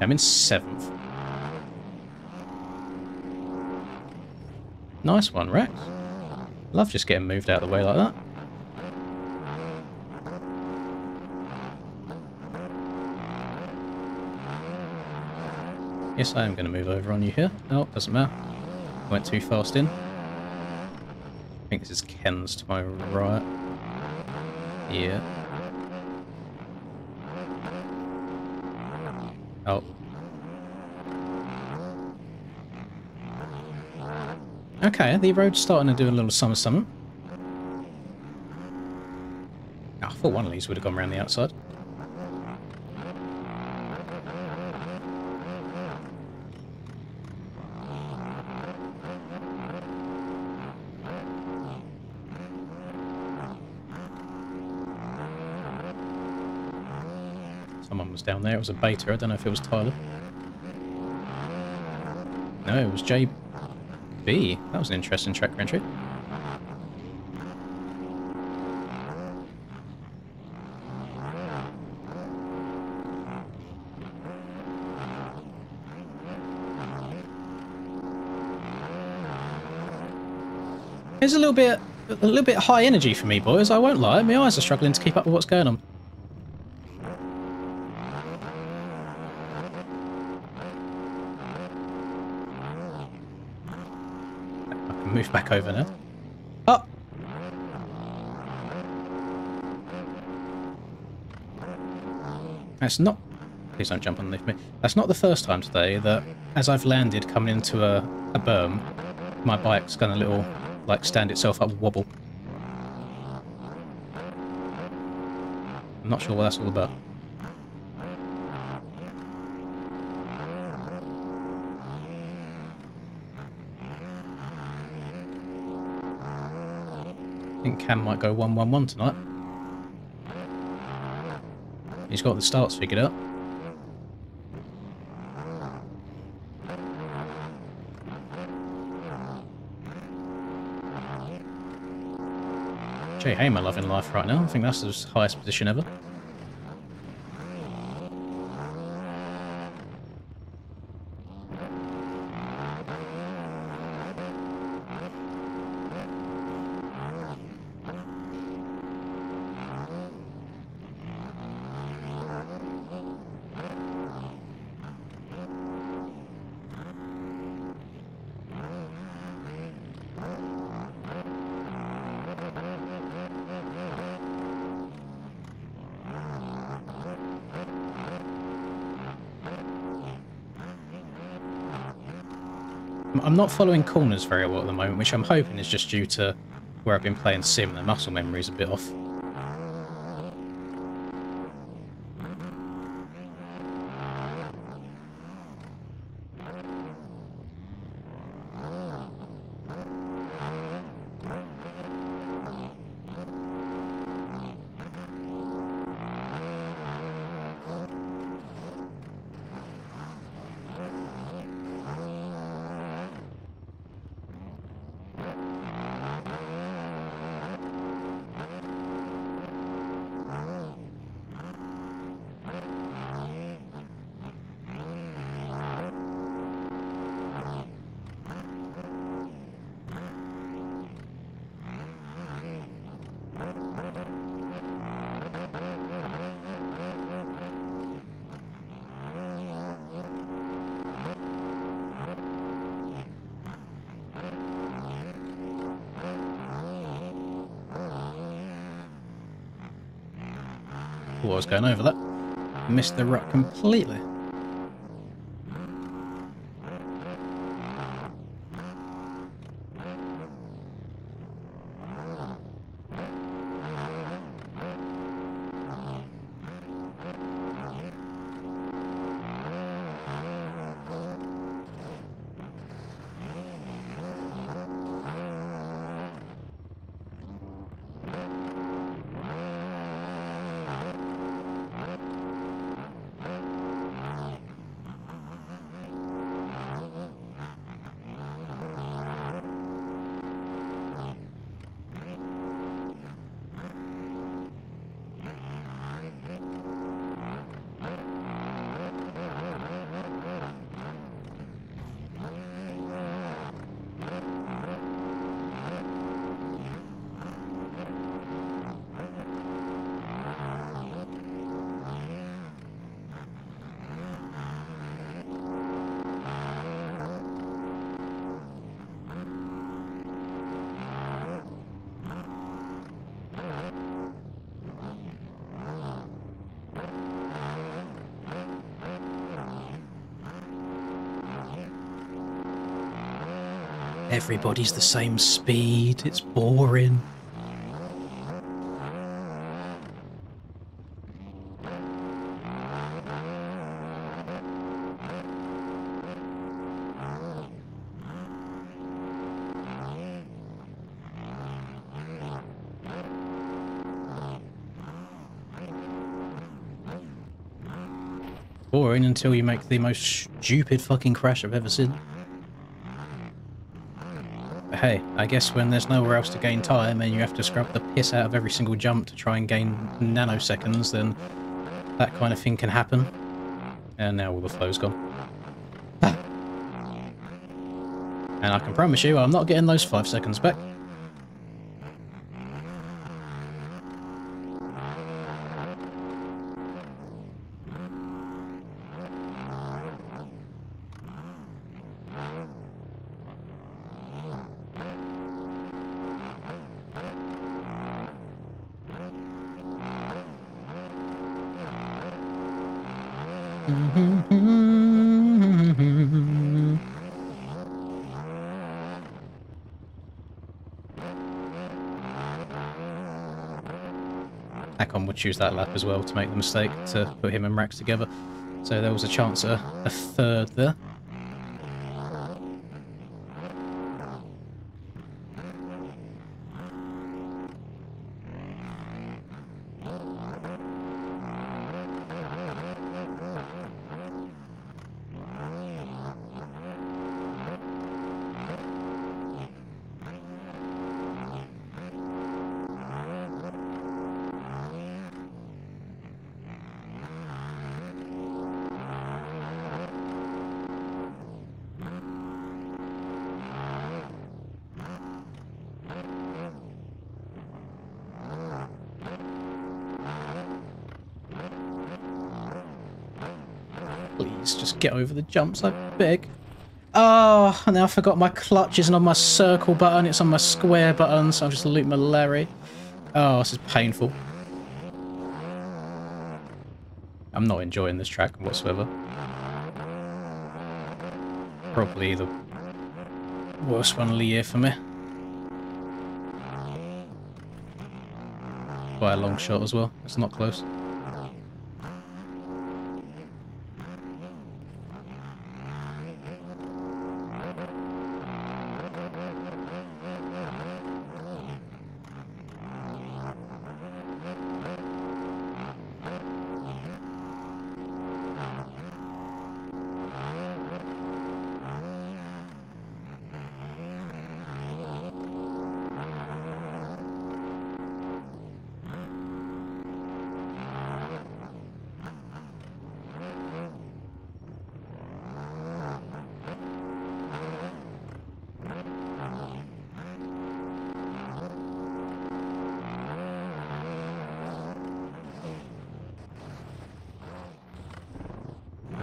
I'm in 7th. Nice one, Rex. Love just getting moved out of the way like that. Yes, I am going to move over on you here. Oh, doesn't matter. Went too fast in. I think this is Ken's to my right. Yeah. Oh. Okay, the road's starting to do a little summer. Oh, I thought one of these would have gone around the outside. Someone was down there. It was a beta. I don't know if it was Tyler. No, it was JB. That was an interesting track entry. It's a little bit high energy for me, boys. I won't lie. My eyes are struggling to keep up with what's going on. I can move back over now. Oh! That's not... Please don't jump underneath me. That's not the first time today that, as I've landed coming into a berm, my bike's gone a little, like, stand itself up wobble. I'm not sure what that's all about. I think Cam might go 1-1-1 tonight. He's got the starts figured out. Jay Hamer loving life right now. I think that's his highest position ever. I'm not following corners very well at the moment, which I'm hoping is just due to where I've been playing Sim. The muscle memory's a bit off. I was going over that. Missed the rut completely. Everybody's the same speed. It's boring. Boring until you make the most stupid fucking crash I've ever seen. But hey, I guess when there's nowhere else to gain time and you have to scrub the piss out of every single jump to try and gain nanoseconds, then that kind of thing can happen. And now all the flow's gone. And I can promise you I'm not getting those 5 seconds back. Akon would choose that lap as well to make the mistake to put him and Rex together. So there was a chance at a third there. Please, just get over the jumps, I beg. Oh, and now I forgot my clutch isn't on my circle button, it's on my square button, so I've just looped my Larry. Oh, this is painful. I'm not enjoying this track whatsoever. Probably the worst one of the year for me. By a long shot as well, it's not close.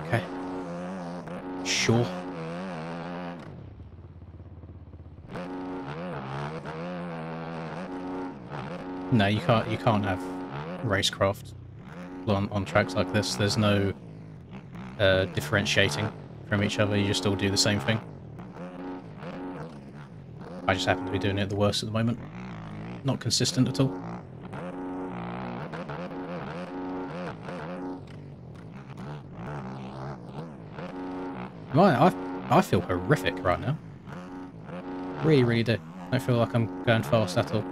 Okay. Sure. No, you can't have racecraft on tracks like this. There's no differentiating from each other. You just all do the same thing. I just happen to be doing it the worst at the moment. Not consistent at all. I feel horrific right now. Really, really do. I don't feel like I'm going fast at all.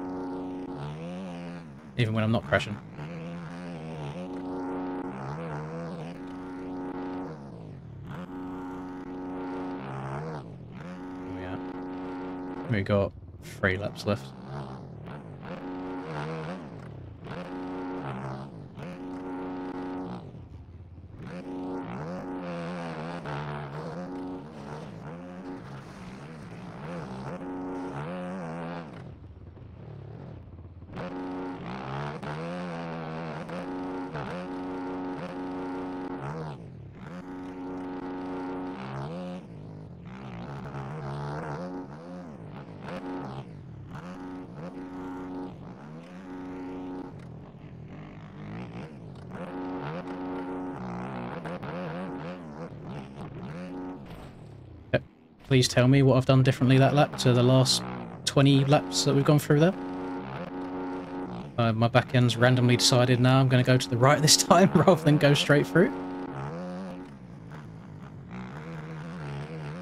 Even when I'm not crashing. Yeah. We got 3 laps left. Please tell me what I've done differently that lap to the last 20 laps that we've gone through there. My back end's randomly decided now I'm going to go to the right this time rather than go straight through.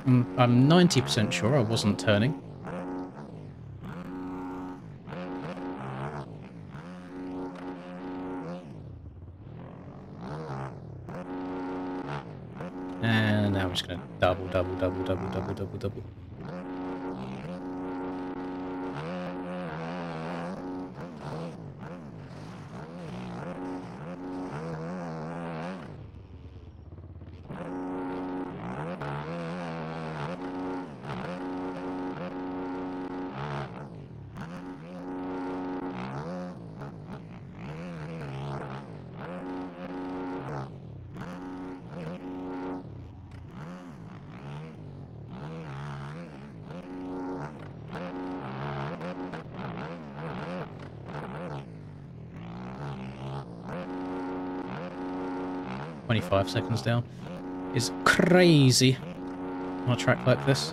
I'm 90% sure I wasn't turning. And now I'm just going to double. 25 seconds down is crazy on a track like this.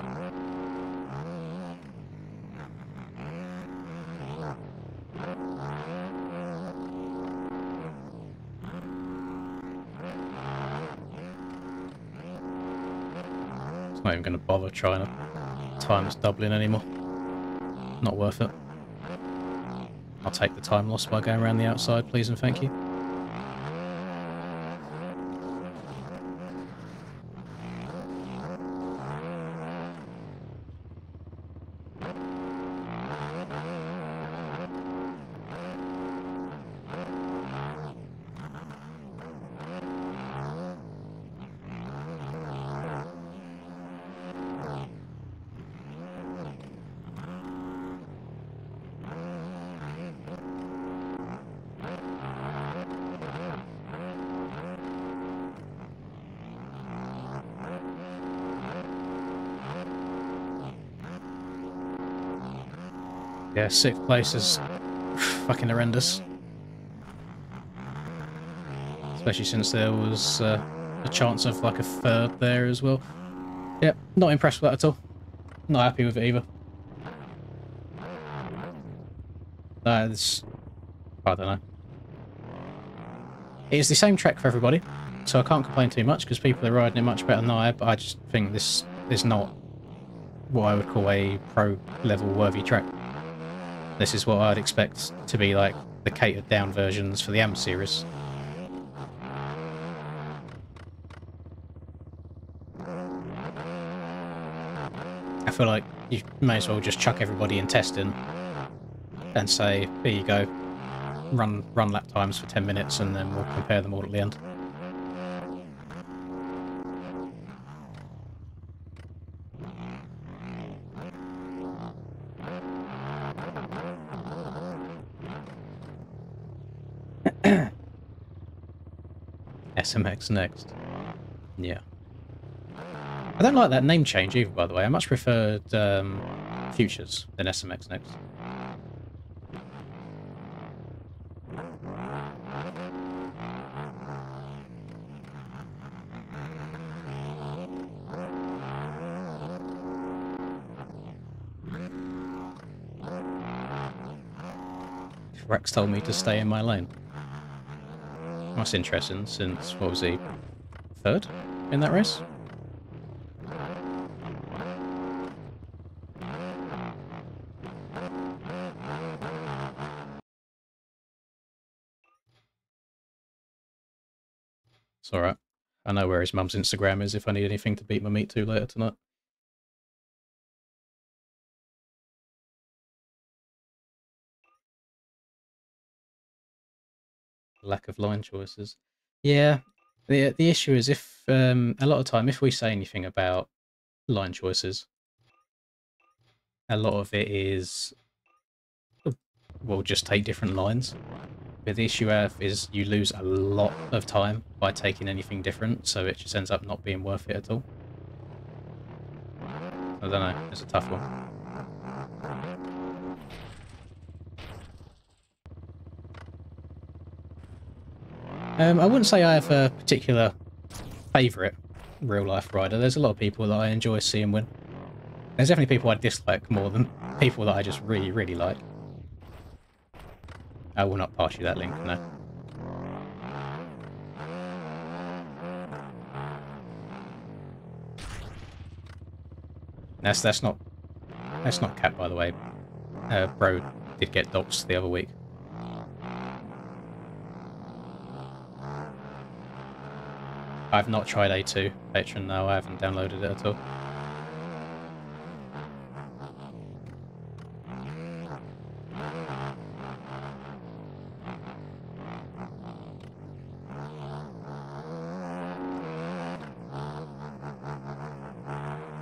It's not even going to bother trying to time this doubling anymore. Not worth it. I'll take the time lost by going around the outside, please and thank you. Yeah, 6th place is fucking horrendous. Especially since there was a chance of like a 3rd there as well. Yep, not impressed with that at all. Not happy with it either. It's, I don't know. It's the same track for everybody, so I can't complain too much because people are riding it much better than I, but I just think this is not what I would call a pro level worthy track. This is what I'd expect to be like the catered down versions for the AM series. I feel like you may as well just chuck everybody in testing and say, here you go, run lap times for 10 minutes and then we'll compare them all at the end. SMX next. Yeah. I don't like that name change either, by the way. I much preferred Futures than SMX next. Rex told me to stay in my lane. That's interesting, since, what was he, 3rd in that race? It's alright. I know where his mum's Instagram is if I need anything to beat my meat to later tonight. Lack of line choices. Yeah, the issue is if a lot of time if we say anything about line choices, a lot of it is we'll just take different lines. But the issue is you lose a lot of time by taking anything different, so it just ends up not being worth it at all. I don't know, it's a tough one. I wouldn't say I have a particular favourite real-life rider. There's a lot of people that I enjoy seeing win. There's definitely people I dislike more than people that I just really, really like. I will not pass you that link, no. That's not cap, by the way. Bro did get doxed the other week. I've not tried A2 Patron, no, I haven't downloaded it at all.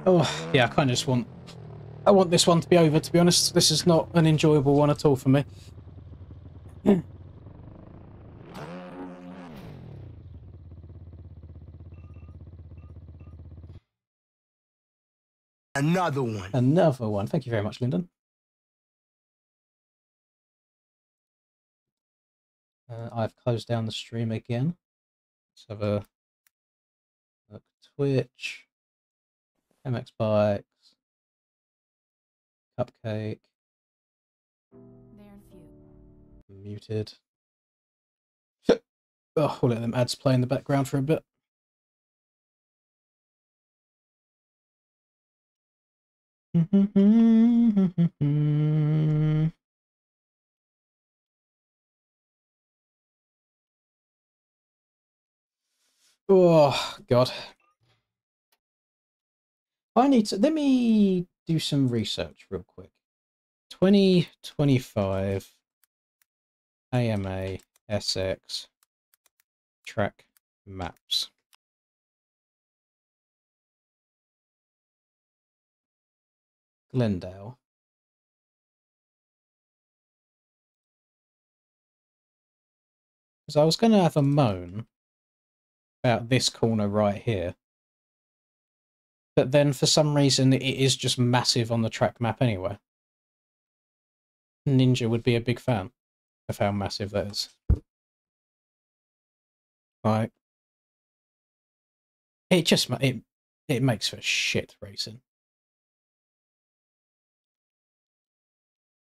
Oh, yeah, I kind of just want... I want this one to be over, to be honest. This is not an enjoyable one at all for me. Another one. Another one. Thank you very much, Lyndon. I've closed down the stream again. Let's have a Look, Twitch, MX Bikes, Cupcake, muted. Oh, we'll let them ads play in the background for a bit. Oh, God. I need to... Let me do some research real quick. 2025 AMA SX track maps. Glendale. Because I was going to have a moan about this corner right here. But then for some reason it is just massive on the track map anyway. Ninja would be a big fan of how massive that is. Like, it just it makes for shit racing.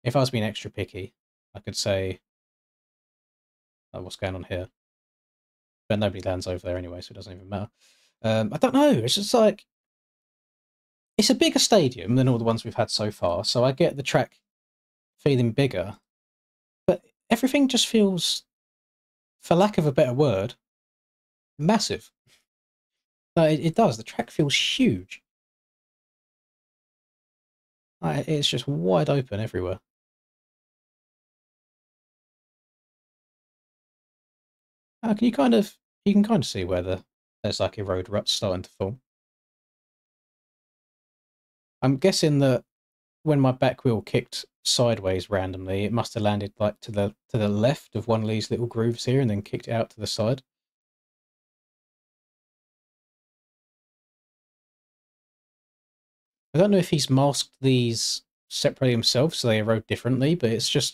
If I was being extra picky, I could say, oh, what's going on here? But nobody lands over there anyway, so it doesn't even matter. I don't know. It's just like, it's a bigger stadium than all the ones we've had so far, so I get the track feeling bigger, but everything just feels, for lack of a better word, massive. Like, it does. The track feels huge. Like, it's just wide open everywhere. Can you kind of see where there's like a road rut starting to form. I'm guessing that when my back wheel kicked sideways randomly, it must have landed like to the left of one of these little grooves here and then kicked it out to the side. I don't know if he's masked these separately himself so they erode differently, but it's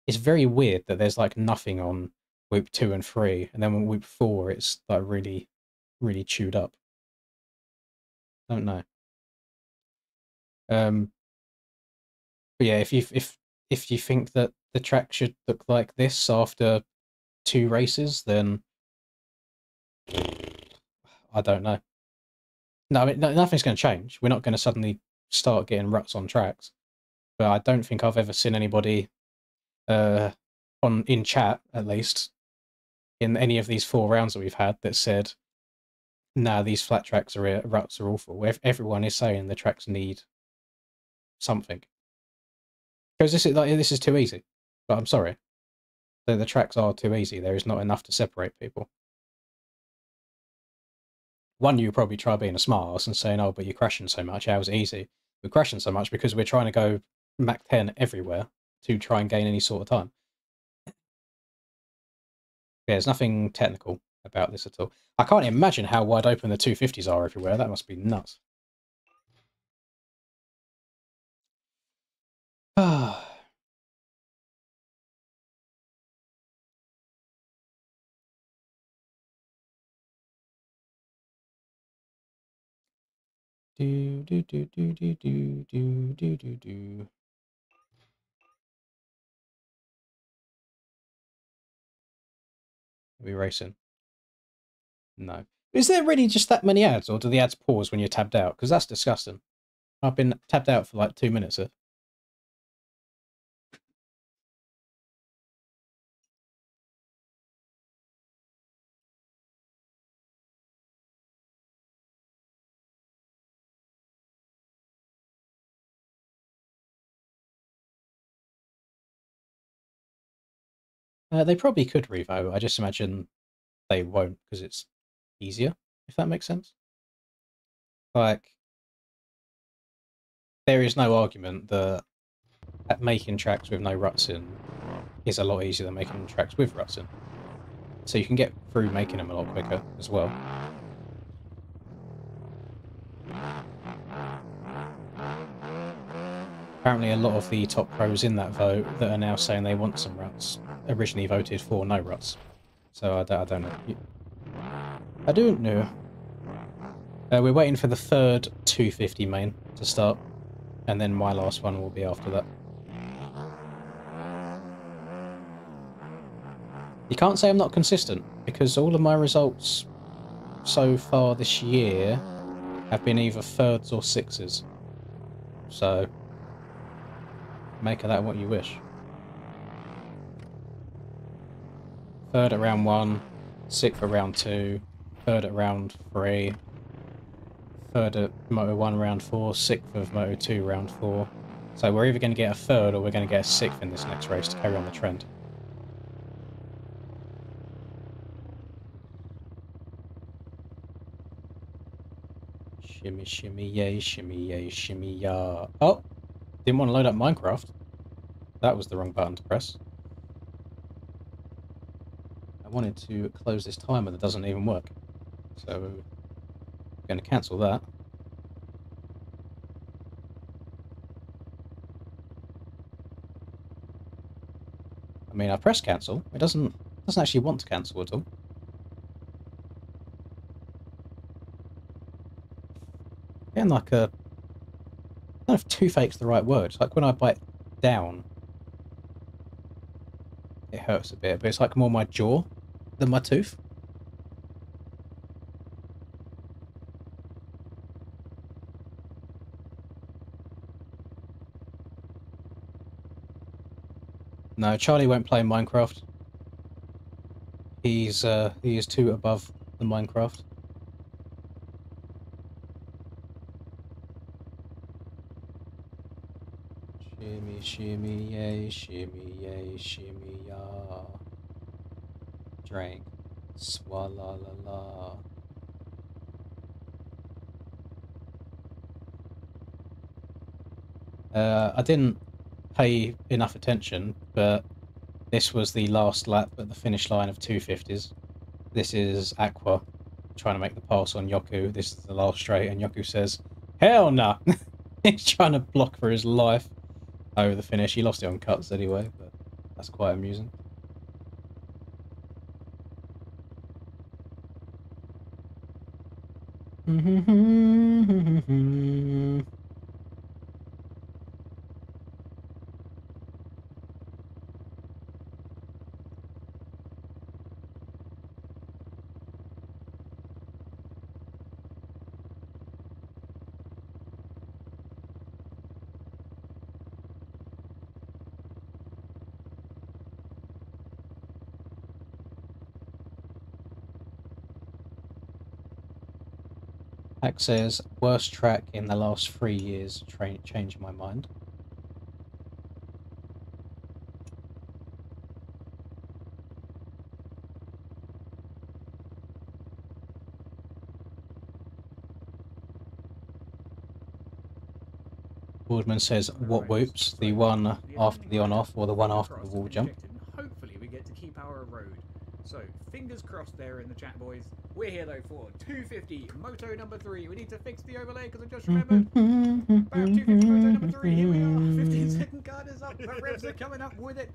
very weird that there's like nothing on Whoop 2 and 3, and then on Whoop 4 it's like really, really chewed up. I don't know. But yeah, if you think that the track should look like this after 2 races, then I don't know. No, I mean, nothing's going to change. We're not going to suddenly start getting ruts on tracks. But I don't think I've ever seen anybody in chat, at least, in any of these 4 rounds that we've had, that said, "Nah, these flat tracks ruts are awful." Everyone is saying the tracks need something. Because this is too easy. But I'm sorry. The tracks are too easy. There is not enough to separate people. One, you probably try being a smart ass and saying, "Oh, but you're crashing so much. How is it easy?" We're crashing so much because we're trying to go Mach 10 everywhere to try and gain any sort of time. Yeah, there's nothing technical about this at all. I can't imagine how wide open the 250s are everywhere. That must be nuts. Do do do do do do do do do do. Are we racing? No. Is there really just that many ads, or do the ads pause when you're tabbed out? Because that's disgusting. I've been tabbed out for like 2 minutes. They probably could revote. I just imagine they won't because it's easier, if that makes sense. Like, there is no argument that making tracks with no ruts in is a lot easier than making tracks with ruts in. So you can get through making them a lot quicker as well. Apparently a lot of the top pros in that vote that are now saying they want some ruts originally voted for no ruts. So I don't know. I don't know. We're waiting for the third 250 main to start, and then my last one will be after that. You can't say I'm not consistent, because all of my results so far this year have been either thirds or sixes. So, make of that what you wish. Third at round 1, sixth at round 2, third at round 3, third at Moto 1 round 4, sixth of Moto 2 round 4. So we're either going to get a third or we're going to get a sixth in this next race to carry on the trend. Shimmy, shimmy, yay, shimmy, ya. Oh! Didn't want to load up Minecraft. That was the wrong button to press. I wanted to close this timer that doesn't even work. So, I'm going to cancel that. I mean, I pressed cancel. It doesn't actually want to cancel at all. Getting like a... I don't know if toothache's the right word. It's like when I bite down, it hurts a bit, but it's like more my jaw than my tooth. No, Charlie won't play Minecraft. He is too above the Minecraft. Shimmy, shimmy, yay, shimmy, ya. Drink, swalla la la. I didn't pay enough attention, but this was the last lap at the finish line of 250s. This is Aqua trying to make the pass on Yoku. This is the last straight, and Yoku says, "Hell no!" Nah. He's trying to block for his life over the finish. He lost it on cuts anyway, but that's quite amusing. Hack says, worst track in the last 3 years, changed my mind. Boardman says, what whoops? The one after the on-off or the one after the wall jump? Hopefully we get to keep our road. So, fingers crossed there in the chat, boys. We're here, though, for 250 Moto number 3. We need to fix the overlay, because I just remembered. About 250 Moto number 3. Here we are. 15-second card is up. The revs are coming up with it.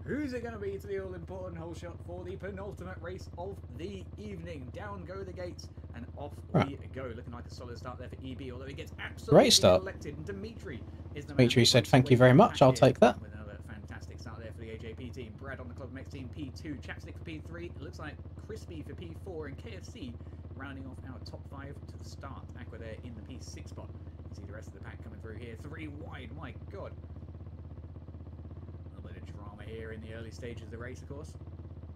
Who's it going to be to the all-important hole shot for the penultimate race of the evening? Down go the gates, and off we go. Looking like a solid start there for EB, although he gets absolutely great start. elected. And Dimitri is the Dimitri said, thank you very much. I'll take that. Fantastic start there for the AJP team. Brad on the Club Next team P2, Chapstick for P3. It looks like Crispy for P4 and KFC rounding off our top 5 to the start. Aqua there in the P6 spot. You see the rest of the pack coming through here. 3 wide, my god. A little bit of drama here in the early stages of the race, of course.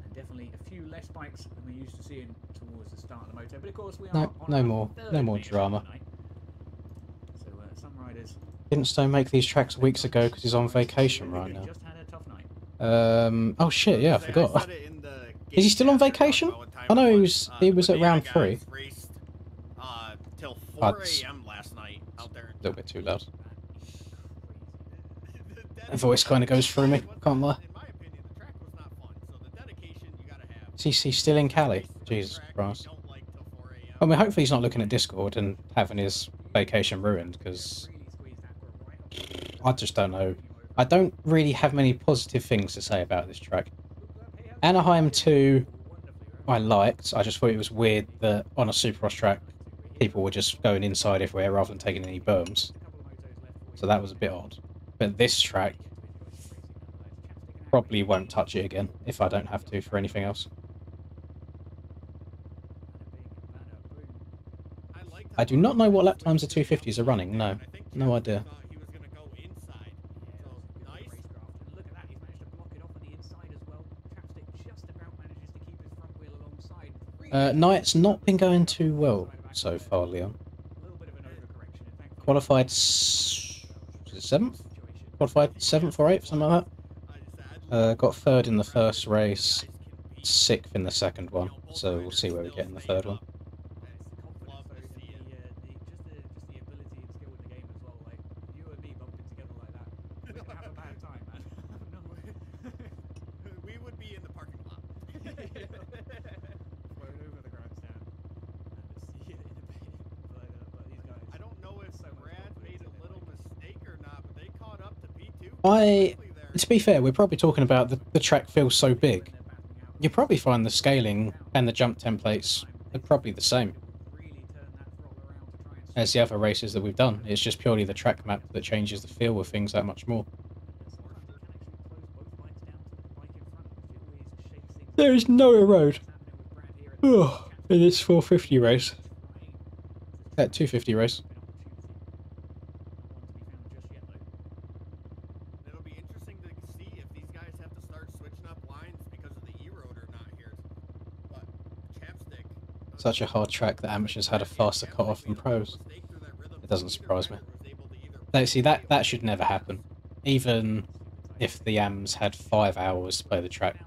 And definitely a few less bikes than we're used to seeing towards the start of the moto. But of course we are no more drama. So some riders Didn't Stone make these tracks weeks ago because he's on vacation right now? just had a tough night. Oh shit, yeah, I forgot. Is he still on vacation? I know he was at round 3. Till 4 a.m. last night out there. A little bit too loud. The voice kind of goes through me, can't lie. In my opinion, the track was not fun, so the dedication you gotta have. Is he still in Cali? Jesus Christ. I mean, hopefully he's not looking at Discord and having his vacation ruined, because I just don't know. I don't really have many positive things to say about this track. Anaheim 2, I liked. I just thought it was weird that on a Supercross track, people were just going inside everywhere rather than taking any berms. So that was a bit odd. But this track probably won't touch it again if I don't have to for anything else. I do not know what lap times the 250s are running. No, no idea. Knight's not been going too well so far, Leon. Qualified 7th? Qualified 7th or 8th, something like that. Got 3rd in the first race, 6th in the second one, so we'll see where we get in the third one. To be fair, we're probably talking about the track feels so big. You probably find the scaling and the jump templates are probably the same as the other races that we've done. It's just purely the track map that changes the feel of things that much more. There is no road. Oh, in this 450 race. That 250 race. Such a hard track that amateurs had a faster cut-off than pros. It doesn't surprise me. See, that should never happen. Even if the AMs had 5 hours to play the track,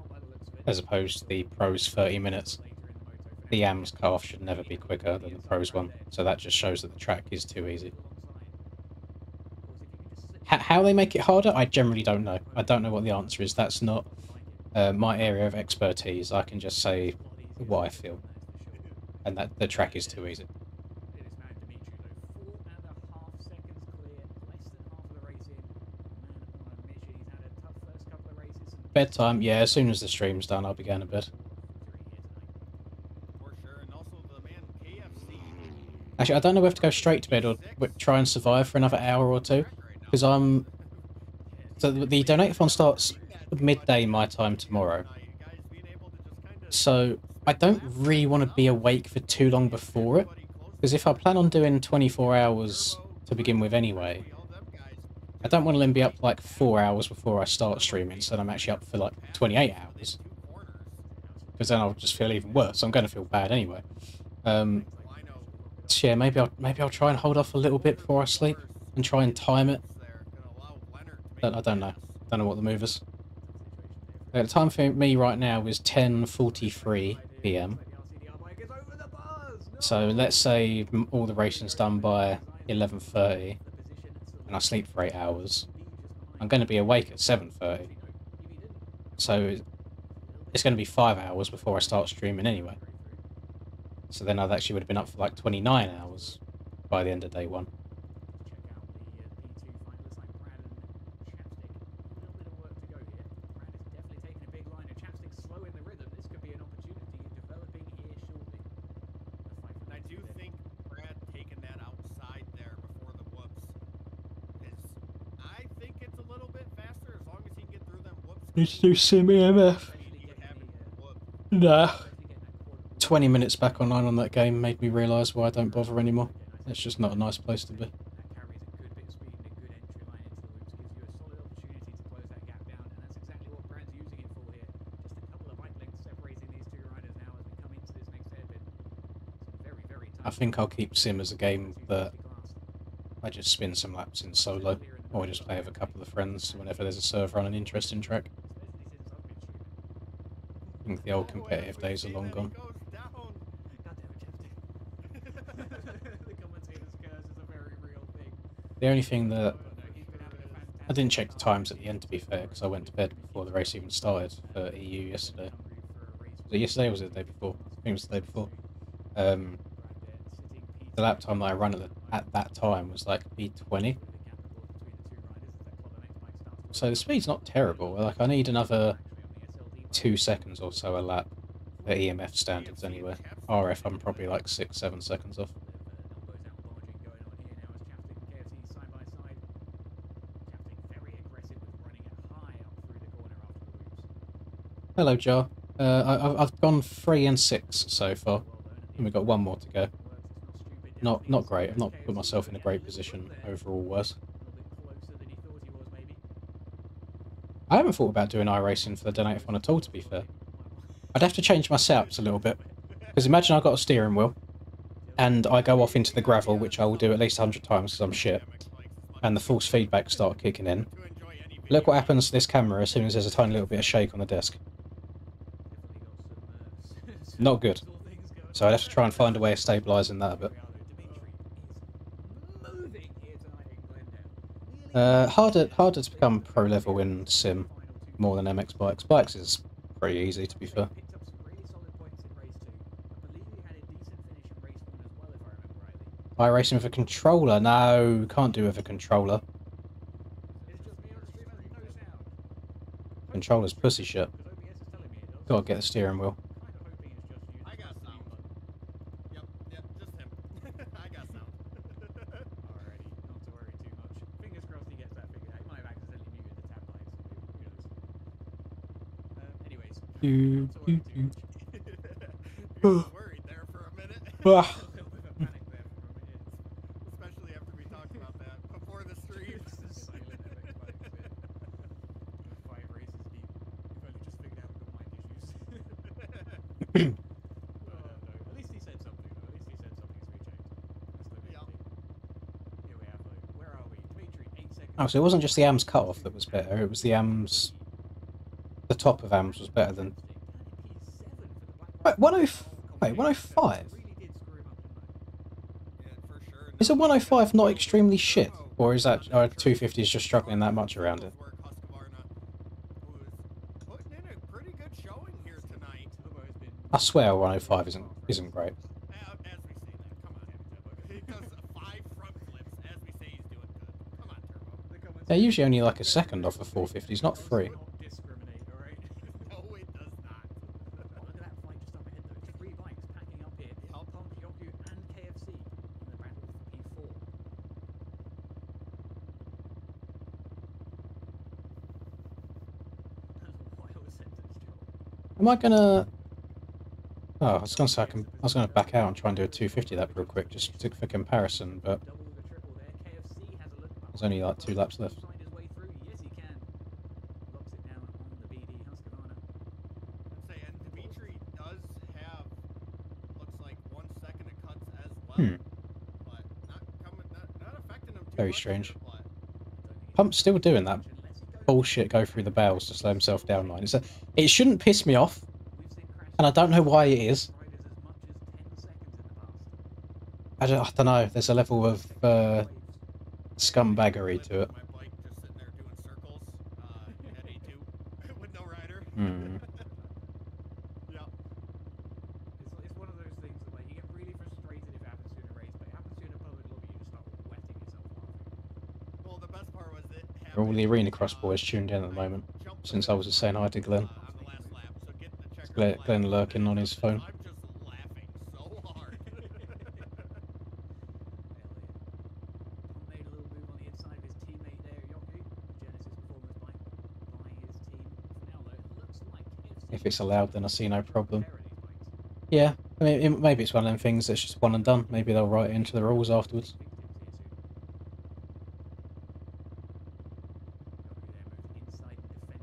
as opposed to the pros 30 minutes, the AMs cut-off should never be quicker than the pros one. So that just shows that the track is too easy. How they make it harder, I generally don't know. I don't know what the answer is. That's not my area of expertise. I can just say what I feel. And that the track is too easy. Bedtime, yeah, as soon as the stream's done, I'll be going to bed. Actually, I don't know whether to go straight to bed or try and survive for another hour or two. Because I'm... So the donate-a-thon starts midday my time tomorrow. So I don't really want to be awake for too long before it, because if I plan on doing 24 hours to begin with anyway, I don't want to then be up like 4 hours before I start streaming, so I'm actually up for like 28 hours, because then I'll just feel even worse. I'm going to feel bad anyway. So yeah, maybe I'll try and hold off a little bit before I sleep and try and time it. I don't know. Don't know what the move is. The time for me right now is 10:43 PM. So let's say all the racing's done by 11:30 and I sleep for 8 hours. I'm going to be awake at 7:30. So it's going to be 5 hours before I start streaming anyway. So then I actually would have been up for like 29 hours by the end of day one. Need to do sim EMF. Nah. 20 minutes back online on that game made me realise why I don't bother anymore. It's just not a nice place to be. I think I'll keep sim as a game that I just spin some laps in solo, or just play with a couple of friends whenever there's a server on an interesting track. I think the old competitive days are long gone. The only thing that... I didn't check the times at the end, to be fair, because I went to bed before the race even started for EU yesterday. Was it yesterday or was it the day before? I think it was the day before. The lap time that I run at that time was like B20. So the speed's not terrible. Like, I need another 2 seconds or so a lap for EMF standards anyway. RF, I'm probably like 6-7 seconds off. Hello, Jar. I've gone 3 and 6 so far, and we've got one more to go. Not great. I've not put myself in a great position overall. Was I haven't thought about doing iRacing for the donated one at all. To be fair, I'd have to change my setups a little bit because imagine I got a steering wheel and I go off into the gravel, which I will do at least 100 times because I'm shit, and the force feedback start kicking in. Look what happens to this camera as soon as there's a tiny little bit of shake on the desk. Not good. So I'd have to try and find a way of stabilising that a bit. Harder to become pro level in sim more than MX bikes. Bikes is pretty easy, to be fair. iRacing with a controller? No, can't do with a controller. Controller's pussy shit. Gotta get the steering wheel. I got sound. Yep, just him. I got sound. Alrighty, not to worry too much. Fingers crossed he gets that figured out. He might have accidentally muted the tab bites. Who knows? Anyways, not to worry too much. You got worried there for a minute. A little bit of a panic there for a minute. Especially after we talked about that before the stream. Silent MX bikes, yeah. 5 races deep. We've only just figured out we've got mic issues. No. At least he said something, though. At least he said something, so we checked. That's the main thing. Here we have, though. Where are we? Dimitri, 8 seconds. Oh, so it wasn't just the AMS cutoff that was better, it was the AMS... The top of AMS was better than... Wait, 105? Is a 105 not extremely shit? Or is that 250 is just struggling that much around it? I swear a 105 isn't great. They're usually only like a second off of 450s, not 3. Am I gonna... Oh, I was gonna say I was gonna back out and try and do a 250 lap real quick, just for comparison, but there's only like 2 laps left. Very strange. Pump's still doing that bullshit go through the bales to slow himself down line. It shouldn't piss me off, and I don't know why it is. I don't know, there's a level of scumbaggery to it. Hmm. It's one of those things that, like, you get really frustrated if it happens to you in a race, but it happens to you in a public lobby, you just start wetting yourself laughing. Well, the best part was it happened. All the arena cross boys tuned in at the moment, since I was just saying hi to Glenn. Glenn lurking on his phone. I'm just laughing so hard. Made a little move on the inside of his teammate there, Yoku. Genesis performance by his team. For now, though, it looks like KFC. If it's allowed, then I see no problem. Yeah, I mean, maybe it's one of them things that's just one and done. Maybe they'll write it into the rules afterwards.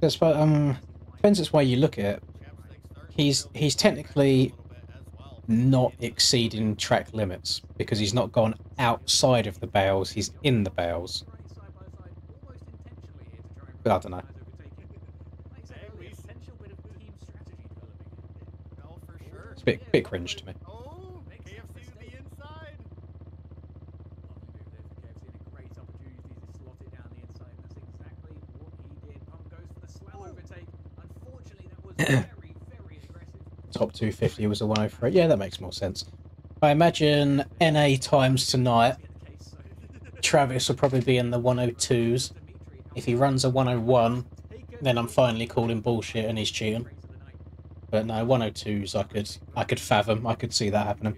Depends which way you look at it. He's technically not exceeding track limits because he's not gone outside of the bales, he's in the bales. But I don't know. It's a bit cringe to me. Top 250 was a 103. Yeah, that makes more sense. I imagine NA times tonight, Travis will probably be in the 102s. If he runs a 101, then I'm finally calling bullshit and he's cheating. But no, 102s I could fathom. I could see that happening.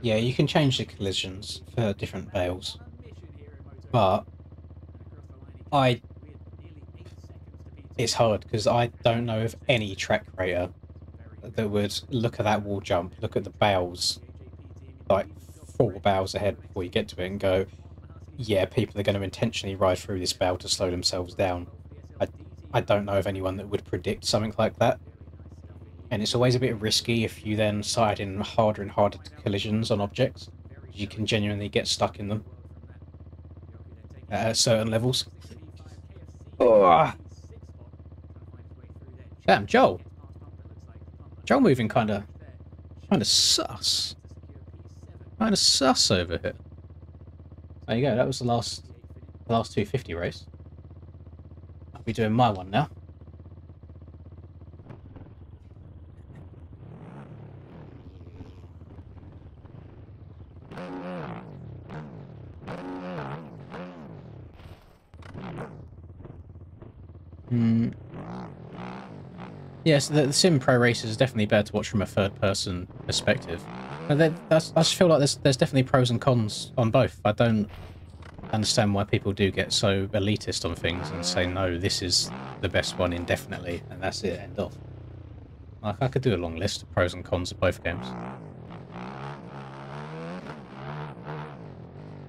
Yeah, you can change the collisions for different bales, but it's hard because I don't know of any track rater that would look at that wall jump, look at the bales, like 4 bales ahead before you get to it and go, yeah, people are going to intentionally ride through this bale to slow themselves down. I don't know of anyone that would predict something like that. And it's always a bit risky if you then start in harder and harder collisions on objects. You can genuinely get stuck in them at certain levels. Oh, damn, Joel. Joel moving kind of sus. Kind of sus over here. There you go. That was the last 250 race. I'll be doing my one now. Yes, the Sim Pro races is definitely better to watch from a third-person perspective. I just feel like there's definitely pros and cons on both. I don't understand why people do get so elitist on things and say, no, this is the best one indefinitely, and that's it, end off. Like, I could do a long list of pros and cons of both games.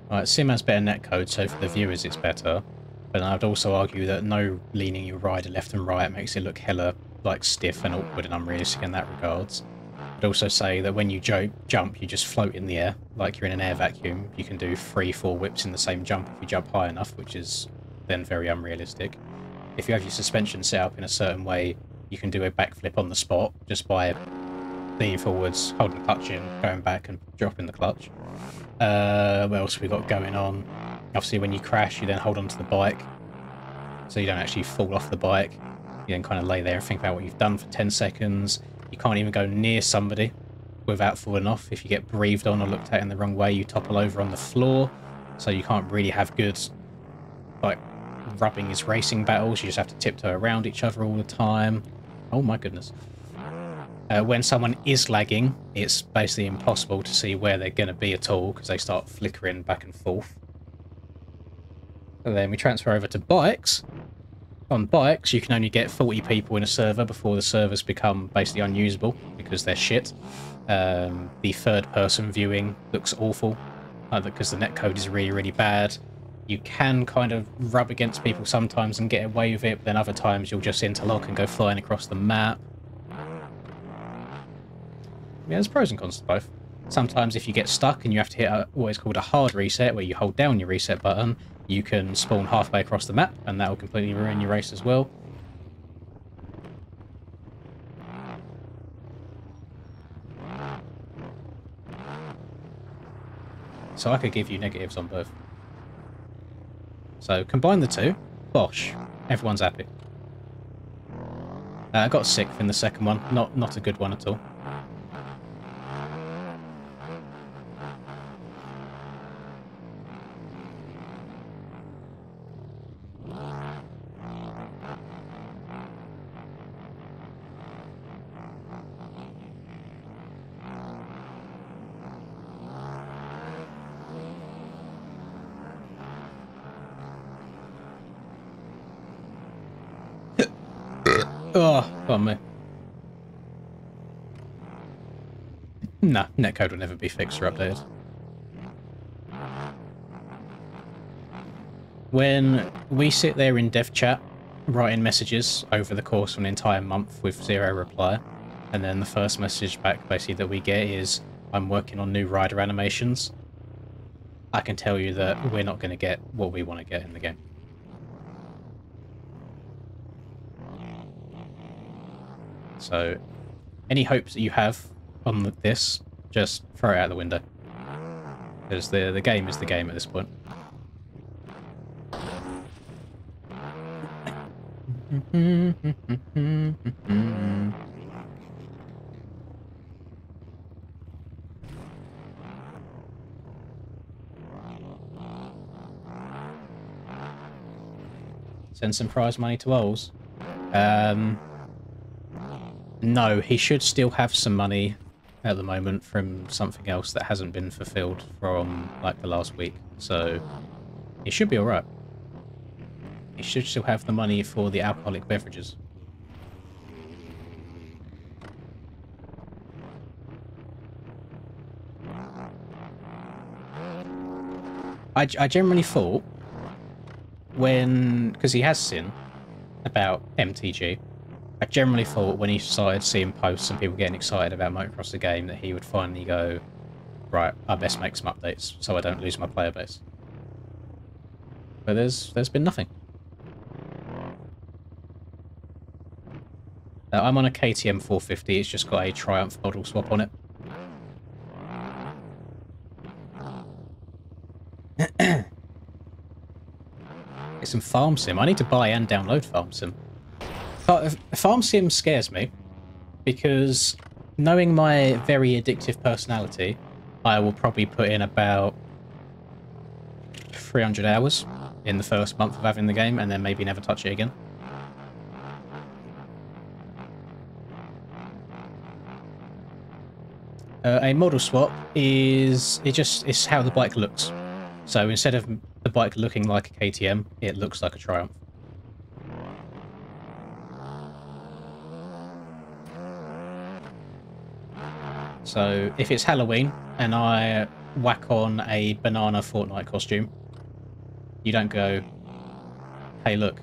Alright, Sim has better netcode, so for the viewers it's better. But I'd also argue that no leaning your rider left and right makes it look hella, like, stiff and awkward and unrealistic in that regards. I'd also say that when you jump, you just float in the air, like you're in an air vacuum. You can do 3-4 whips in the same jump if you jump high enough, which is then very unrealistic. If you have your suspension set up in a certain way, you can do a backflip on the spot just by leaning forwards, holding the clutch in, going back and dropping the clutch. What else we got going on? Obviously, when you crash, you then hold onto the bike, so you don't actually fall off the bike. You then kind of lay there and think about what you've done for 10 seconds. You can't even go near somebody without falling off. If you get breathed on or looked at in the wrong way, you topple over on the floor. So you can't really have good, like, rubbing is racing battles. You just have to tiptoe around each other all the time. Oh my goodness. When someone is lagging, it's basically impossible to see where they're going to be at all because they start flickering back and forth. And then we transfer over to bikes. On bikes, you can only get 40 people in a server before the servers become basically unusable because they're shit. The third-person viewing looks awful because the netcode is really, really bad. You can kind of rub against people sometimes and get away with it, but then other times you'll just interlock and go flying across the map. Yeah, there's pros and cons to both. Sometimes if you get stuck and you have to hit what is called a hard reset, where you hold down your reset button, you can spawn halfway across the map, and that will completely ruin your race as well. So I could give you negatives on both. So combine the two, bosh, everyone's happy. I got 6th in the second one, not a good one at all. Oh, on me. Nah, netcode will never be fixed or updated. When we sit there in dev chat, writing messages over the course of an entire month with 0 reply, and then the first message back basically that we get is, I'm working on new rider animations, I can tell you that we're not going to get what we want to get in the game. So, any hopes that you have on this, just throw it out the window. Because the game is the game at this point. Send some prize money to Ols. No, he should still have some money at the moment from something else that hasn't been fulfilled from like the last week. So it should be alright. He should still have the money for the alcoholic beverages. I generally thought when, because he has seen about MTG, I generally thought when he started seeing posts and people getting excited about Motocross the game that he would finally go, right, I best make some updates so I don't lose my player base. But there's been nothing. I'm on a KTM 450, it's just got a Triumph model swap on it. It's some Farm Sim. I need to buy and download Farm Sim. But Farm Sim scares me because knowing my very addictive personality, I will probably put in about 300 hours in the first month of having the game and then maybe never touch it again. A model swap is it's how the bike looks. So instead of the bike looking like a KTM, it looks like a Triumph. So if it's Halloween and I whack on a banana Fortnite costume, you don't go, hey look,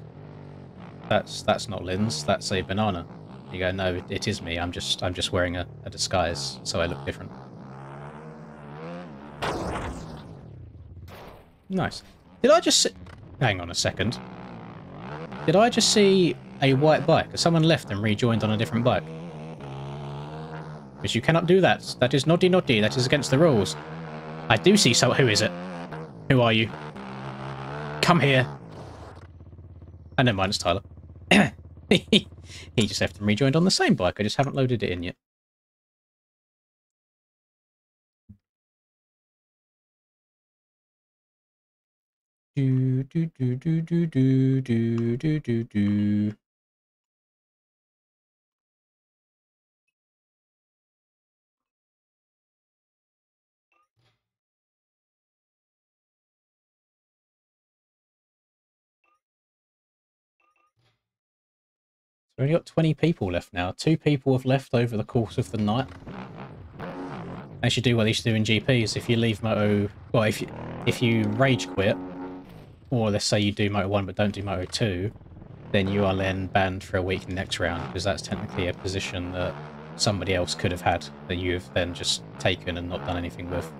that's not Lynn's, that's a banana. You go, no, it is me. I'm just wearing a disguise, so I look different. Nice. Did I just see... Hang on a second. Did I just see a white bike? Has someone left and rejoined on a different bike? Because you cannot do that. That is naughty naughty. That is against the rules. I do see so. Who is it? Who are you? Come here. Oh, never mind, it's Tyler. He just left and rejoined on the same bike. I just haven't loaded it in yet. Do do do do do do do do do do. We've only got 20 people left now. 2 people have left over the course of the night. They should do what they should do in GPs. If you leave Moto... Well, if you rage quit, or let's say you do Moto 1 but don't do Moto 2, then you are then banned for a week in the next round, because that's technically a position that somebody else could have had, that you have then just taken and not done anything with.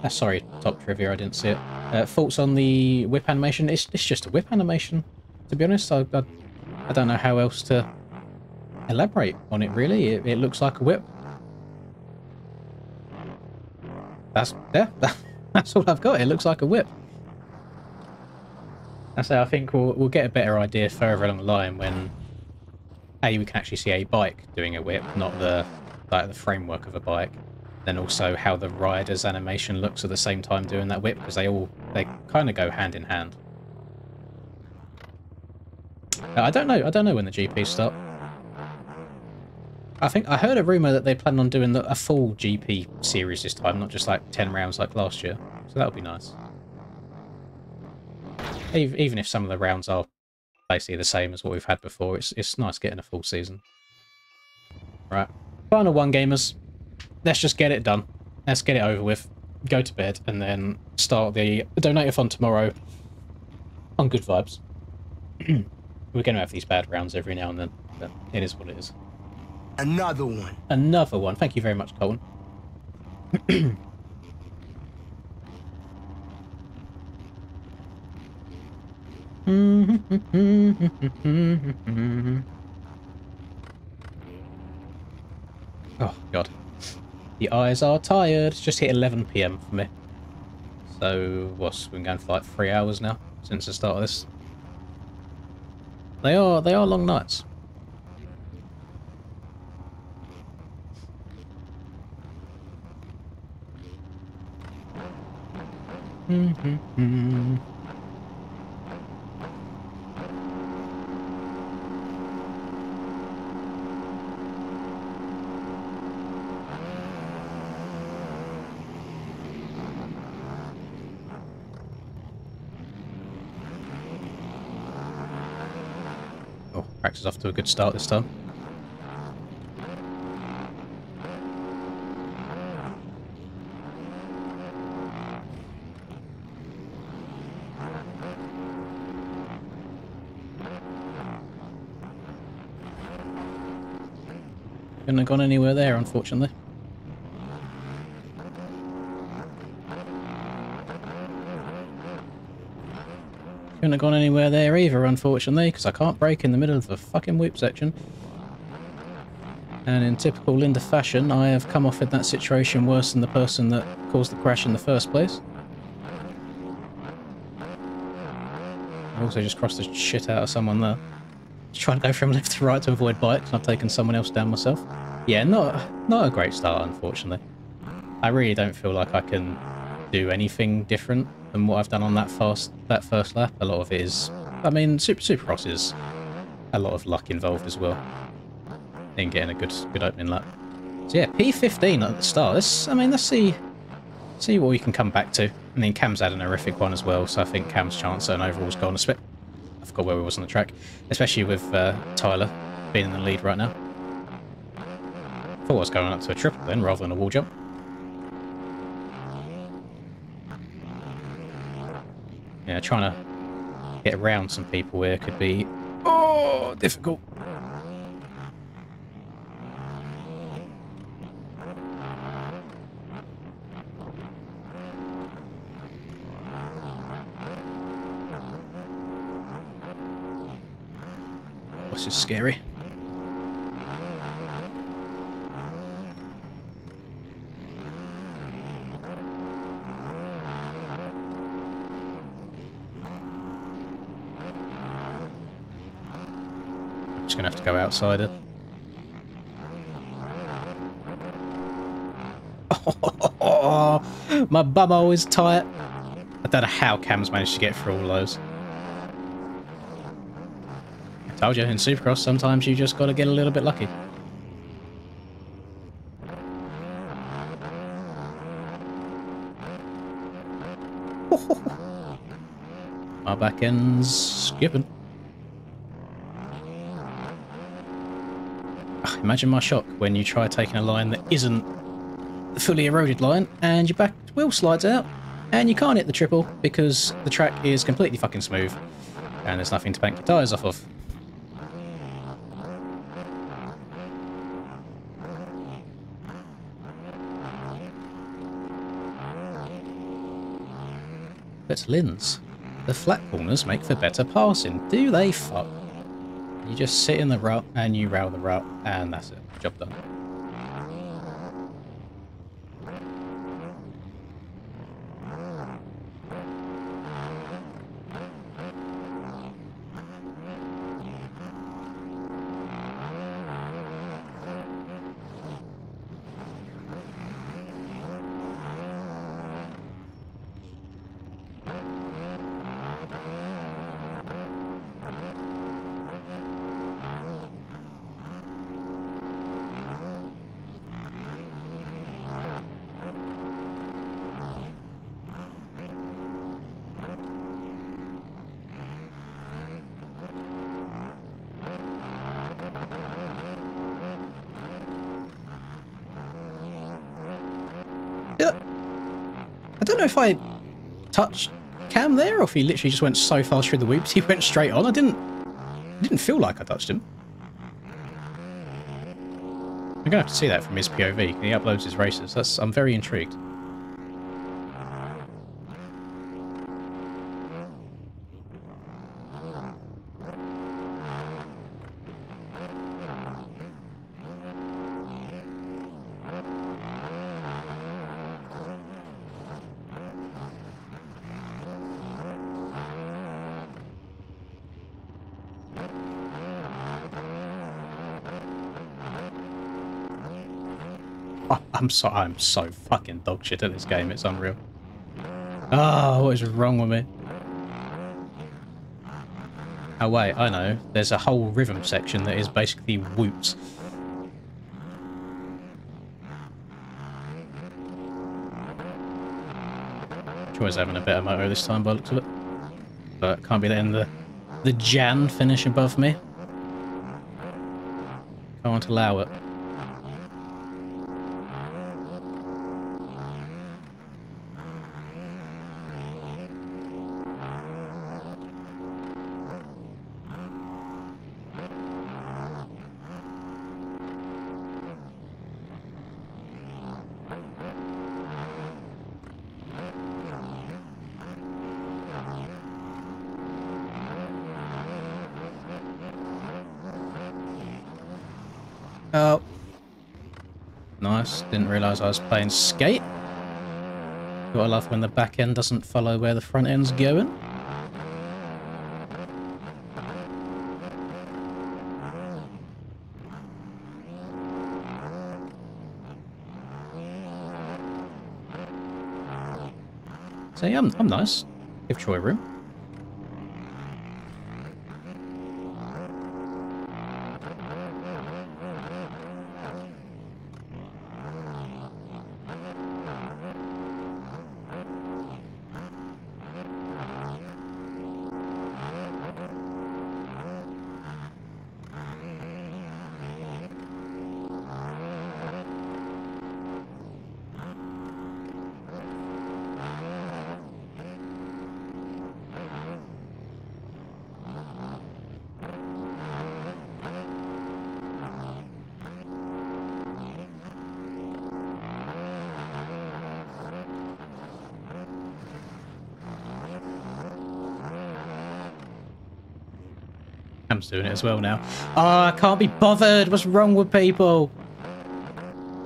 Sorry, top trivia, I didn't see it. Thoughts on the whip animation? It's just a whip animation, to be honest. I don't know how else to elaborate on it, really. It looks like a whip. That's all I've got. It looks like a whip. That's how I think we'll get a better idea further along the line when we can actually see a bike doing a whip, not the framework of a bike. Then also how the rider's animation looks at the same time doing that whip, because they kind of go hand in hand. I don't know when the GPs start. I think I heard a rumor that they plan on doing a full GP series this time, not just like 10 rounds like last year. So that would be nice. Even if some of the rounds are basically the same as what we've had before, it's nice getting a full season. Right, final one, gamers. Let's just get it done. Let's get it over with. Go to bed and then start the donate-a-thon tomorrow on good vibes. We're going to have these bad rounds every now and then, but it is what it is. Another one. Another one. Thank you very much, Colin. Oh, God. The eyes are tired. It's just hit 11 PM for me. So, what's been going for like 3 hours now since the start of this? They are long nights. Practice off to a good start this time. Couldn't have gone anywhere there, unfortunately. Couldn't have gone anywhere there either, unfortunately, because I can't brake in the middle of the fucking whoop section. And in typical Linda fashion, I have come off in that situation worse than the person that caused the crash in the first place. I also just crossed the shit out of someone there. Just trying to go from left to right to avoid bikes, and I've taken someone else down myself. Yeah, not a great start, unfortunately. I really don't feel like I can do anything different than what I've done on that first lap. A lot of it is, I mean, Supercross is a lot of luck involved as well in getting a good opening lap. So yeah, P15 at the start. Let's see what we can come back to. And then Cam's had an horrific one as well, so I think Cam's chance at an overall's gone. I forgot where we was on the track, especially with Tyler being in the lead right now. Thought I was going up to a triple then, rather than a wall jump. Yeah, trying to get around some people here could be difficult. This is scary. Just gonna have to go outside it. Oh, my bumhole is tight. I don't know how Cam's managed to get through all those. I told you, in Supercross, sometimes you just got to get a little bit lucky. My back end's skipping. Imagine my shock when you try taking a line that isn't the fully eroded line and your back wheel slides out and you can't hit the triple because the track is completely fucking smooth and there's nothing to bank your tyres off of. But Linz, the flat corners make for better passing. Do they fuck? You just sit in the rut and you rail the rut and that's it. Job done. I don't know if I touched Cam there or if he literally just went so fast through the whoops he went straight on. I didn't feel like I touched him. I'm gonna have to see that from his POV. He uploads his races. I'm very intrigued. I'm so fucking dog shit at this game, it's unreal. Oh, what is wrong with me? Oh wait, I know. There's a whole rhythm section that is basically whoops. Troy's having a better motor this time by the looks of it. But can't be letting the Jan finish above me. I won't allow it. Oh. Nice. Didn't realise I was playing skate. Gotta love when the back end doesn't follow where the front end's going. So yeah, I'm nice. Give Troy room. Cam's doing it as well now. Oh, I can't be bothered. What's wrong with people?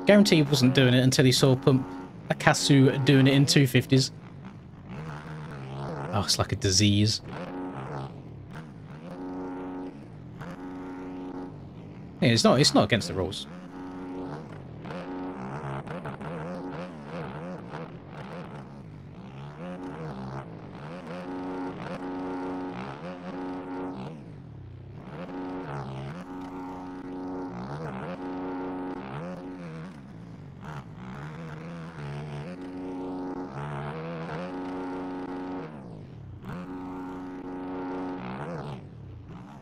Guarantee he wasn't doing it until he saw Akasu doing it in 250s. Oh, it's like a disease. Yeah, it's not against the rules.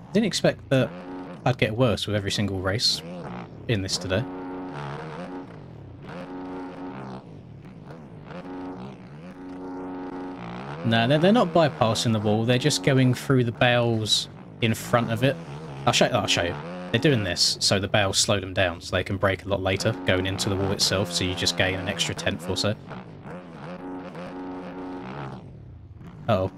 I didn't expect that I'd get worse with every single race in this today. No, they're not bypassing the wall. They're just going through the bales in front of it. I'll show you. They're doing this so the bales slow them down so they can brake a lot later going into the wall itself, so you just gain an extra tenth or so. Uh-oh.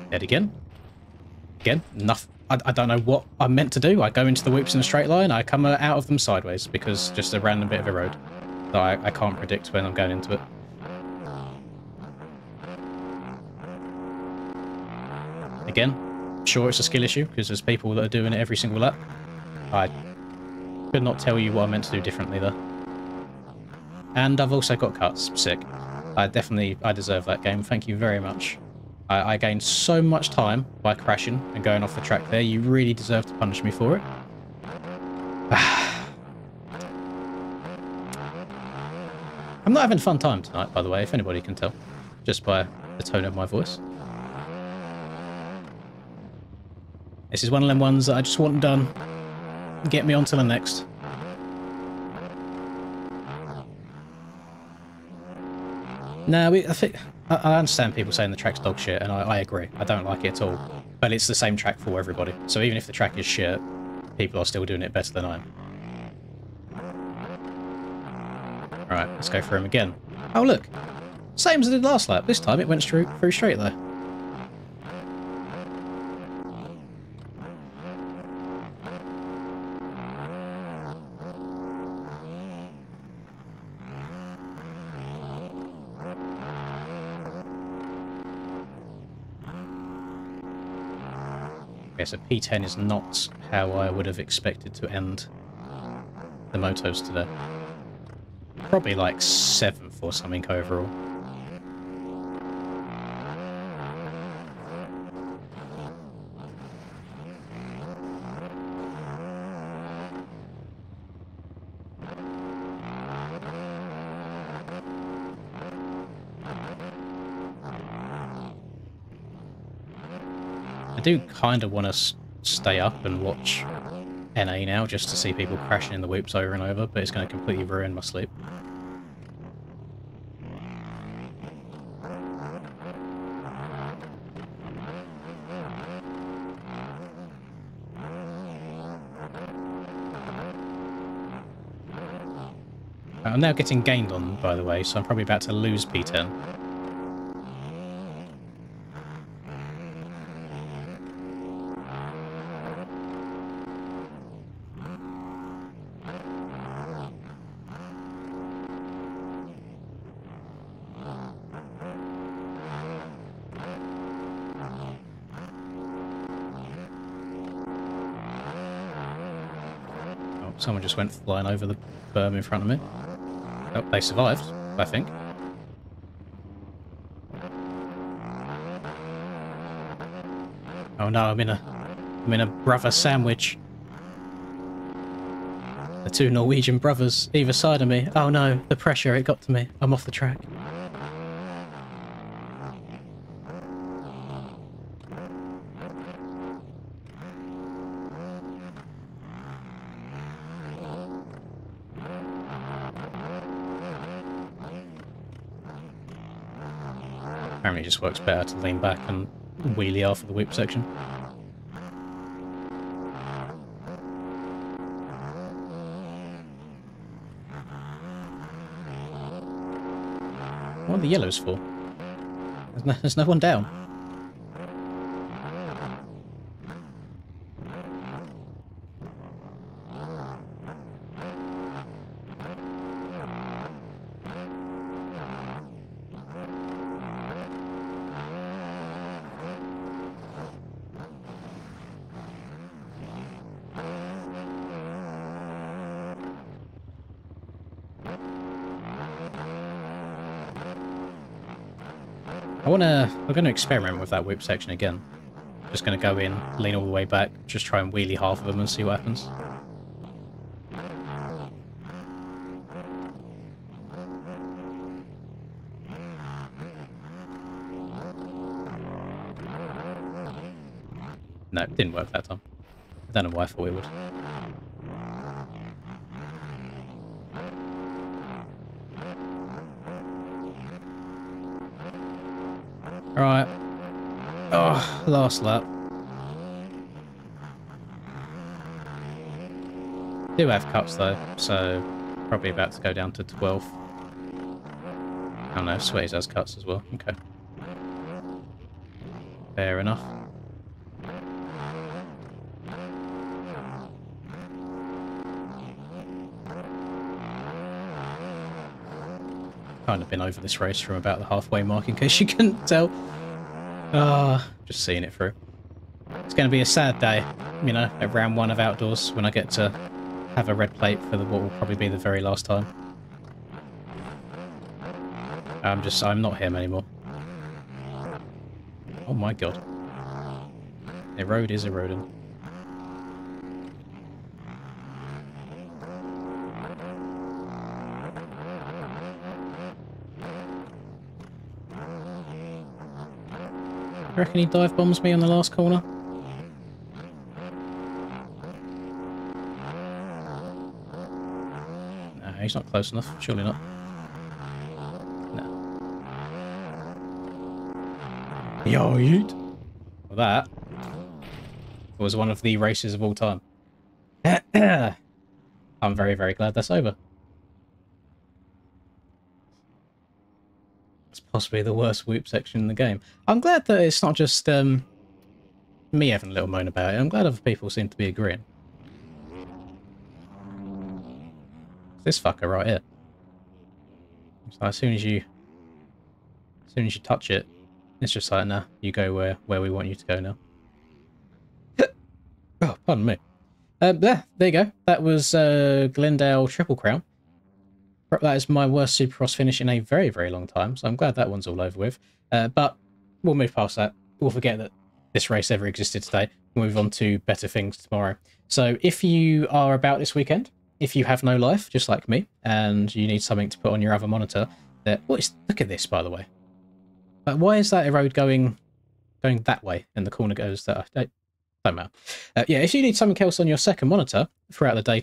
Dead again. Again, enough. I don't know what I'm meant to do. I go into the whoops in a straight line. I come out of them sideways because just a random bit of a road. So I can't predict when I'm going into it. Again, sure it's a skill issue because there's people that are doing it every single lap. I could not tell you what I meant to do differently there. And I've also got cuts. Sick. I deserve that game. Thank you very much. I gained so much time by crashing and going off the track there. You really deserve to punish me for it. I'm not having a fun time tonight, by the way, if anybody can tell, just by the tone of my voice. This is one of them ones that I just want done. Get me on to the next. No, I think I understand people saying the track's dog shit, and I agree. I don't like it at all. But it's the same track for everybody. So even if the track is shit, people are still doing it better than I am. Alright, let's go through them again. Oh, look. Same as I did last lap. This time it went through straight there. Okay, so P10 is not how I would have expected to end the motos today. Probably like 7th or something overall. do kind of want to stay up and watch NA now, just to see people crashing in the whoops over and over, but it's going to completely ruin my sleep. I'm now getting gained on, by the way, so I'm probably about to lose P10. Oh, someone just went flying over the berm in front of me. Oh, they survived, I think. Oh no, I'm in a brother sandwich. The two Norwegian brothers either side of me. Oh no, the pressure, it got to me. I'm off the track. Apparently it just works better to lean back and wheelie off of the whip section. What are the yellows for? There's no one down. I'm going to experiment with that whip section again. Just going to go in, lean all the way back, just try and wheelie half of them and see what happens. No, it didn't work that time. I don't know why I thought it would. Right. Oh, last lap. Do have cuts though, so probably about to go down to 12. Oh no, Swayze has cuts as well. Okay. Fair enough. Kind of been over this race from about the halfway mark in case you couldn't tell. Just seeing it through. It's going to be a sad day, you know, at round 1 of outdoors when I get to have a red plate for what will probably be the very last time. I'm not him anymore. Oh my god. The road is eroding. I reckon he dive bombs me on the last corner. No, he's not close enough. Surely not. No. Yo, yeet. Well, that was one of the races of all time. I'm very, very glad that's over. Possibly the worst whoop section in the game. I'm glad that it's not just me having a little moan about it. I'm glad other people seem to be agreeing. This fucker right here. So as soon as you touch it, it's just like, nah, you go where we want you to go now. Oh, pardon me. There you go. That was Glendale Triple Crown. That is my worst Supercross finish in a very, very long time, so I'm glad that one's all over with. But we'll move past that. We'll forget that this race ever existed today. We'll move on to better things tomorrow. So if you are about this weekend, if you have no life, just like me, and you need something to put on your other monitor, look at this, by the way. Why is that road going going that way, and the corner goes that. Don't matter. Yeah, if you need something else on your second monitor throughout the day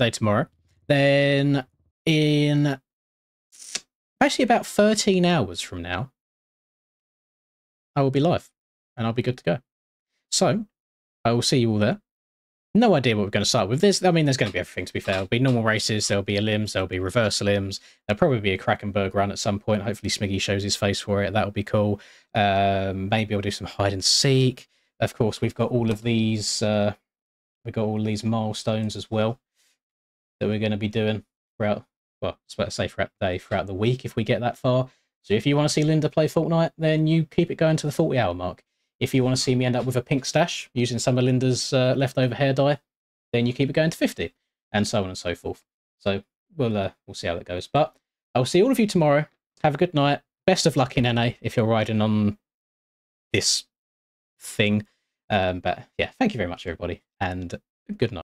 tomorrow, then in actually about 13 hours from now, I will be live and I'll be good to go. So I will see you all there. No idea what we're going to start with. I mean, there's going to be everything, to be fair. There'll be normal races, there'll be limbs, there'll be reverse limbs. There'll probably be a Krakenberg run at some point. Hopefully Smiggy shows his face for it. That'll be cool. Maybe I'll do some hide and seek. Of course, we've got all of these milestones as well that we're going to be doing throughout, well, I was about to say throughout the day, throughout the week, if we get that far. So if you want to see Linda play Fortnite, then you keep it going to the 40-hour mark. If you want to see me end up with a pink stash using some of Linda's leftover hair dye, then you keep it going to 50, and so on and so forth. So we'll see how that goes. But I'll see all of you tomorrow. Have a good night. Best of luck in NA if you're riding on this thing. But yeah, thank you very much, everybody, and good night.